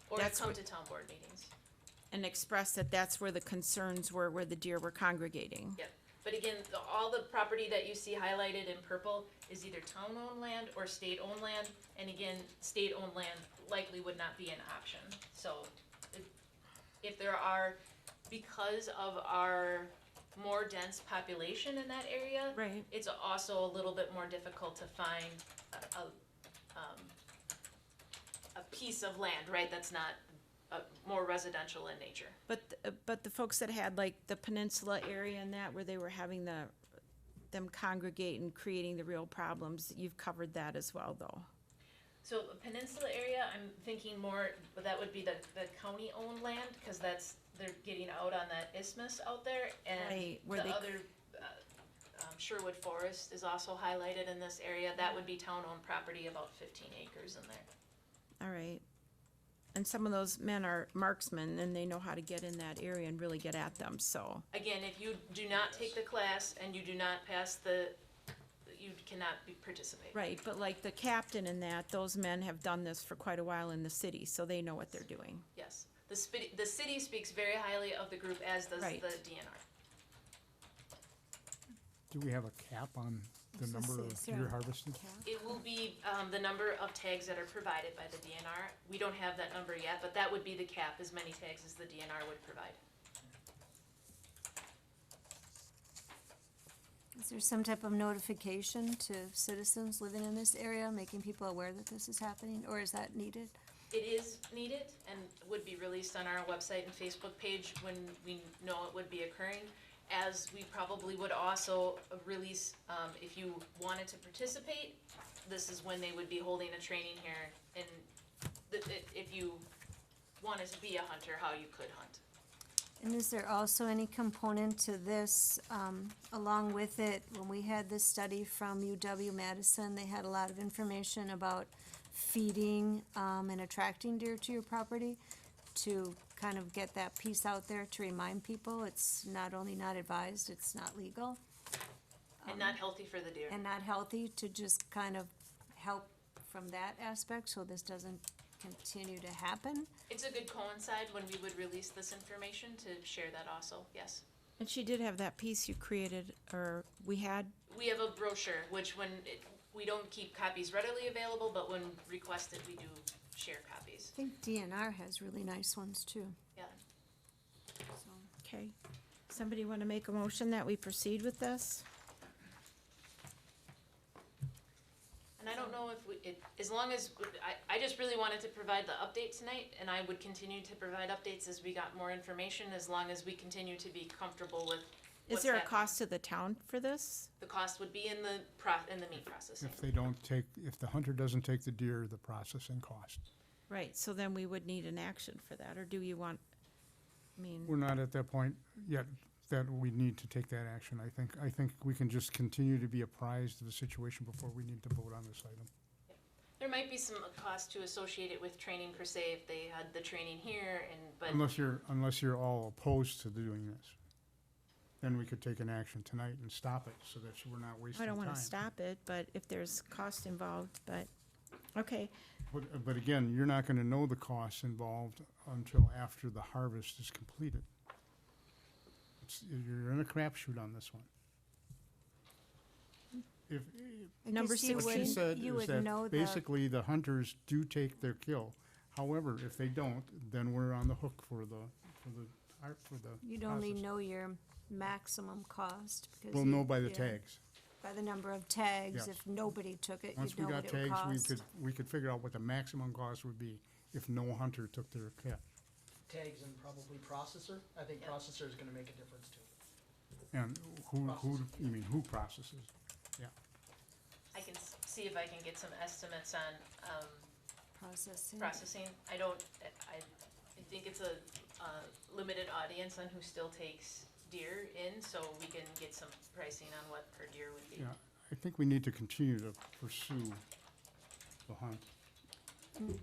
Or That's come what- to town board meetings. and expressed that that's where the concerns were, where the deer were congregating? Yep, but again, all the property that you see highlighted in purple is either town-owned land or state-owned land, and again, state-owned land likely would not be an option. So, if there are, because of our more dense population in that area, Right. it's also a little bit more difficult to find a piece of land, right, that's not more residential in nature. But the folks that had like the peninsula area and that, where they were having them congregate and creating the real problems, you've covered that as well, though. So peninsula area, I'm thinking more, that would be the county-owned land, because they're getting out on that isthmus out there, and Right, where the they- other, Sherwood Forest is also highlighted in this area, that would be town-owned property, about 15 acres in there. All right. And some of those men are marksmen, and they know how to get in that area and really get at them, so. Again, if you do not take the class and you do not pass you cannot participate. Right, but like the captain and that, those men have done this for quite a while in the city, so they know what they're doing. Yes, the city speaks very highly of the group, as does Right. the DNR. Do we have a cap on the number of deer harvested? It will be the number of tags that are provided by the DNR. We don't have that number yet, but that would be the cap, as many tags as the DNR would provide. Is there some type of notification to citizens living in this area, making people aware that this is happening, or is that needed? It is needed and would be released on our website and Facebook page when we know it would be occurring. As we probably would also release, if you wanted to participate, this is when they would be holding a training here in if you wanted to be a hunter, how you could hunt. And is there also any component to this, along with it, when we had this study from UW-Madison, they had a lot of information about feeding, and attracting deer to your property, to kind of get that piece out there to remind people it's not only not advised, it's not legal, And not healthy for the deer. and not healthy, to just kind of help from that aspect, so this doesn't continue to happen. It's a good coincide when we would release this information to share that also, yes. And she did have that piece you created, or we had. We have a brochure, which we don't keep copies readily available, but when requested, we do share copies. I think DNR has really nice ones too, Yeah. so. Okay. Somebody want to make a motion that we proceed with this? And I don't know if as long as, I just really wanted to provide the update tonight, and I would continue to provide updates as we got more information, as long as we continue to be comfortable with Is what's there a happening. cost to the town for this? The cost would be in the meat processing. If the hunter doesn't take the deer, the processing cost. Right, so then we would need an action for that, or do you want, We're not at that point yet that we need to take that action. I think we can just continue to be apprised of the situation before we need to vote on this item. There might be some cost to associate it with training per se, if they had the training here, but Unless you're all opposed to doing this. Then we could take an action tonight and stop it so that we're not wasting I time. don't want to stop it, but if there's cost involved, but, okay. But again, you're not gonna know the costs involved until after the harvest is completed. You're in a crapshoot on this one. If, I Number guess you what she would- said you is would know that the- basically the hunters do take their kill. However, if they don't, then we're on the hook for the You'd only process. know your maximum cost, because. We'll know by the yeah, tags. By the number of tags, Yes. if nobody took it, Once you'd we know got what it would tags, cost. we could figure out what the maximum cost would be if no hunter took their kill. Tags and probably processor. I think processor is gonna make a difference too. And who processes? Yeah. I can see if I can get some estimates on, Processing. processing. I think it's a limited audience on who still takes deer in, so we can get some pricing on what per deer would be. Yeah, I think we need to continue to pursue the hunt.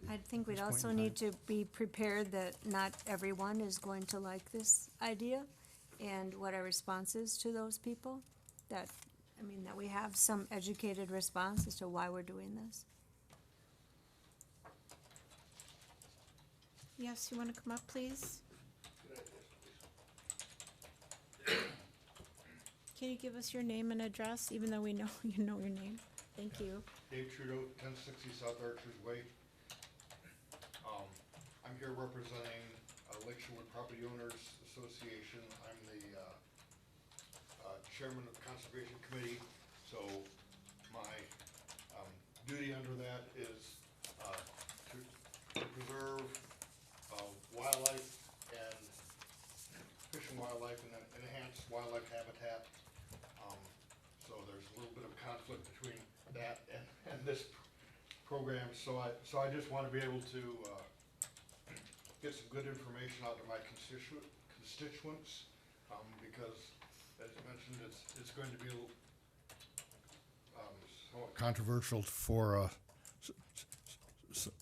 I think we'd this point also in need to be prepared that not everyone is going to like this idea, and what our response is to those people. That we have some educated response as to why we're doing this. Yes, you want to come up, please? Can you give us your name and address, even though we know you know your name? Thank you. Dave Trudeau, 1060 South Archers Way. I'm here representing Lake Shorewood Property Owners Association. I'm the chairman of the Conservation Committee, so my duty under that is to preserve wildlife and fish and wildlife and enhance wildlife habitat. So there's a little bit of conflict between that and this program, so I just want to be able to get some good information out to my constituents, because as mentioned, it's going to be somewhat controversial for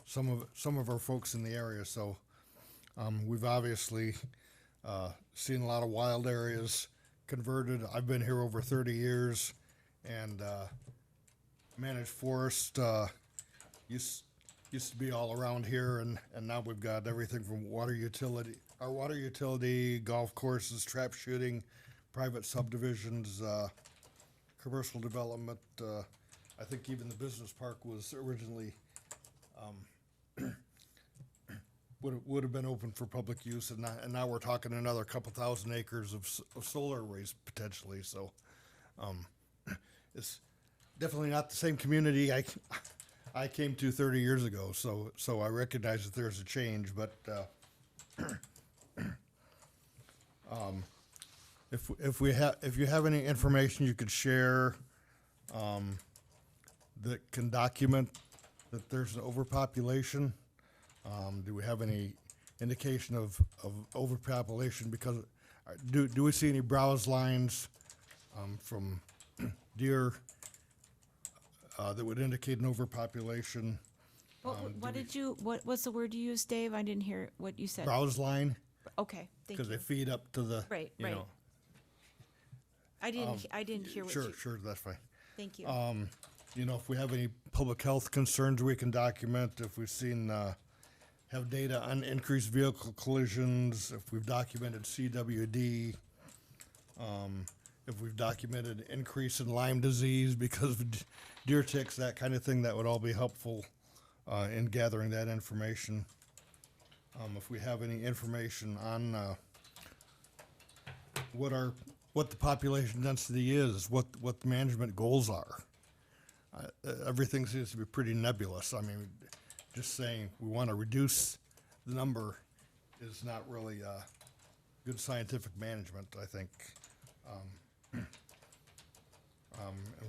some of our folks in the area. So we've obviously seen a lot of wild areas converted. I've been here over 30 years and managed forest used to be all around here, and now we've got everything from water utility, golf courses, trap shooting, private subdivisions, commercial development. I think even the business park was originally would have been open for public use, and now we're talking another couple thousand acres of solar arrays potentially. So it's definitely not the same community I came to 30 years ago. So I recognize that there's a change, but if you have any information you could share that can document that there's an overpopulation Do we have any indication of overpopulation? Because do we see any browse lines from deer that would indicate an overpopulation? What was the word you used, Dave? I didn't hear what you said. Browse line, Okay, thank because you. they feed up to the, Right, you right. know. I didn't hear what Sure, you, sure, that's fine. thank you. You know, if we have any public health concerns, we can document. If we've seen, have data on increased vehicle collisions, if we've documented CWD, if we've documented increase in Lyme disease because of deer ticks, that kind of thing, that would all be helpful in gathering that information. If we have any information on what the population density is, what the management goals are. Everything seems to be pretty nebulous. I mean, just saying we want to reduce the number is not really good scientific management, I think. And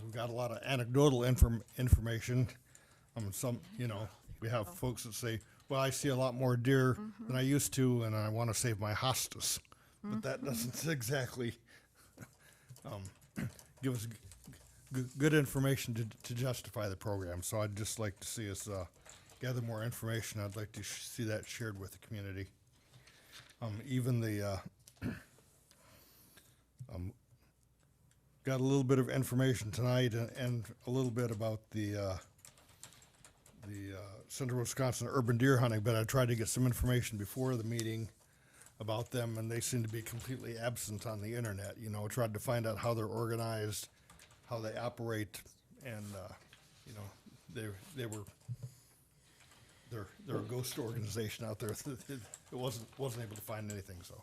we've got a lot of anecdotal information. You know, we have folks that say, well, I see a lot more deer than I used to, and I want to save my hostas. But that doesn't exactly give us good information to justify the program. So I'd just like to see us gather more information. I'd like to see that shared with the community. Even the got a little bit of information tonight and a little bit about the Central Wisconsin urban deer hunting, but I tried to get some information before the meeting about them, and they seem to be completely absent on the internet. You know, tried to find out how they're organized, how they operate, and you know, they're a ghost organization out there. It wasn't able to find anything. So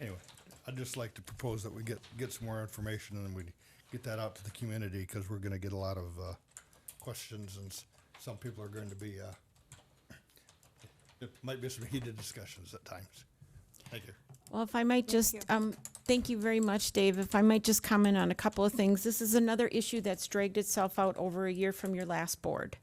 anyway, I'd just like to propose that we get some more information and we get that out to the community, because we're going to get a lot of questions, and some people are going to be. It might be some heated discussions at times. Thank you. Well, if I might just, thank you very much, Dave. If I might just comment on a couple of things. This is another issue that's dragged itself out over a year from your last board.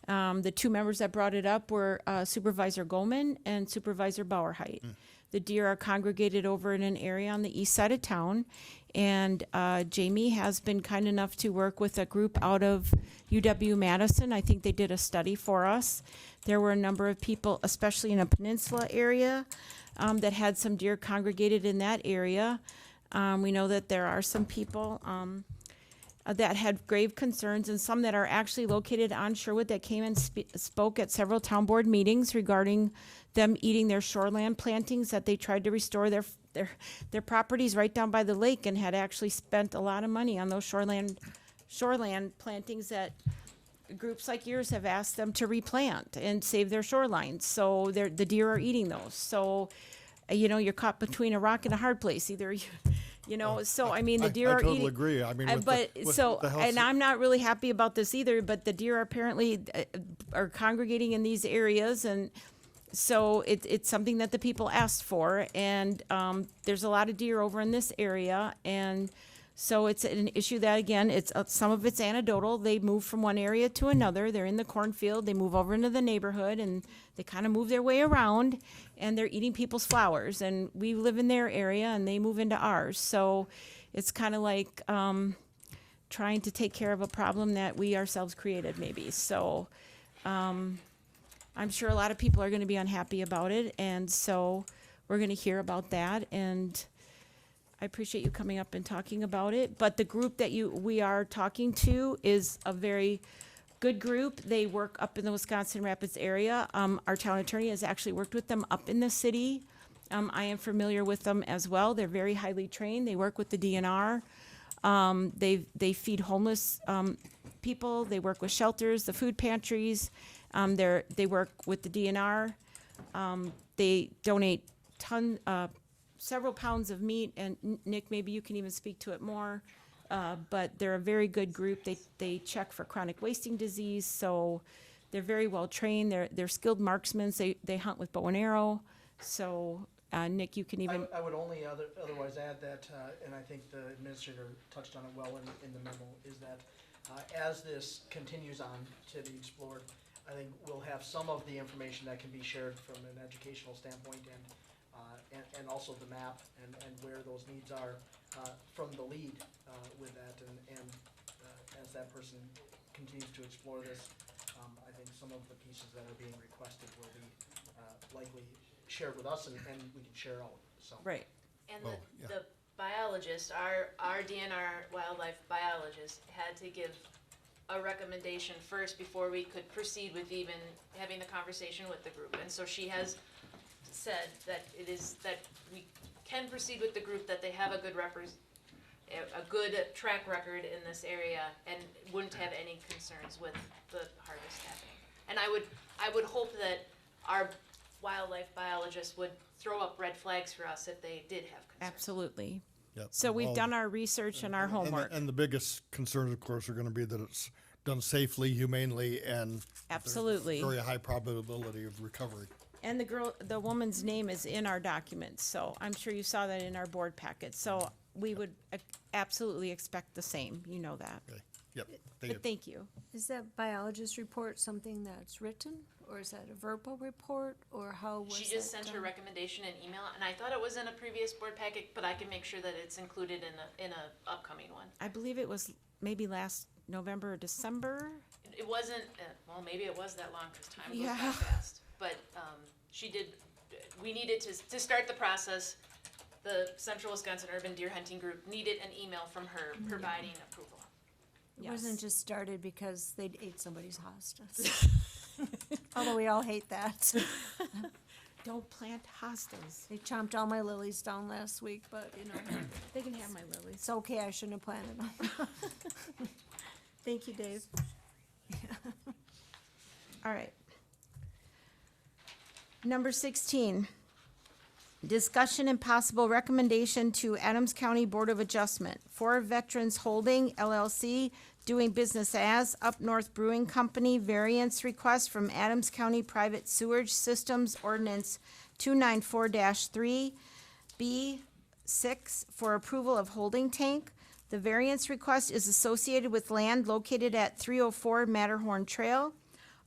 The two members that brought it up were Supervisor Goldman and Supervisor Bauerheit. The deer are congregated over in an area on the east side of town, and Jamie has been kind enough to work with a group out of UW-Madison. I think they did a study for us. There were a number of people, especially in a peninsula area, that had some deer congregated in that area. We know that there are some people that had grave concerns, and some that are actually located on Sherwood that came and spoke at several town board meetings regarding them eating their shoreland plantings, that they tried to restore their properties right down by the lake, and had actually spent a lot of money on those shoreland plantings that groups like yours have asked them to replant and save their shorelines. So the deer are eating those. So, you know, you're caught between a rock and a hard place. Either you know, so I mean, the deer are eating. I totally agree. I mean, and I'm not really happy about this either, but the deer apparently are congregating in these areas, and so it's something that the people asked for, and there's a lot of deer over in this area, and so it's an issue that, again, it's some of it's anecdotal. They move from one area to another. They're in the cornfield. They move over into the neighborhood, and they kind of move their way around, and they're eating people's flowers. And we live in their area, and they move into ours. So it's kind of like trying to take care of a problem that we ourselves created, maybe. So I'm sure a lot of people are going to be unhappy about it, and so we're going to hear about that. And I appreciate you coming up and talking about it. But the group that we are talking to is a very good group. They work up in the Wisconsin Rapids area. Our town attorney has actually worked with them up in the city. I am familiar with them as well. They're very highly trained. They work with the DNR. They feed homeless people. They work with shelters, the food pantries. They work with the DNR. They donate several pounds of meat, and Nick, maybe you can even speak to it more. But they're a very good group. They check for chronic wasting disease, so they're very well trained. They're skilled marksmen. They hunt with bow and arrow. So Nick, you can even. I would only otherwise add that, and I think the administrator touched on it well in the memo, is that as this continues on to be explored, I think we'll have some of the information that can be shared from an educational standpoint and also the map and where those needs are from the lead with that. And as that person continues to explore this, I think some of the pieces that are being requested will be likely shared with us and we can share out, so. Right. And Oh, yeah. the biologist, our DNR wildlife biologist had to give a recommendation first before we could proceed with even having the conversation with the group. And so she has said that it is, that we can proceed with the group, that they have a good a good track record in this area and wouldn't have any concerns with the harvest happening. And I would hope that our wildlife biologist would throw up red flags for us if they did have concerns. Absolutely. Yep. So we've Well, done our research and our homework. And the biggest concerns, of course, are gonna be that it's done safely, humanely, and there's Absolutely. very high probability of recovery. And the woman's name is in our documents, so I'm sure you saw that in our board packet. So we would absolutely expect the same, you know that. Okay, yep, thank you. But thank you. Is that biologist report something that's written, or is that a verbal report, or how was She just that sent her done? recommendation in email, and I thought it was in a previous board packet, but I can make sure that it's included in a upcoming one. I believe it was maybe last November or December. It wasn't, well, maybe it was that long, because time goes Yeah. by fast. But she did, we needed to start the process, the Central Wisconsin Urban Deer Hunting Group needed an email from her providing approval. It wasn't Yes. just started because they'd ate somebody's hostas. Although we all hate that. Don't plant hostas. They chomped all my lilies down last week, but you know, They can have my lilies. it's okay, I shouldn't have planted them. Thank you, Dave. All right. Number 16, discussion and possible recommendation to Adams County Board of Adjustment for Veterans Holding LLC, doing business as Up North Brewing Company, variance request from Adams County Private Sewage Systems Ordinance 294-3, B6 for approval of holding tank. The variance request is associated with land located at 304 Matterhorn Trail,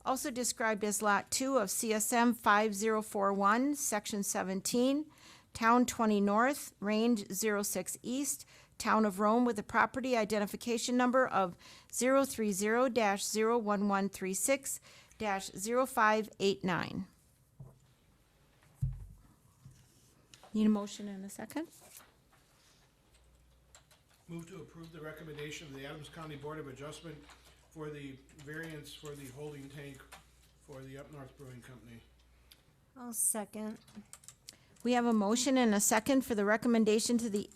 also described as Lot 2 of CSM 5041, Section 17, Town 20 North, Range 06 East, Town of Rome, with a property identification number of 030-01136-0589. Need a motion and a second? Move to approve the recommendation of the Adams County Board of Adjustment for the variance for the holding tank for the Up North Brewing Company. I'll second. We have a motion and a second for the recommendation to the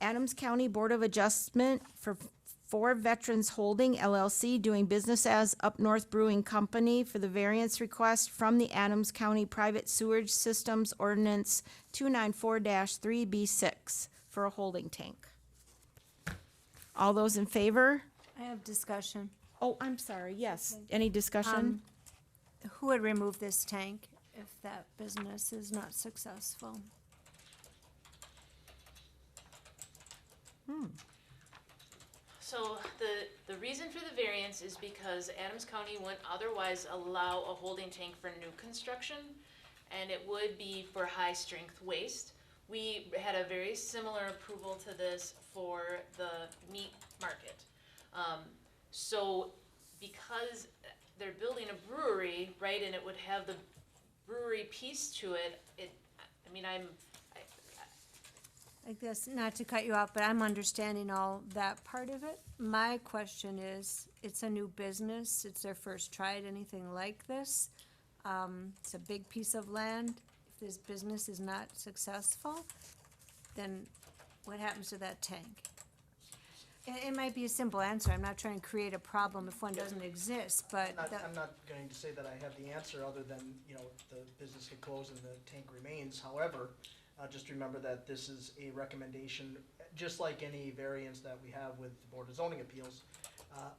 Adams County Board of Adjustment for Veterans Holding LLC, doing business as Up North Brewing Company, for the variance request from the Adams County Private Sewage Systems Ordinance 294-3B6 for a holding tank. All those in favor? I have discussion. Oh, I'm sorry, yes. Any discussion? Who would remove this tank if that business is not successful? So the reason for the variance is because Adams County wouldn't otherwise allow a holding tank for new construction, and it would be for high-strength waste. We had a very similar approval to this for the meat market. So because they're building a brewery, right, and it would have the brewery piece to it, I guess, not to cut you off, but I'm understanding all that part of it. My question is, it's a new business, it's their first try at anything like this. It's a big piece of land. If this business is not successful, then what happens to that tank? It might be a simple answer, I'm not trying to create a problem if one doesn't exist, but I'm not going to say that I have the answer, other than, you know, the business could close and the tank remains. However, just remember that this is a recommendation, just like any variance that we have with the Board of Zoning Appeals.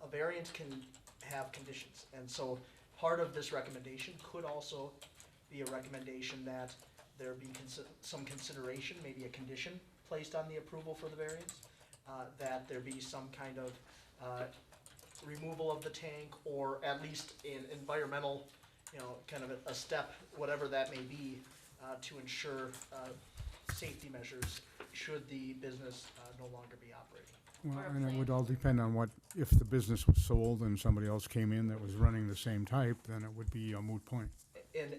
A variance can have conditions, and so part of this recommendation could also be a recommendation that there be some consideration, maybe a condition placed on the approval for the variance, that there be some kind of removal of the tank, or at least an environmental, kind of a step, whatever that may be, to ensure, safety measures should the business, no longer be operating. Well, Or a and it plan. would all depend on what, if the business was sold and somebody else came in that was running the same type, then it would be a moot point.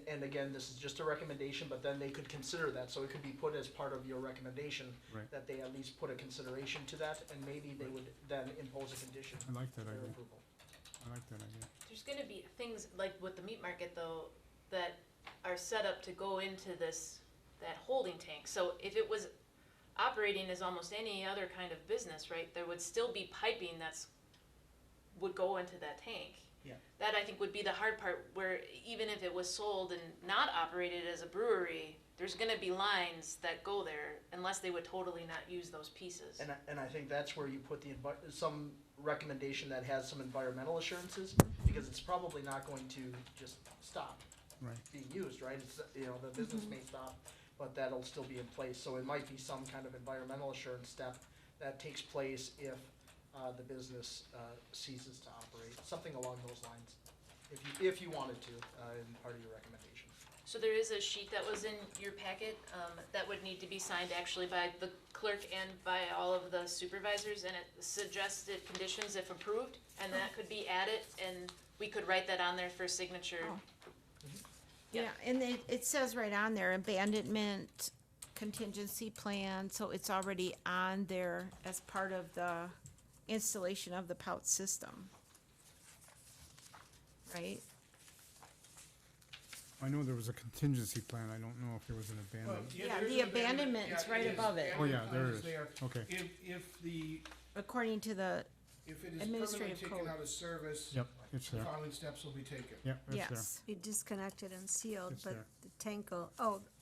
And again, this is just a recommendation, but then they could consider that, so it could be put as part of your recommendation. Right. That they at least put a consideration to that, and maybe they would then impose a condition I like that for idea. approval. I like that idea. There's gonna be things like with the meat market though, that are set up to go into that holding tank. So if it was operating as almost any other kind of business, right, there would still be piping would go into that tank. Yeah. That I think would be the hard part, where even if it was sold and not operated as a brewery, there's gonna be lines that go there unless they would totally not use those pieces. And I think that's where you put some recommendation that has some environmental assurances, because it's probably not going to just stop Right. being used, right? It's, the business may stop, but that'll still be in place, so it might be some kind of environmental assurance step that takes place if, the business, ceases to operate, something along those lines, if you wanted to, in part of your recommendation. So there is a sheet that was in your packet, that would need to be signed actually by the clerk and by all of the supervisors, and it suggested conditions if approved, and that could be added, and we could write that on there for signature. Oh. Yeah. Yeah, and it says right on there, abandonment contingency plan, so it's already on there as part of the installation of the POUT system. Right? I know there was a contingency plan, I don't know if there was an Well, abandonment. Yeah, there's the an abandonment's yeah, right is. above it. Oh, yeah, Abandonment there plan it is. there. Okay. If the, According to the, if it is permanently Administrative taken code. out of service, Yep, it's the there. following steps will be taken. Yep, it's there. yes. Be disconnected and sealed, It's but there. the tank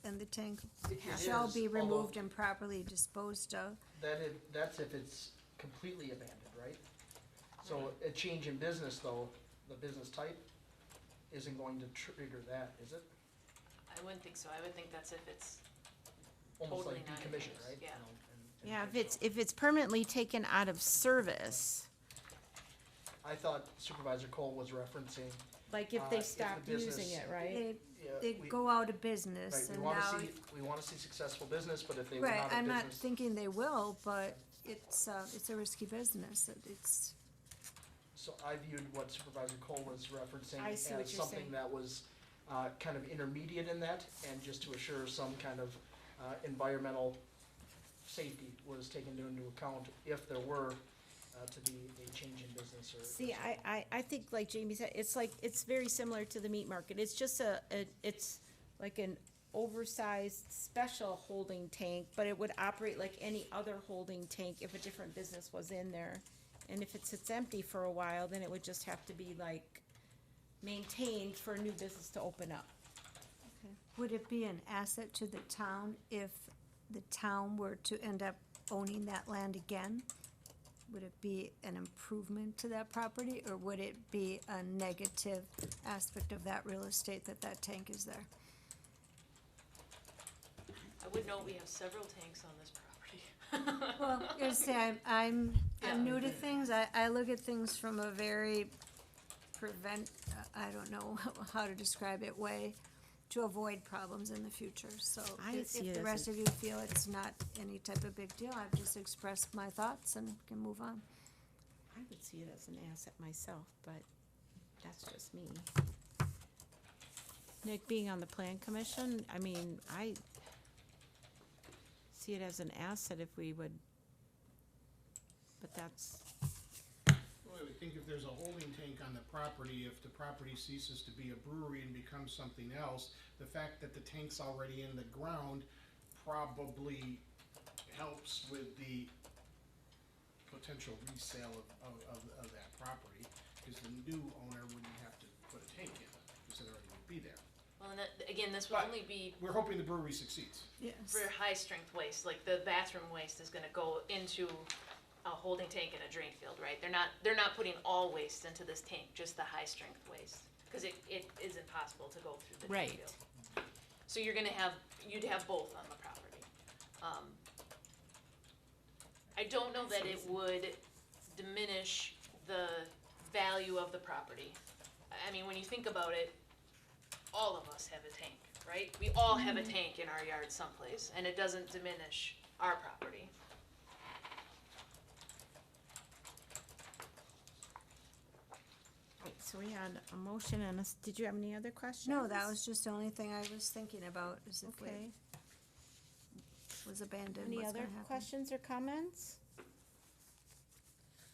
and the tank It shall is, be although removed and properly disposed of. that's if it's completely abandoned, right? So a change in business, though, the business type, isn't going to trigger that, is it? I wouldn't think so, I would think that's if it's Almost Totally like not in decommission, use, right? yeah. And Yeah, things if it's permanently taken out of service, I thought Supervisor Cole was referencing, like if if they the stopped business- using it, right? They we- go out of right, business we and wanna now. see, we wanna see successful business, but if they went Right, out of I'm not business, thinking they will, but it's a risky business. It's, so I viewed what Supervisor Cole was referencing I see what as you're something saying. that was, kind of intermediate in that, and just to assure some kind of, environmental safety was taken into account if there were, to be a change in business or. See, I think like Jamie said, it's very similar to the meat market. It's just it's like an oversized special holding tank, but it would operate like any other holding tank if a different business was in there. And if it sits empty for a while, then it would just have to be like maintained for a new business to open up. would it be an asset to the town if the town were to end up owning that land again? Would it be an improvement to that property, or would it be a negative aspect of that real estate that tank is there? I would note we have several tanks on this property. Well, you see, I'm new to things. I look at things from a very I don't know how to describe it, way to avoid problems in the future. So I if see it the as rest a- of you feel it's not any type of big deal, I've just expressed my thoughts and can move on. I would see it as an asset myself, but that's just me. Nick, being on the plan commission, I mean, I see it as an asset if we would, but that's, Well, I would think if there's a holding tank on the property, if the property ceases to be a brewery and becomes something else, the fact that the tank's already in the ground probably helps with the potential resale of that property, because the new owner wouldn't have to put a tank in, because it already would be there. Well, and that, again, this would But- only be We're hoping the brewery succeeds. Yes. for high-strength waste, like the bathroom waste is gonna go into a holding tank in a drain field, right? They're not putting all waste into this tank, just the high-strength waste, cause it is impossible to go through the drain Right. field. So you'd have both on the property. I don't know that it would diminish the value of the property. I mean, when you think about it, all of us have a tank, right? We all have a tank in our yard someplace, and it doesn't diminish our property. Right, so we had a motion and did you have any other questions? No, that was just the only thing I was thinking about, is if Okay. it was abandoned, Any what's other gonna happen? questions or comments?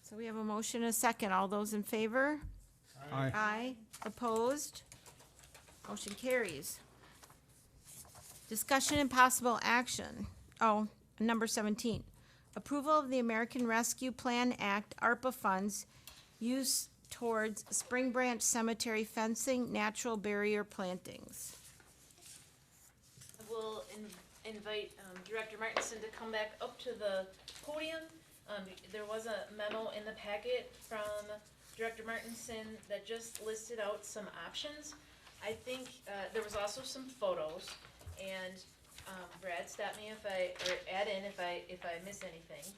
So we have a motion and a second. All those in favor? Aye. Aye. Opposed? Motion carries. Discussion and possible action. Oh, number 17. Approval of the American Rescue Plan Act, ARPA funds, use towards Spring Branch Cemetery fencing, natural barrier plantings. We'll invite Director Martinson to come back up to the podium. There was a memo in the packet from Director Martinson that just listed out some options. I think there was also some photos, and Brad, stop me or add in if I miss anything.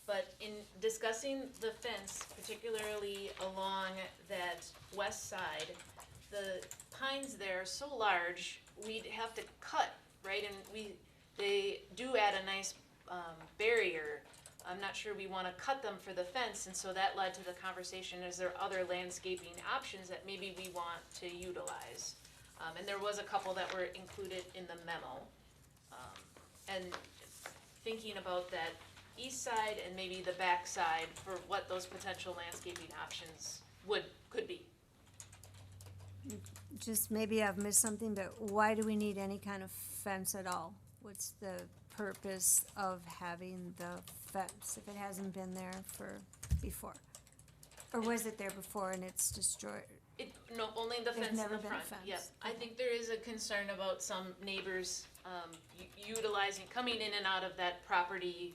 But in discussing the fence, particularly along that west side, the pines there are so large, we'd have to cut, right? And they do add a nice barrier. I'm not sure we wanna cut them for the fence, and so that led to the conversation, is there other landscaping options that maybe we want to utilize? And there was a couple that were included in the memo. And thinking about that east side and maybe the back side for what those potential landscaping options could be. Just maybe I've missed something, but why do we need any kind of fence at all? What's the purpose of having the fence if it hasn't been there before? Or was it there before and it's destroyed? No, only the There's fence in never the been a front, fence. yep. I think there is a concern about some neighbors, coming in and out of that property,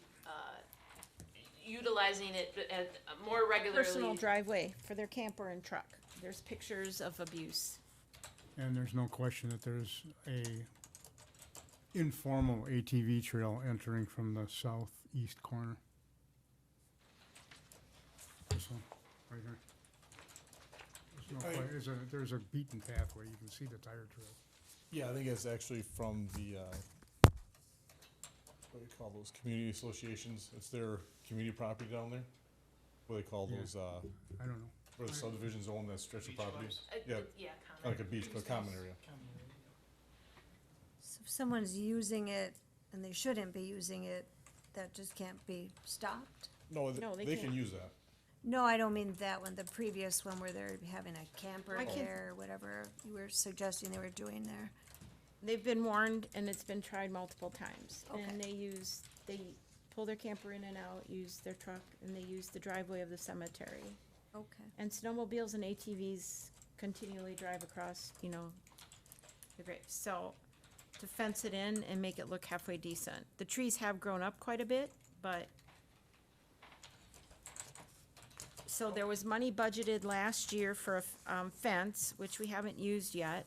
utilizing it more regularly. Personal driveway for their camper and truck. There's pictures of abuse. And there's no question that there's a informal ATV trail entering from the southeast corner. This one, right here. There's no there's a beaten pathway, you can see the tire trail. Yeah, I think it's actually from the, what do you call those, community associations? It's their community property down there? What do they call Yeah. those, I don't know. where the subdivisions own that stretch of property? Yeah, Yeah, common. like a beach, a common area. So if someone's using it and they shouldn't be using it, that just can't be stopped? No, No, they they can't. can use that. No, I don't mean that one, the previous one where they're having a camper I can- there, or whatever you were suggesting they were doing there. They've been warned and it's been tried multiple times. Okay. And they pull their camper in and out, use their truck, and they use the driveway of the cemetery. Okay. And snowmobiles and ATVs continually drive across, the grave. So to fence it in and make it look halfway decent. The trees have grown up quite a bit, but so there was money budgeted last year for a fence, which we haven't used yet.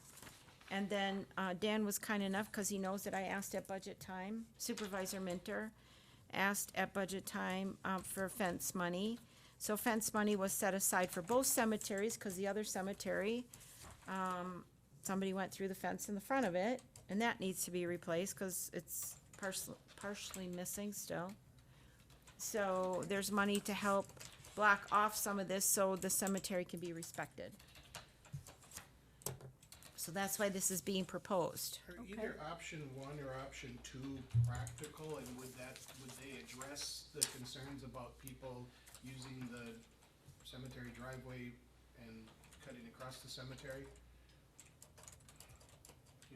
And then Dan was kind enough, because he knows that I asked at budget time, Supervisor Minter asked at budget time for fence money. So fence money was set aside for both cemeteries, because the other cemetery, somebody went through the fence in the front of it, and that needs to be replaced, because it's partially missing still. So there's money to help block off some of this so the cemetery can be respected. So that's why this is being proposed. Are either option one or option two practical, and would they address the concerns about people using the cemetery driveway and cutting across the cemetery?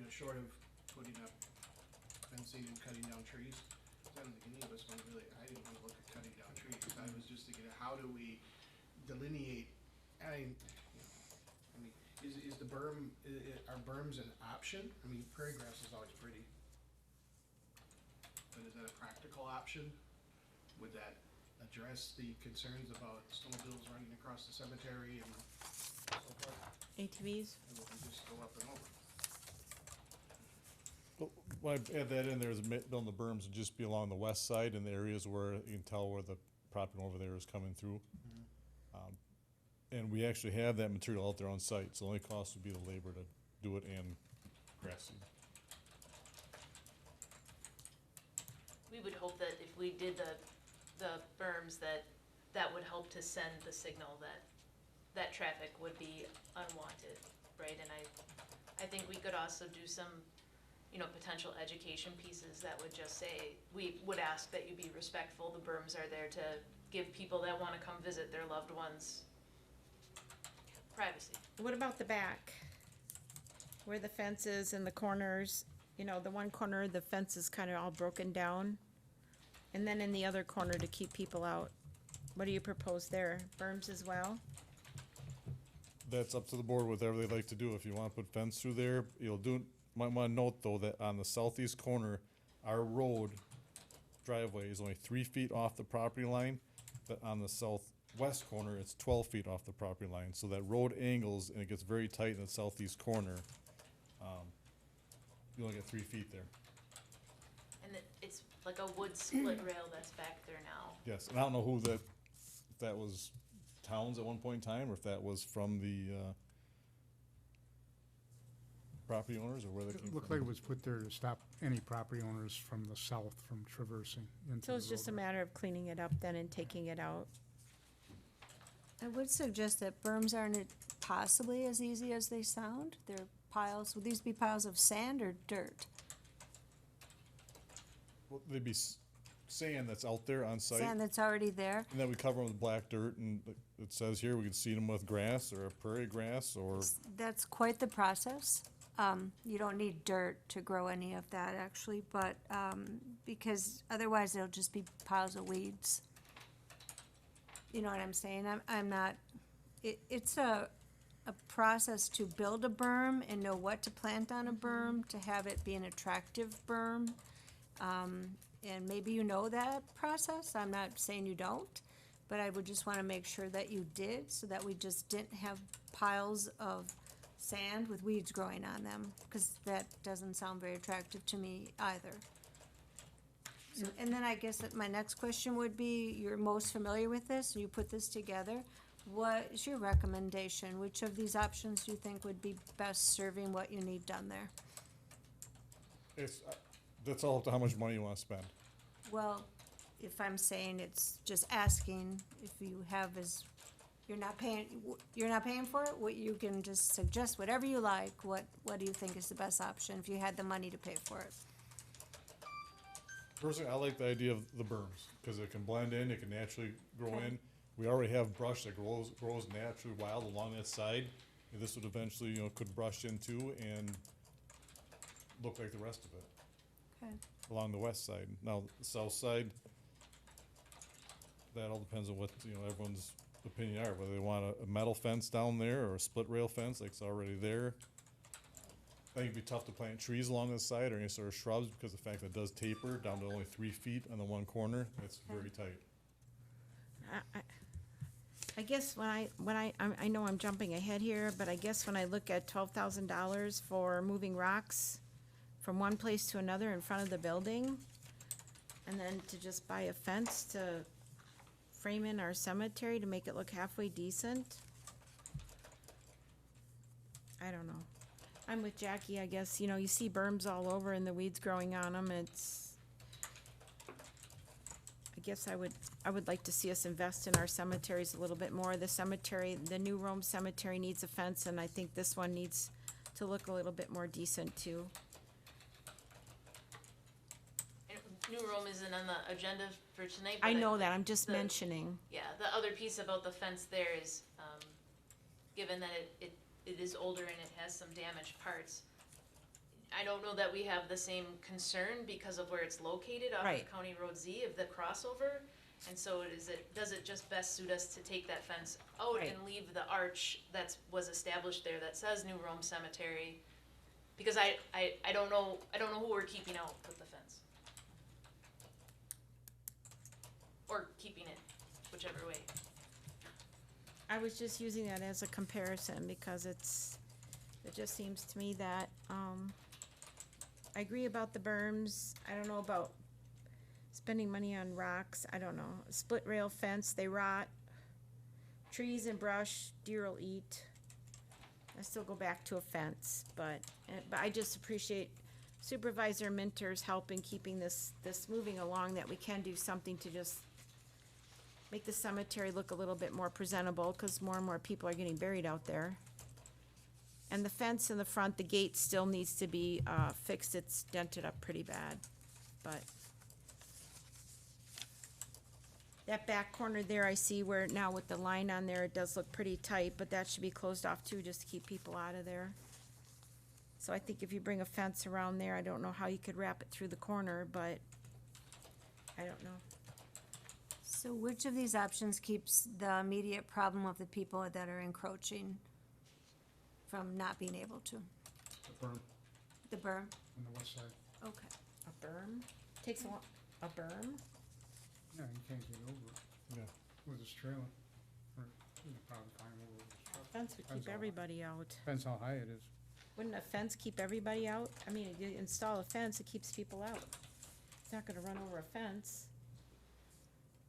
Short of putting up fencing and cutting down trees. I don't think any of us want to I didn't want to look at cutting down trees. I was just thinking, how do we delineate, is the berm, are berms an option? Prairie grass is always pretty. But is that a practical option? Would that address the concerns about snowmobiles running across the cemetery and so forth? ATVs? Or would we just go up and over? Well, I add that in there, is building the berms would just be along the west side in the areas where you can tell where the property over there is coming through. And we actually have that material out there on site, so the only cost would be the labor to do it and grass seed. We would hope that if we did the berms, that would help to send the signal that traffic would be unwanted, right? And I think we could also do some, potential education pieces that would just say, we would ask that you be respectful, the berms are there to give people that wanna come visit their loved ones privacy. What about the back? Where the fence is in the corners, the one corner, the fence is kind of all broken down. And then in the other corner to keep people out. What do you propose there? Berms as well? That's up to the board, whatever they'd like to do. If you wanna put fence through there, might wanna note though that on the southeast corner, our road driveway is only 3 feet off the property line, but on the southwest corner, it's 12 feet off the property line. So that road angles and it gets very tight in the southeast corner. You only get 3 feet there. And it's like a wood split rail that's back there now. Yes, and I don't know if that was Towns at one point in time, or if that was from the, property owners, or where that came It from. looked like it was put there to stop any property owners from the south from traversing into So the it's just a roadway. matter of cleaning it up then and taking it out. I would suggest that berms aren't possibly as easy as they sound. They're piles, would these be piles of sand or dirt? Well, they'd be sand that's out there on site, Sand that's already there? and then we cover them with black dirt, and it says here, we can seed them with grass, or prairie grass, or, That's quite the process. You don't need dirt to grow any of that actually, but, because otherwise it'll just be piles of weeds. You know what I'm saying? I'm not, it's a process to build a berm and know what to plant on a berm, to have it be an attractive berm. And maybe you know that process, I'm not saying you don't, but I would just wanna make sure that you did, so that we just didn't have piles of sand with weeds growing on them, because that doesn't sound very attractive to me either. And then I guess that my next question would be, you're most familiar with this, and you put this together. What is your recommendation? Which of these options do you think would be best serving what you need done there? that's all up to how much money you wanna spend. Well, if I'm saying it's just asking, if you have you're not paying for it, what you can just suggest whatever you like, what do you think is the best option if you had the money to pay for it? Personally, I like the idea of the berms, cause it can blend in, it can naturally grow in. We already have brush that grows naturally wild along that side, and this would eventually, could brush into and look like the rest of it. Okay. Along the west side. Now, the south side, that all depends on what, everyone's opinion are, whether they want a metal fence down there or a split rail fence like's already there. I think it'd be tough to plant trees along the side or any sort of shrubs, because the fact that it does taper down to only 3 feet on the one corner, it's very tight. I guess when I know I'm jumping ahead here, but I guess when I look at $12,000 for moving rocks from one place to another in front of the building, and then to just buy a fence to frame in our cemetery to make it look halfway decent. I don't know. I'm with Jackie, I guess, you see berms all over and the weeds growing on them, I guess I would like to see us invest in our cemeteries a little bit more. The new Rome Cemetery needs a fence, and I think this one needs to look a little bit more decent too. And New Rome isn't on the agenda for tonight, I but know that, I'm just the- mentioning. Yeah, the other piece about the fence there is, given that it is older and it has some damaged parts, I don't know that we have the same concern because of where it's located off Right. of County Road Z of the crossover. And so does it just best suit us to take that fence out Right. and leave the arch was established there that says New Rome Cemetery? Because I don't know who we're keeping out with the fence. Or keeping it, whichever way. I was just using that as a comparison because it just seems to me that, I agree about the berms. I don't know about spending money on rocks. I don't know. Split rail fence, they rot. trees and brush, deer will eat. I still go back to a fence, but I just appreciate Supervisor Minter's help in keeping this moving along, that we can do something to just make the cemetery look a little bit more presentable, because more and more people are getting buried out there. And the fence in the front, the gate still needs to be fixed. It's dented up pretty bad, but that back corner there, I see where now with the line on there, it does look pretty tight, but that should be closed off too, just to keep people out of there. So I think if you bring a fence around there, I don't know how you could wrap it through the corner, but I don't know. So which of these options keeps the immediate problem of the people that are encroaching from not being able to? The berm The berm? on the west side. Okay. A berm? Takes a berm? Yeah, you can't get over it. Yeah. With this trailer. Or you can probably climb over with this truck. Fence would Depends keep how high- everybody out. Depends how high it is. Wouldn't a fence keep everybody out? I mean, if you install a fence, it keeps people out. It's not gonna run over a fence.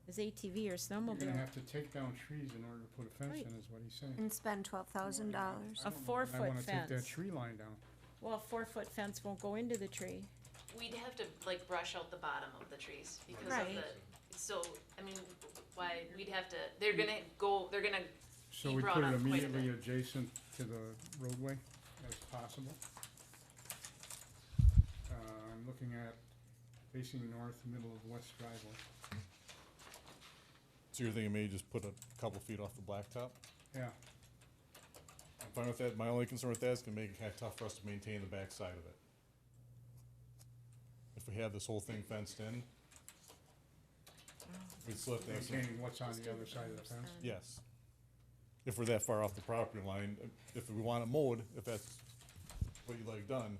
His ATV or You're gonna snowmobile. have to take down trees in order to put a fence Right. in, is what he's saying. And spend $12,000. A 4-foot I wanna take that fence. tree line down. Well, a 4-foot fence won't go into the tree. We'd have to like brush out the bottom of the trees because of Right. the, so, I mean, why, we'd have to, they're gonna So He we brought put it up quite a immediately bit. adjacent to the roadway as possible. I'm looking at facing north, middle of west driveway. So you're thinking maybe just put a couple feet off the blacktop? Yeah, I'm fine with that. My only concern with that is gonna make it kinda tough for us to maintain the backside of it. If we have this whole thing fenced in, we'd still have to have some, maintaining what's on the other side of the fence. yes. If we're that far off the property line, if we want it mowed, if that's what you like done,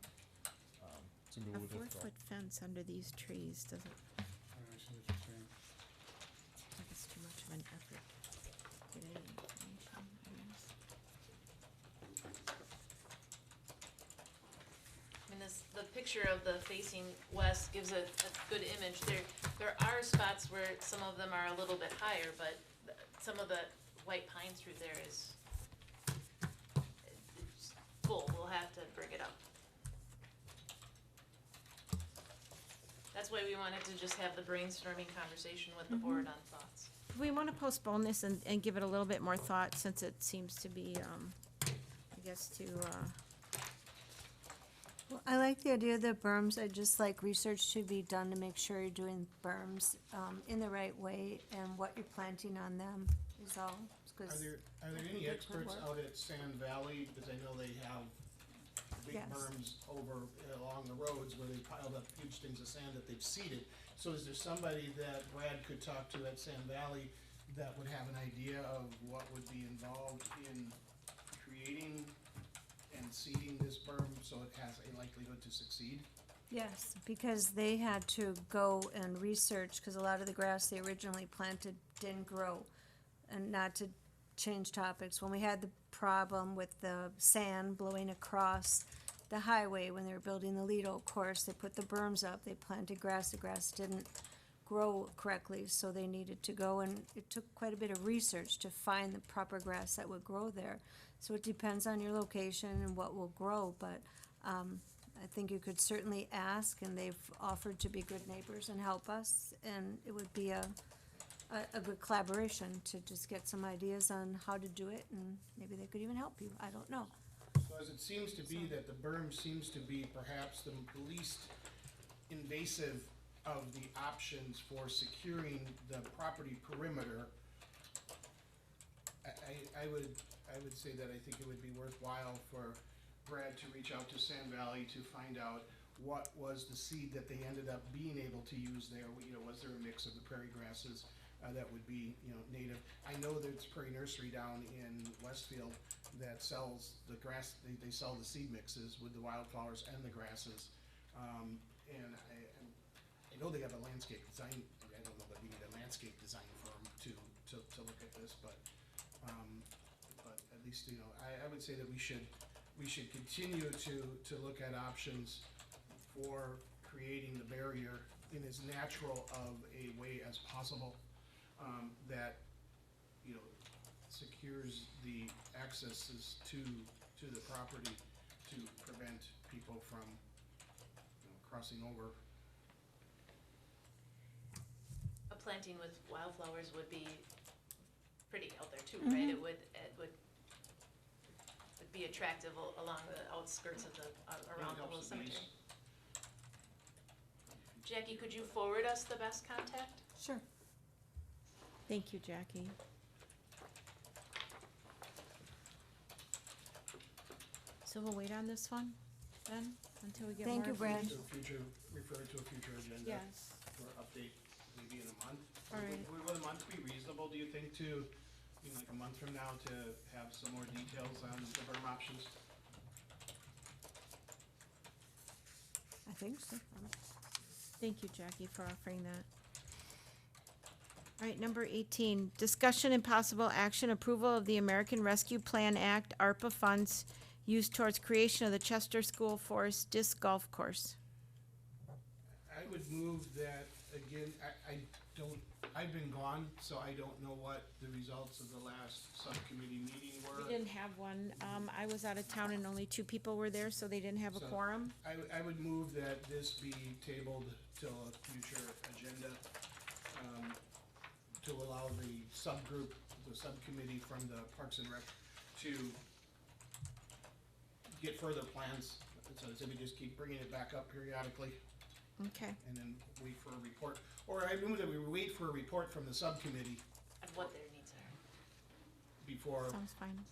it's gonna be a A little difficult. 4-foot fence under these trees doesn't, I see what you're saying. like it's too much of an effort. to get any information, I guess. I mean, the picture of the facing west gives a good image. There are spots where some of them are a little bit higher, but some of the white pine through there is it's full. We'll have to bring it up. That's why we wanted to just have the brainstorming conversation with the board on thoughts. We want to postpone this and give it a little bit more thought, since it seems to be, I guess, Well, I like the idea of the berms. I just like research to be done to make sure you're doing berms in the right way and what you're planting on them is all. 'Cause Are there any Good experts work. out at Sand Valley, because I know they have big Yes. berms over along the roads where they piled up huge things of sand that they've seeded. So is there somebody that Brad could talk to at Sand Valley that would have an idea of what would be involved in creating and seeding this berm so it has a likelihood to succeed? Yes, because they had to go and research, because a lot of the grass they originally planted didn't grow. And not to change topics, when we had the problem with the sand blowing across the highway when they were building the Lido course, they put the berms up, they planted grass, the grass didn't grow correctly, so they needed to go, and it took quite a bit of research to find the proper grass that would grow there. So it depends on your location and what will grow, but, I think you could certainly ask, and they've offered to be good neighbors and help us, and it would be a good collaboration to just get some ideas on how to do it, and maybe they could even help you, I don't know. So as it seems to be that the berm seems to be perhaps the least invasive of the options for securing the property perimeter, I would say that I think it would be worthwhile for Brad to reach out to Sand Valley to find out what was the seed that they ended up being able to use there. Was there a mix of the prairie grasses that would be, native? I know there's Prairie Nursery down in Westfield that sells the grass, they sell the seed mixes with the wildflowers and the grasses. And I know they have a landscape design, I don't know that we need a landscape design firm to look at this, but at least, I would say that we should continue to look at options for creating the barrier in as natural of a way as possible. That, secures the accesses to the property to prevent people from, crossing over. A planting with wildflowers would be pretty out there too, right? It would be attractive along the outskirts of the, around the whole helps the bees. cemetery. Jackie, could you forward us the best contact? Sure. Thank you, Jackie. So we'll wait on this one then, until we get more. Thank you, Brad. information? To a future, refer to a future agenda. Yes. For update, maybe in a month. All right. Would a month be reasonable, do you think, to, like a month from now, to have some more details on the berm options? I think so. Thank you, Jackie, for offering that. All right, number 18, discussion and possible action approval of the American Rescue Plan Act, ARPA funds used towards creation of the Chester School Forest Disc Golf Course. I would move that, again, I've been gone, so I don't know what the results of the last subcommittee meeting were. We didn't have one. I was out of town and only 2 people were there, so they didn't have a So- quorum. I would move that this be tabled till a future agenda, to allow the subgroup, the subcommittee from the Parks and Rec to get further plans. So we just keep bringing it back up periodically Okay, and then wait for a report. Or I move that we wait for a report from the subcommittee And what their needs are. before sounds fine.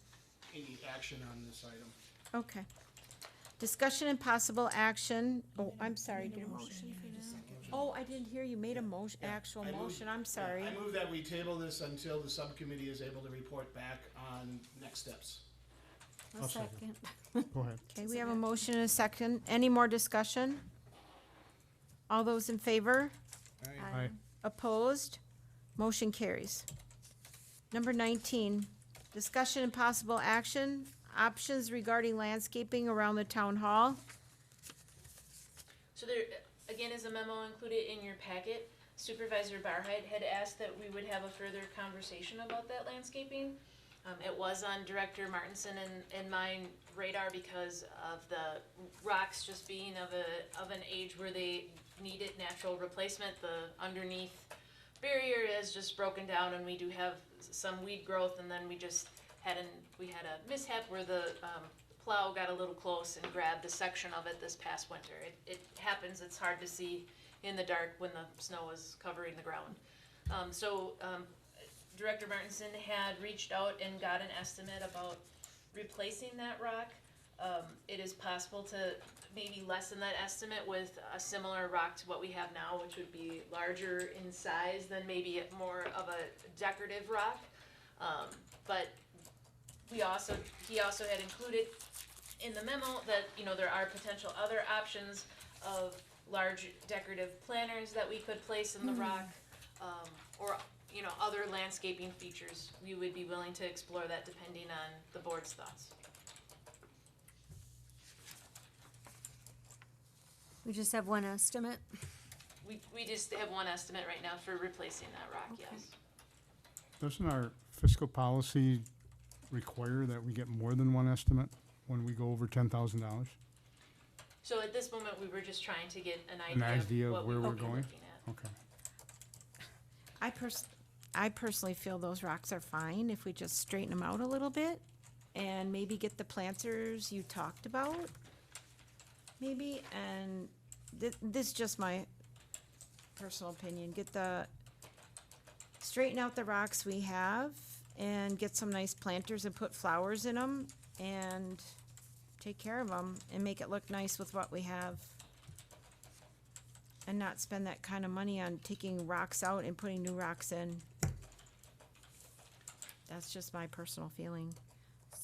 any action on this item. Okay. Discussion and possible action, oh, I'm sorry, did a motion for that? Oh, I didn't hear you made a motion, actual I move- motion, I'm Yeah, sorry. I move that we table this until the subcommittee is able to report back on next steps. A second. Go ahead. Okay, we have a motion and a second. Any more discussion? All those in favor? Aye. Opposed? Motion carries. Number 19, discussion and possible action, options regarding landscaping around the town hall. So there, again, is a memo included in your packet. Supervisor Barheit had asked that we would have a further conversation about that landscaping. It was on Director Martinson and my radar because of the rocks just being of an age where they needed natural replacement. The underneath barrier is just broken down and we do have some weed growth, and then we just had a mishap where the plow got a little close and grabbed a section of it this past winter. It happens, it's hard to see in the dark when the snow is covering the ground. Director Martinson had reached out and got an estimate about replacing that rock. It is possible to maybe lessen that estimate with a similar rock to what we have now, which would be larger in size than maybe more of a decorative rock. But he also had included in the memo that, there are potential other options of large decorative planters that we could place in the rock, or, other landscaping features. We would be willing to explore that depending on the board's thoughts. We just have one estimate. We just have one estimate right now for replacing that rock, Okay. yes. Doesn't our fiscal policy require that we get more than one estimate when we go over $10,000? So at this moment, we were just trying to get an An idea idea of of what we where would we're be going? looking at. Okay. I personally feel those rocks are fine if we just straighten them out a little bit and maybe get the planters you talked about. Maybe, and this is just my personal opinion, straighten out the rocks we have and get some nice planters and put flowers in them and take care of them and make it look nice with what we have. And not spend that kind of money on taking rocks out and putting new rocks in. That's just my personal feeling.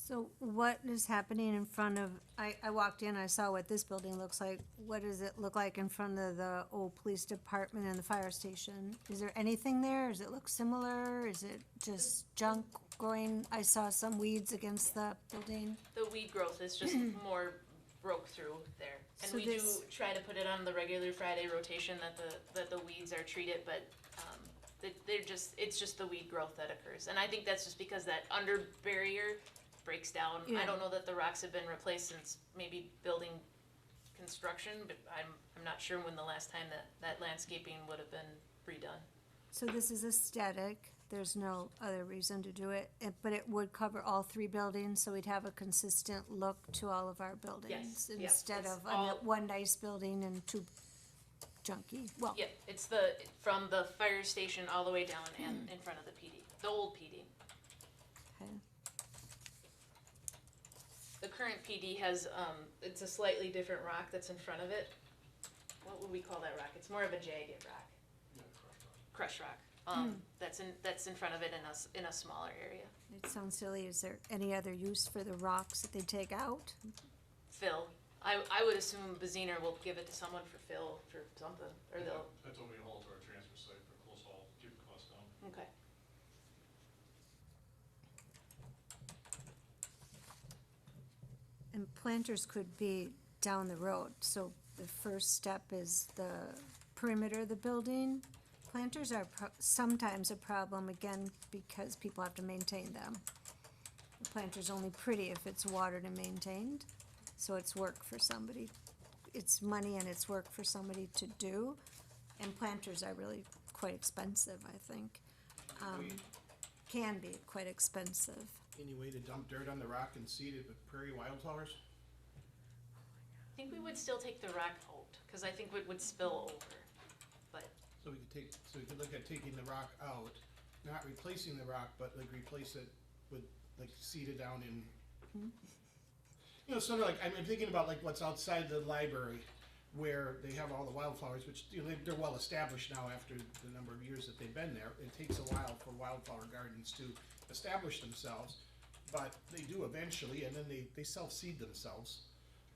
So what is happening in front of, I walked in, I saw what this building looks like. What does it look like in front of the old police department and the fire station? Is there anything there? Does it look similar? Is it just junk growing? I saw some weeds against the building. The weed growth is just more broke through there. And So we do this- try to put it on the regular Friday rotation that the weeds are treated, but, it's just the weed growth that occurs. And I think that's just because that under barrier breaks down. Yeah. I don't know that the rocks have been replaced since maybe building construction, but I'm not sure when the last time that landscaping would have been redone. So this is aesthetic, there's no other reason to do it, but it would cover all three buildings, so we'd have a consistent look to all of our buildings. yeah, Instead it's of all- one nice building and two junky, well, Yeah, it's from the fire station all the way down and in front of the PD, the old PD. okay. The current PD has, it's a slightly different rock that's in front of it. What would we call that rock? It's more of a jagged rock. Crush rock. That's in front of it in a smaller area. It sounds silly, is there any other use for the rocks that they take out? Fill. I would assume Baziner will give it to someone for fill for something, or they'll, I told me to haul to our transfer site for close haul, keep the cost down. okay. And planters could be down the road, so the first step is the perimeter of the building. Planters are sometimes a problem, again, because people have to maintain them. The planter's only pretty if it's watered and maintained, so it's work for somebody. It's money and it's work for somebody to do, and planters are really quite expensive, I think. Can be quite expensive. Any way to dump dirt on the rock and seed it with prairie wildflowers? I think we would still take the rock out, cause I think it would spill over, but, So we could look at taking the rock out, not replacing the rock, but like replace it with, like seed it down in. You know, sort of like, I'm thinking about like what's outside the library, where they have all the wildflowers, which, you know, they're well established now after the number of years that they've been there. It takes a while for wildflower gardens to establish themselves, but they do eventually, and then they self-seed themselves,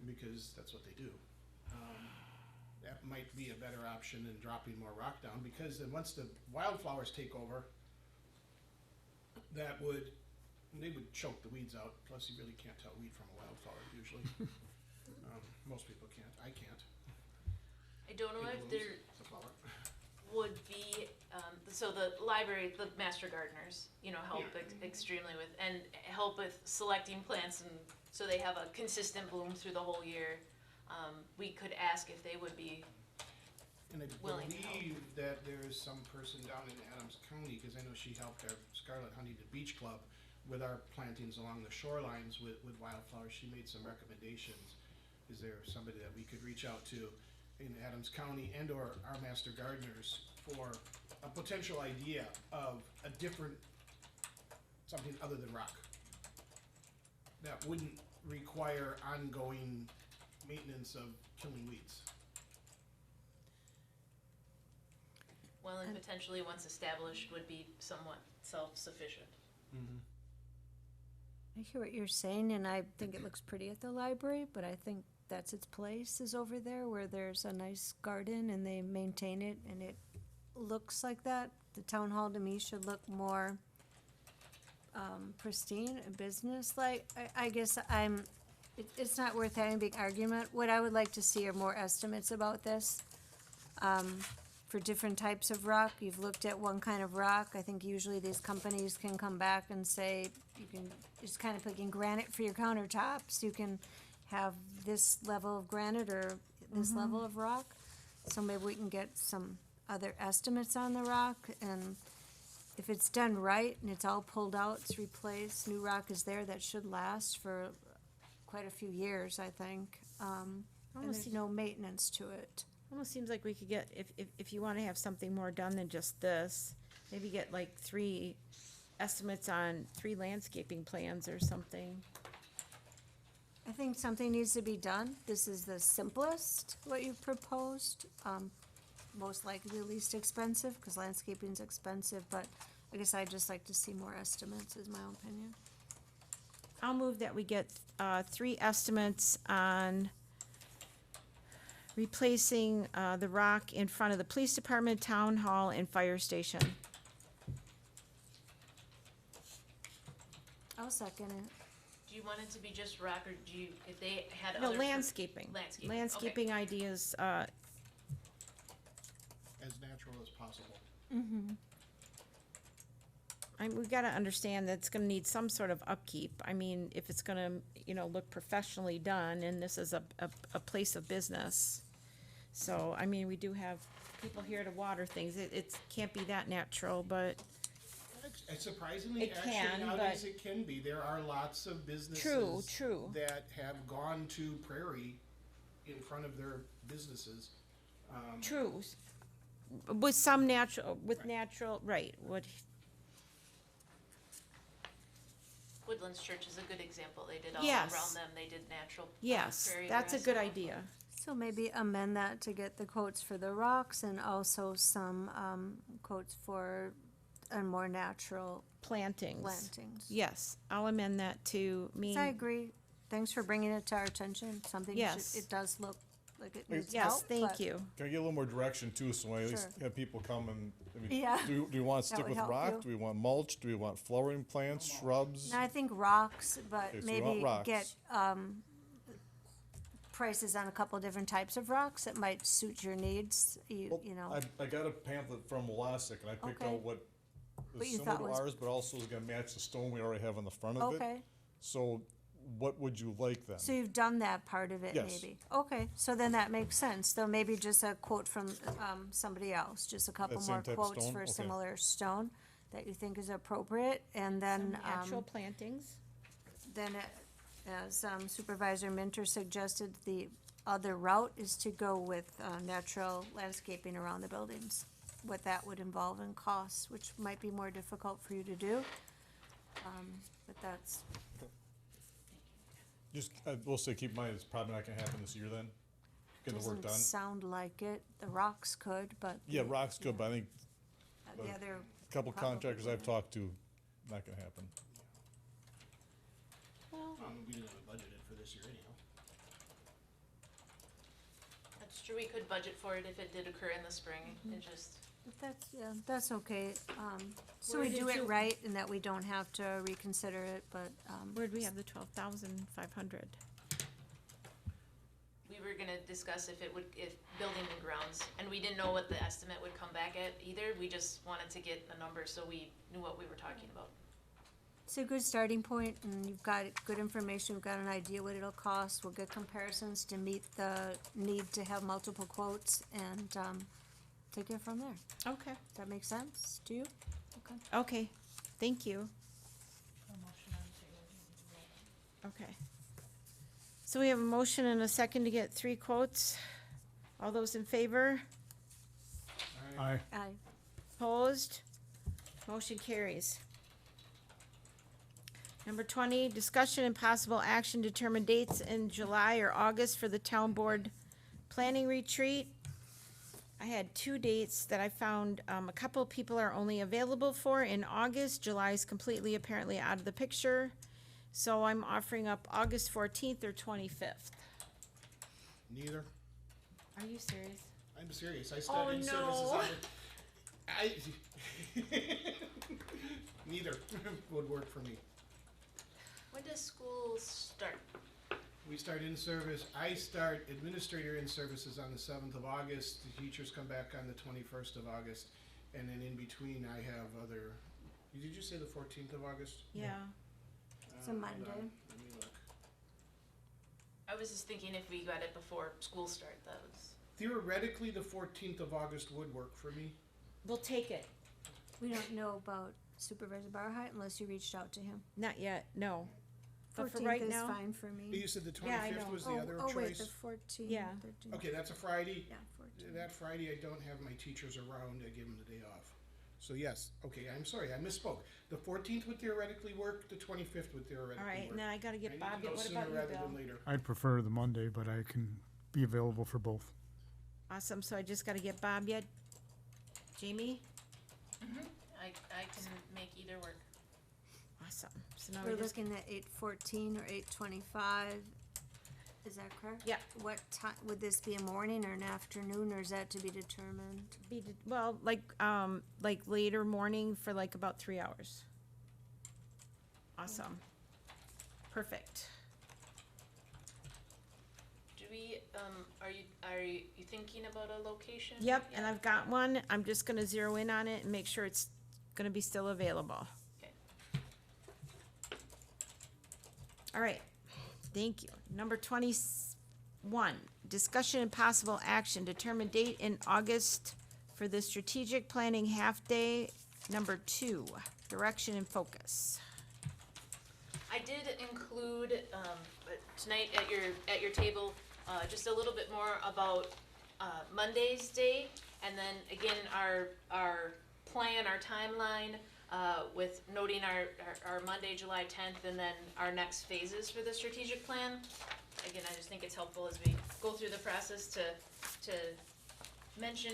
because that's what they do. That might be a better option than dropping more rock down, because then once the wildflowers take over, they would choke the weeds out, plus you really can't tell weed from a wildflower usually. Most people can't, I can't. I don't know if It blooms, there it's a flower. would be, so the library, the master gardeners, help Yeah. extremely with, and help with selecting plants, and so they have a consistent bloom through the whole year. We could ask if they would be, And I willing to help. believe that there's some person down in Adams County, cause I know she helped our Scarlet Huntington Beach Club with our plantings along the shorelines with wildflowers. She made some recommendations. Is there somebody that we could reach out to in Adams County and or our master gardeners for a potential idea of a different, something other than rock? That wouldn't require ongoing maintenance of killing weeds. well, and potentially once established would be somewhat self-sufficient. I hear what you're saying, and I think it looks pretty at the library, but I think that's its place, is over there where there's a nice garden and they maintain it and it looks like that. The town hall to me should look more pristine and business-like. I guess it's not worth having a big argument. What I would like to see are more estimates about this. For different types of rock, you've looked at one kind of rock. I think usually these companies can come back and say, you can, it's kind of picking granite for your countertops. You can have this level of granite or this level of rock. So maybe we can get some other estimates on the rock, and if it's done right and it's all pulled out, it's replaced, new rock is there, that should last for quite a few years, I think. And there's no maintenance to it. Almost seems like we could get, if you wanna have something more done than just this, maybe get like 3 estimates on 3 landscaping plans or something. I think something needs to be done. This is the simplest, what you've proposed. Most likely the least expensive, because landscaping's expensive, but I guess I'd just like to see more estimates, is my own opinion. I'll move that we get 3 estimates on replacing the rock in front of the police department, town hall, and fire station. I'll second it. Do you want it to be just rock, or do you, if they had No, other? landscaping. Landscaping, okay. Landscaping ideas, As natural as possible. we gotta understand that it's gonna need some sort of upkeep. I mean, if it's gonna, look professionally done, and this is a place of business. So, I mean, we do have people here to water things. It can't be that natural, but Surprisingly, It actually, can, nowadays but- it can be. There are lots of businesses true. that have gone to Prairie in front of their businesses. True. With some natural, right, Woodlands Church is a good example. They did all Yes. around them. They did natural. yes, prairie that's a grass. good idea. So maybe amend that to get the quotes for the rocks and also some, quotes for a more natural Plantings. plantings. Yes, I'll amend that to mean. I agree. Thanks for bringing it to our attention. Something, Yes. it does look like it needs Yes, help, thank but- you. Can I get a little more direction too, so I at least Sure. have people come and, I mean, Yeah. do we want to That stick would with help rock? you. Do we want mulch? Do we want flowering plants, shrubs? No, I think rocks, but Okay, so we want maybe rocks. get, prices on a couple different types of rocks that might suit your needs, Well, you know. I got a pamphlet from Walasik, and I picked Okay. out what What is you similar thought to was- ours, but also is gonna match the stone we already have on the front of it. Okay, So what would you like then? so you've done that part of it, Yes. maybe? Okay, so then that makes sense. So maybe just a quote from, somebody else, just a couple same more type of quotes stone? for Okay. similar stone that you think is appropriate, and then, Natural plantings. then, as Supervisor Minter suggested, the other route is to go with natural landscaping around the buildings. What that would involve in costs, which might be more difficult for you to do. But that's, Just, I will say, keep in mind, it's probably not gonna happen this year then, get the work doesn't done. sound like it. The rocks could, but. Yeah, rock's good, but I think The other. a couple probably contractors I've wouldn't. talked to, not gonna happen. We didn't have it budgeted for this year anyhow. That's true. We could budget for it if it did occur in the spring. It just. But that's, yeah, that's okay. So Where we do did it you- right and that we don't have to reconsider it, but, Where'd we have the 12,500? We were gonna discuss if building and grounds, and we didn't know what the estimate would come back at either. We just wanted to get a number so we knew what we were talking about. it's a good starting point, and you've got good information, we've got an idea what it'll cost, we'll get comparisons to meet the need to have multiple quotes, and, take it from there. Okay. Does that make sense to you? Okay. Okay, thank you. Okay. So we have a motion and a second to get 3 quotes. All those in favor? Aye. Aye. Opposed? Motion carries. Number 20, discussion and possible action determine dates in July or August for the town board planning retreat. I had 2 dates that I found, a couple of people are only available for in August. July is completely apparently out of the picture. So I'm offering up August 14th or 25th. Neither. Are you serious? I'm serious. I studied services no. on it. Neither would work for me. When does school start? We start in service, I start administrator in services on the 7th of August, the teachers come back on the 21st of August, and then in between I have other, did you say the 14th of August? Yeah. It's a Hold Monday. on, let me look. I was just thinking if we got it before school start, that was. Theoretically, the 14th of August would work for me. We'll take it. We don't know about Supervisor Barhart unless you reached out to him. Not yet, no. But for 14th right is now, fine for me. You said the Yeah, I 25th know. was the other Oh, wait, the choice? 14th, Yeah. 13th. Okay, that's a Friday. Yeah, 14th. That Friday, I don't have my teachers around, I give them the day off. So yes, okay, I'm sorry, I misspoke. The 14th would theoretically work, the 25th would theoretically all work. right, and then I gotta I get need Bob, to know what sooner about you, rather Bill? than later. I'd prefer the Monday, but I can be available for both. Awesome, so I just gotta get Bob yet. Jamie? I can make either work. Awesome, so now We're we just, looking at 8:14 or 8:25. Is that correct? Yeah. What time, would this be a morning or an afternoon, or is that to be determined? well, like later morning for like about 3 hours. Awesome. Perfect. Do we, are you thinking about a location? Yep, and Yeah. I've got one, I'm just gonna zero in on it and make sure it's gonna be still available. All right, thank you. Number 21, discussion and possible action, determine date in August for the strategic planning half-day. Number 2, direction and focus. I did include, tonight at your table, just a little bit more about, Monday's day, and then again, our plan, our timeline, with noting our Monday, July 10th, and then our next phases for the strategic plan. Again, I just think it's helpful as we go through the process to mention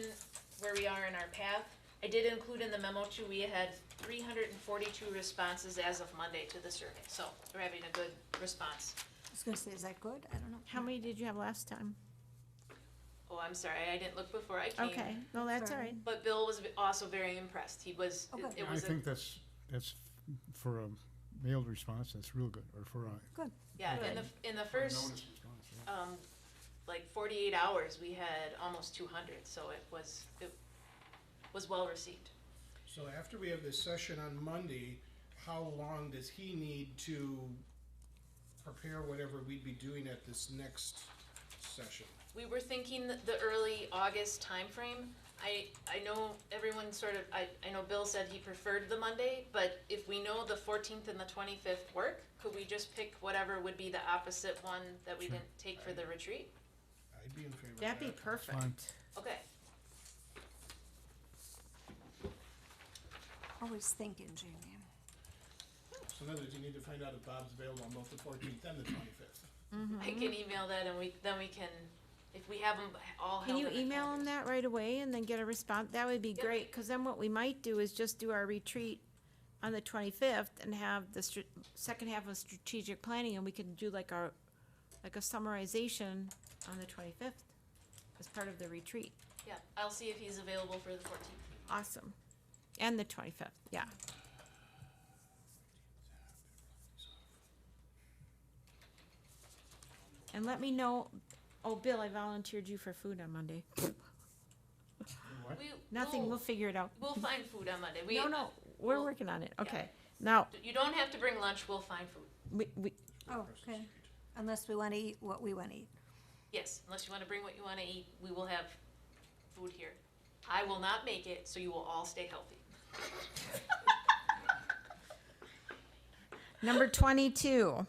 where we are in our path. I did include in the memo too, we had 342 responses as of Monday to the survey, so we're having a good response. I was gonna say, is that good? I don't know. How many did you have last time? Oh, I'm sorry, I didn't look before I came. Okay, no, that's all right. But Bill was also very impressed. He was, Okay. it I was, think that's for a mailed response, that's real good, or for a Good. yeah, in the first, notice response, yeah. like 48 hours, we had almost 200, so it was well received. So after we have this session on Monday, how long does he need to prepare whatever we'd be doing at this next session? We were thinking the early August timeframe. I know everyone sort of, I know Bill said he preferred the Monday, but if we know the 14th and the 25th work, could we just pick whatever would be the opposite one that we didn't take for the retreat? I'd be in favor of that. That'd be perfect. Okay. Always thinking, Jamie. So in other words, you need to find out if Bob's available on both the 14th and the 25th. I can email that and then we can, if we have them all Can held you in a email calendar. them that right away and then get a response? That would be great, because then what we might do is just do our retreat on the 25th and have the second half of strategic planning, and we can do like a summarization on the 25th as part of the retreat. Yeah, I'll see if he's available for the 14th. Awesome. And the 25th, yeah. And let me know, oh, Bill, I volunteered you for food on Monday. Nothing, we'll figure it out. We'll find food on Monday. No, we're we'll- working on it, yeah. okay. Now, You don't have to bring lunch, we'll find food. we, Oh, okay. Unless we wanna eat what we wanna eat. Yes, unless you wanna bring what you wanna eat, we will have food here. I will not make it, so you will all stay healthy. Number 22,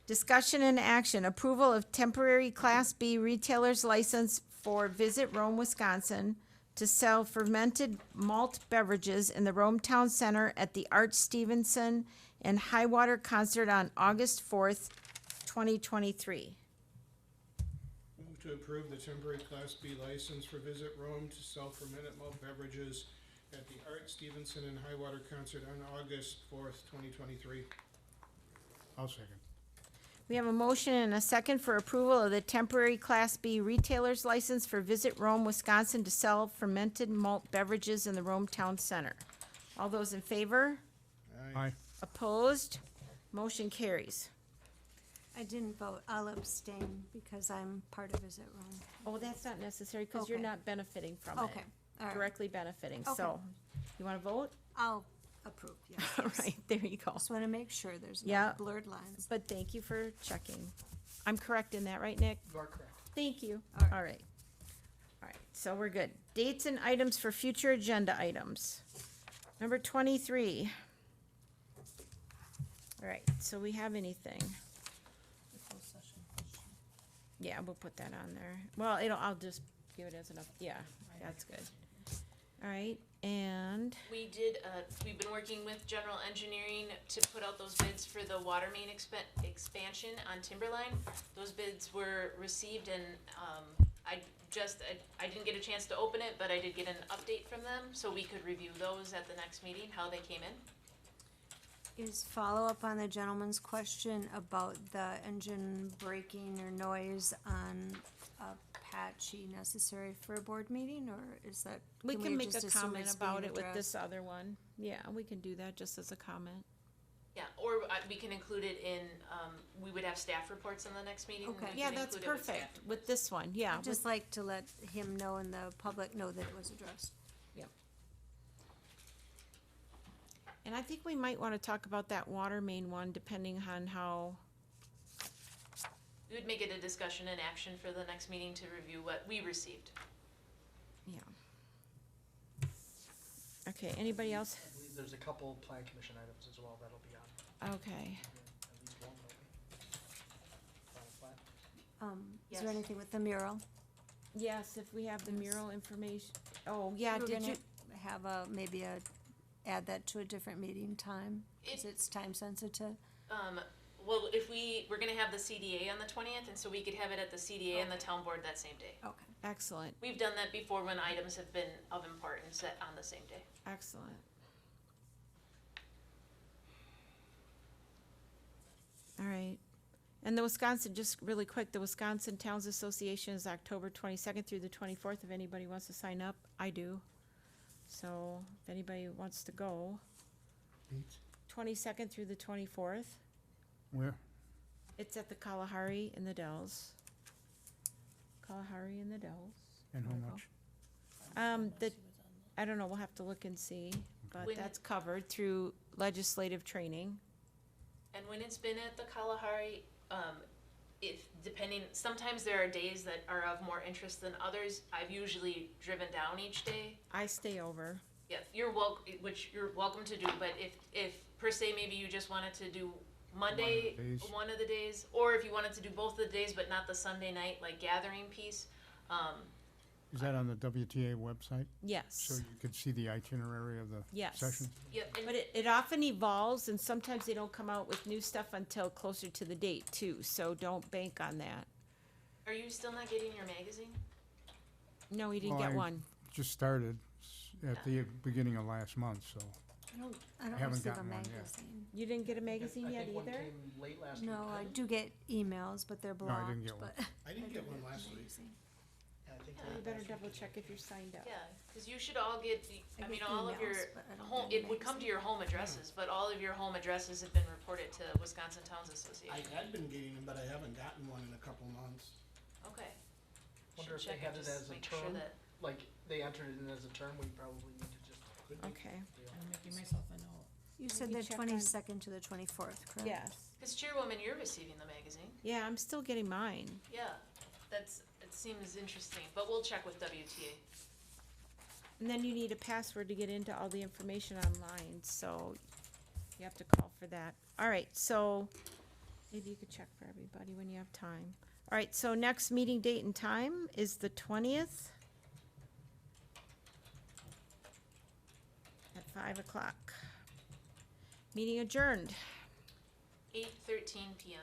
discussion and action, approval of temporary Class B retailer's license for Visit Rome, Wisconsin to sell fermented malt beverages in the Rome Town Center at the Art Stevenson and Highwater Concert on August 4th, 2023. Move to approve the temporary Class B license for Visit Rome to sell fermented malt beverages at the Art Stevenson and Highwater Concert on August 4th, 2023. I'll second. We have a motion and a second for approval of the temporary Class B retailer's license for Visit Rome, Wisconsin to sell fermented malt beverages in the Rome Town Center. All those in favor? Aye. Opposed? Motion carries. I didn't vote. I'll abstain because I'm part of Visit Rome. Oh, that's not necessary, because you're Okay. not benefiting from it. Okay, all right. Directly benefiting, Okay. so, you wanna vote? I'll approve, yes. All yes. right, there you go. Just wanna make sure there's Yeah. no blurred lines. But thank you for checking. I'm correct in that, right, Nick? You are correct. Thank you. All right. All right. All right, so we're good. Dates and items for future agenda items. Number 23. All right, so we have anything? Yeah, we'll put that on there. Well, I'll just give it as enough, yeah, that's good. All right, and, We did, we've been working with General Engineering to put out those bids for the water main expansion on Timberline. Those bids were received and, I didn't get a chance to open it, but I did get an update from them, so we could review those at the next meeting, how they came in. Is follow-up on the gentleman's question about the engine braking or noise on Apache necessary for a board meeting, or is that? we can make just a assume comment it's being about it with addressed? this other one. Yeah, we can do that just as a comment. Yeah, or we can include it in, we would have staff reports in the next meeting. and Okay. we Yeah, can that's include it with staff perfect with this one, yeah. I'd just like to let him know and the public know that it was addressed. Yep. And I think we might wanna talk about that water main one, depending on how We would make it a discussion and action for the next meeting to review what we received. Yeah. Okay, anybody else? I believe there's a couple plan commission items as well that'll be on, Okay. at least one, maybe. Final plat. Is there Yes. anything with the mural? Yes, if we have the mural information. Oh, yeah, We're did gonna you? have add that to a different meeting time, because It- it's time sensitive. Well, if we're gonna have the CDA on the 20th, and so we could have it at the CDA and the town board that same day. Okay. Excellent, We've done that before when items have been of importance on the same day. excellent. All right. And the Wisconsin, just really quick, the Wisconsin Towns Association is October 22nd through the 24th. If anybody wants to sign up, I do. So if anybody wants to go, Dates? 22nd through the 24th. Where? It's at the Kalahari in the Dells. Kalahari in the Dells. And how Wanna go? much? I don't know, we'll have to look and see, but When- that's covered through legislative training. And when it's been at the Kalahari, if depending, sometimes there are days that are of more interest than others. I've usually driven down each day. I stay over. Yeah, which you're welcome to do, but if per se, maybe you just wanted to do Monday, days. one of the days, or if you wanted to do both of the days, but not the Sunday night, like gathering piece, Is that on the WTA website? Yes. So you could see the itinerary of the Yes. session? yeah, and But it often evolves, and sometimes they don't come out with new stuff until closer to the date too, so don't bank on that. are you still not getting your magazine? No, he didn't Well, get I one. Just started at the beginning of last month, so. I don't haven't receive a gotten one yet. magazine. You didn't get a magazine I yet think one either? came late last week. No, I didn't it? do get emails, but they're I blocked, didn't get one. but. I didn't get one last week. Magazine. Yeah, I think Yeah, You late better last week. double check if you're signed up. Yeah, because you should all get, I I mean, get all of your emails, but I don't home, get a it would come to magazine. your home addresses, but all of your home addresses have been reported to Wisconsin Towns I Association. had been getting them, but I haven't gotten one in a couple months. Okay. Wonder Should if they check had and it just as a make sure term, that- like, they entered it in as a term, we probably need to just. Could be. Okay, I'm making myself a note. You said Maybe the check on- 22nd to the 24th, correct? yes. Because Chairwoman, you're receiving the magazine. Yeah, I'm still getting mine. Yeah, it seems interesting, but we'll check with WTA. And then you need a password to get into all the information online, so you have to call for that. All right, so maybe you could check for everybody when you have time. All right, so next meeting date and time is the 20th at 5 o'clock. Meeting adjourned. 8:13 PM.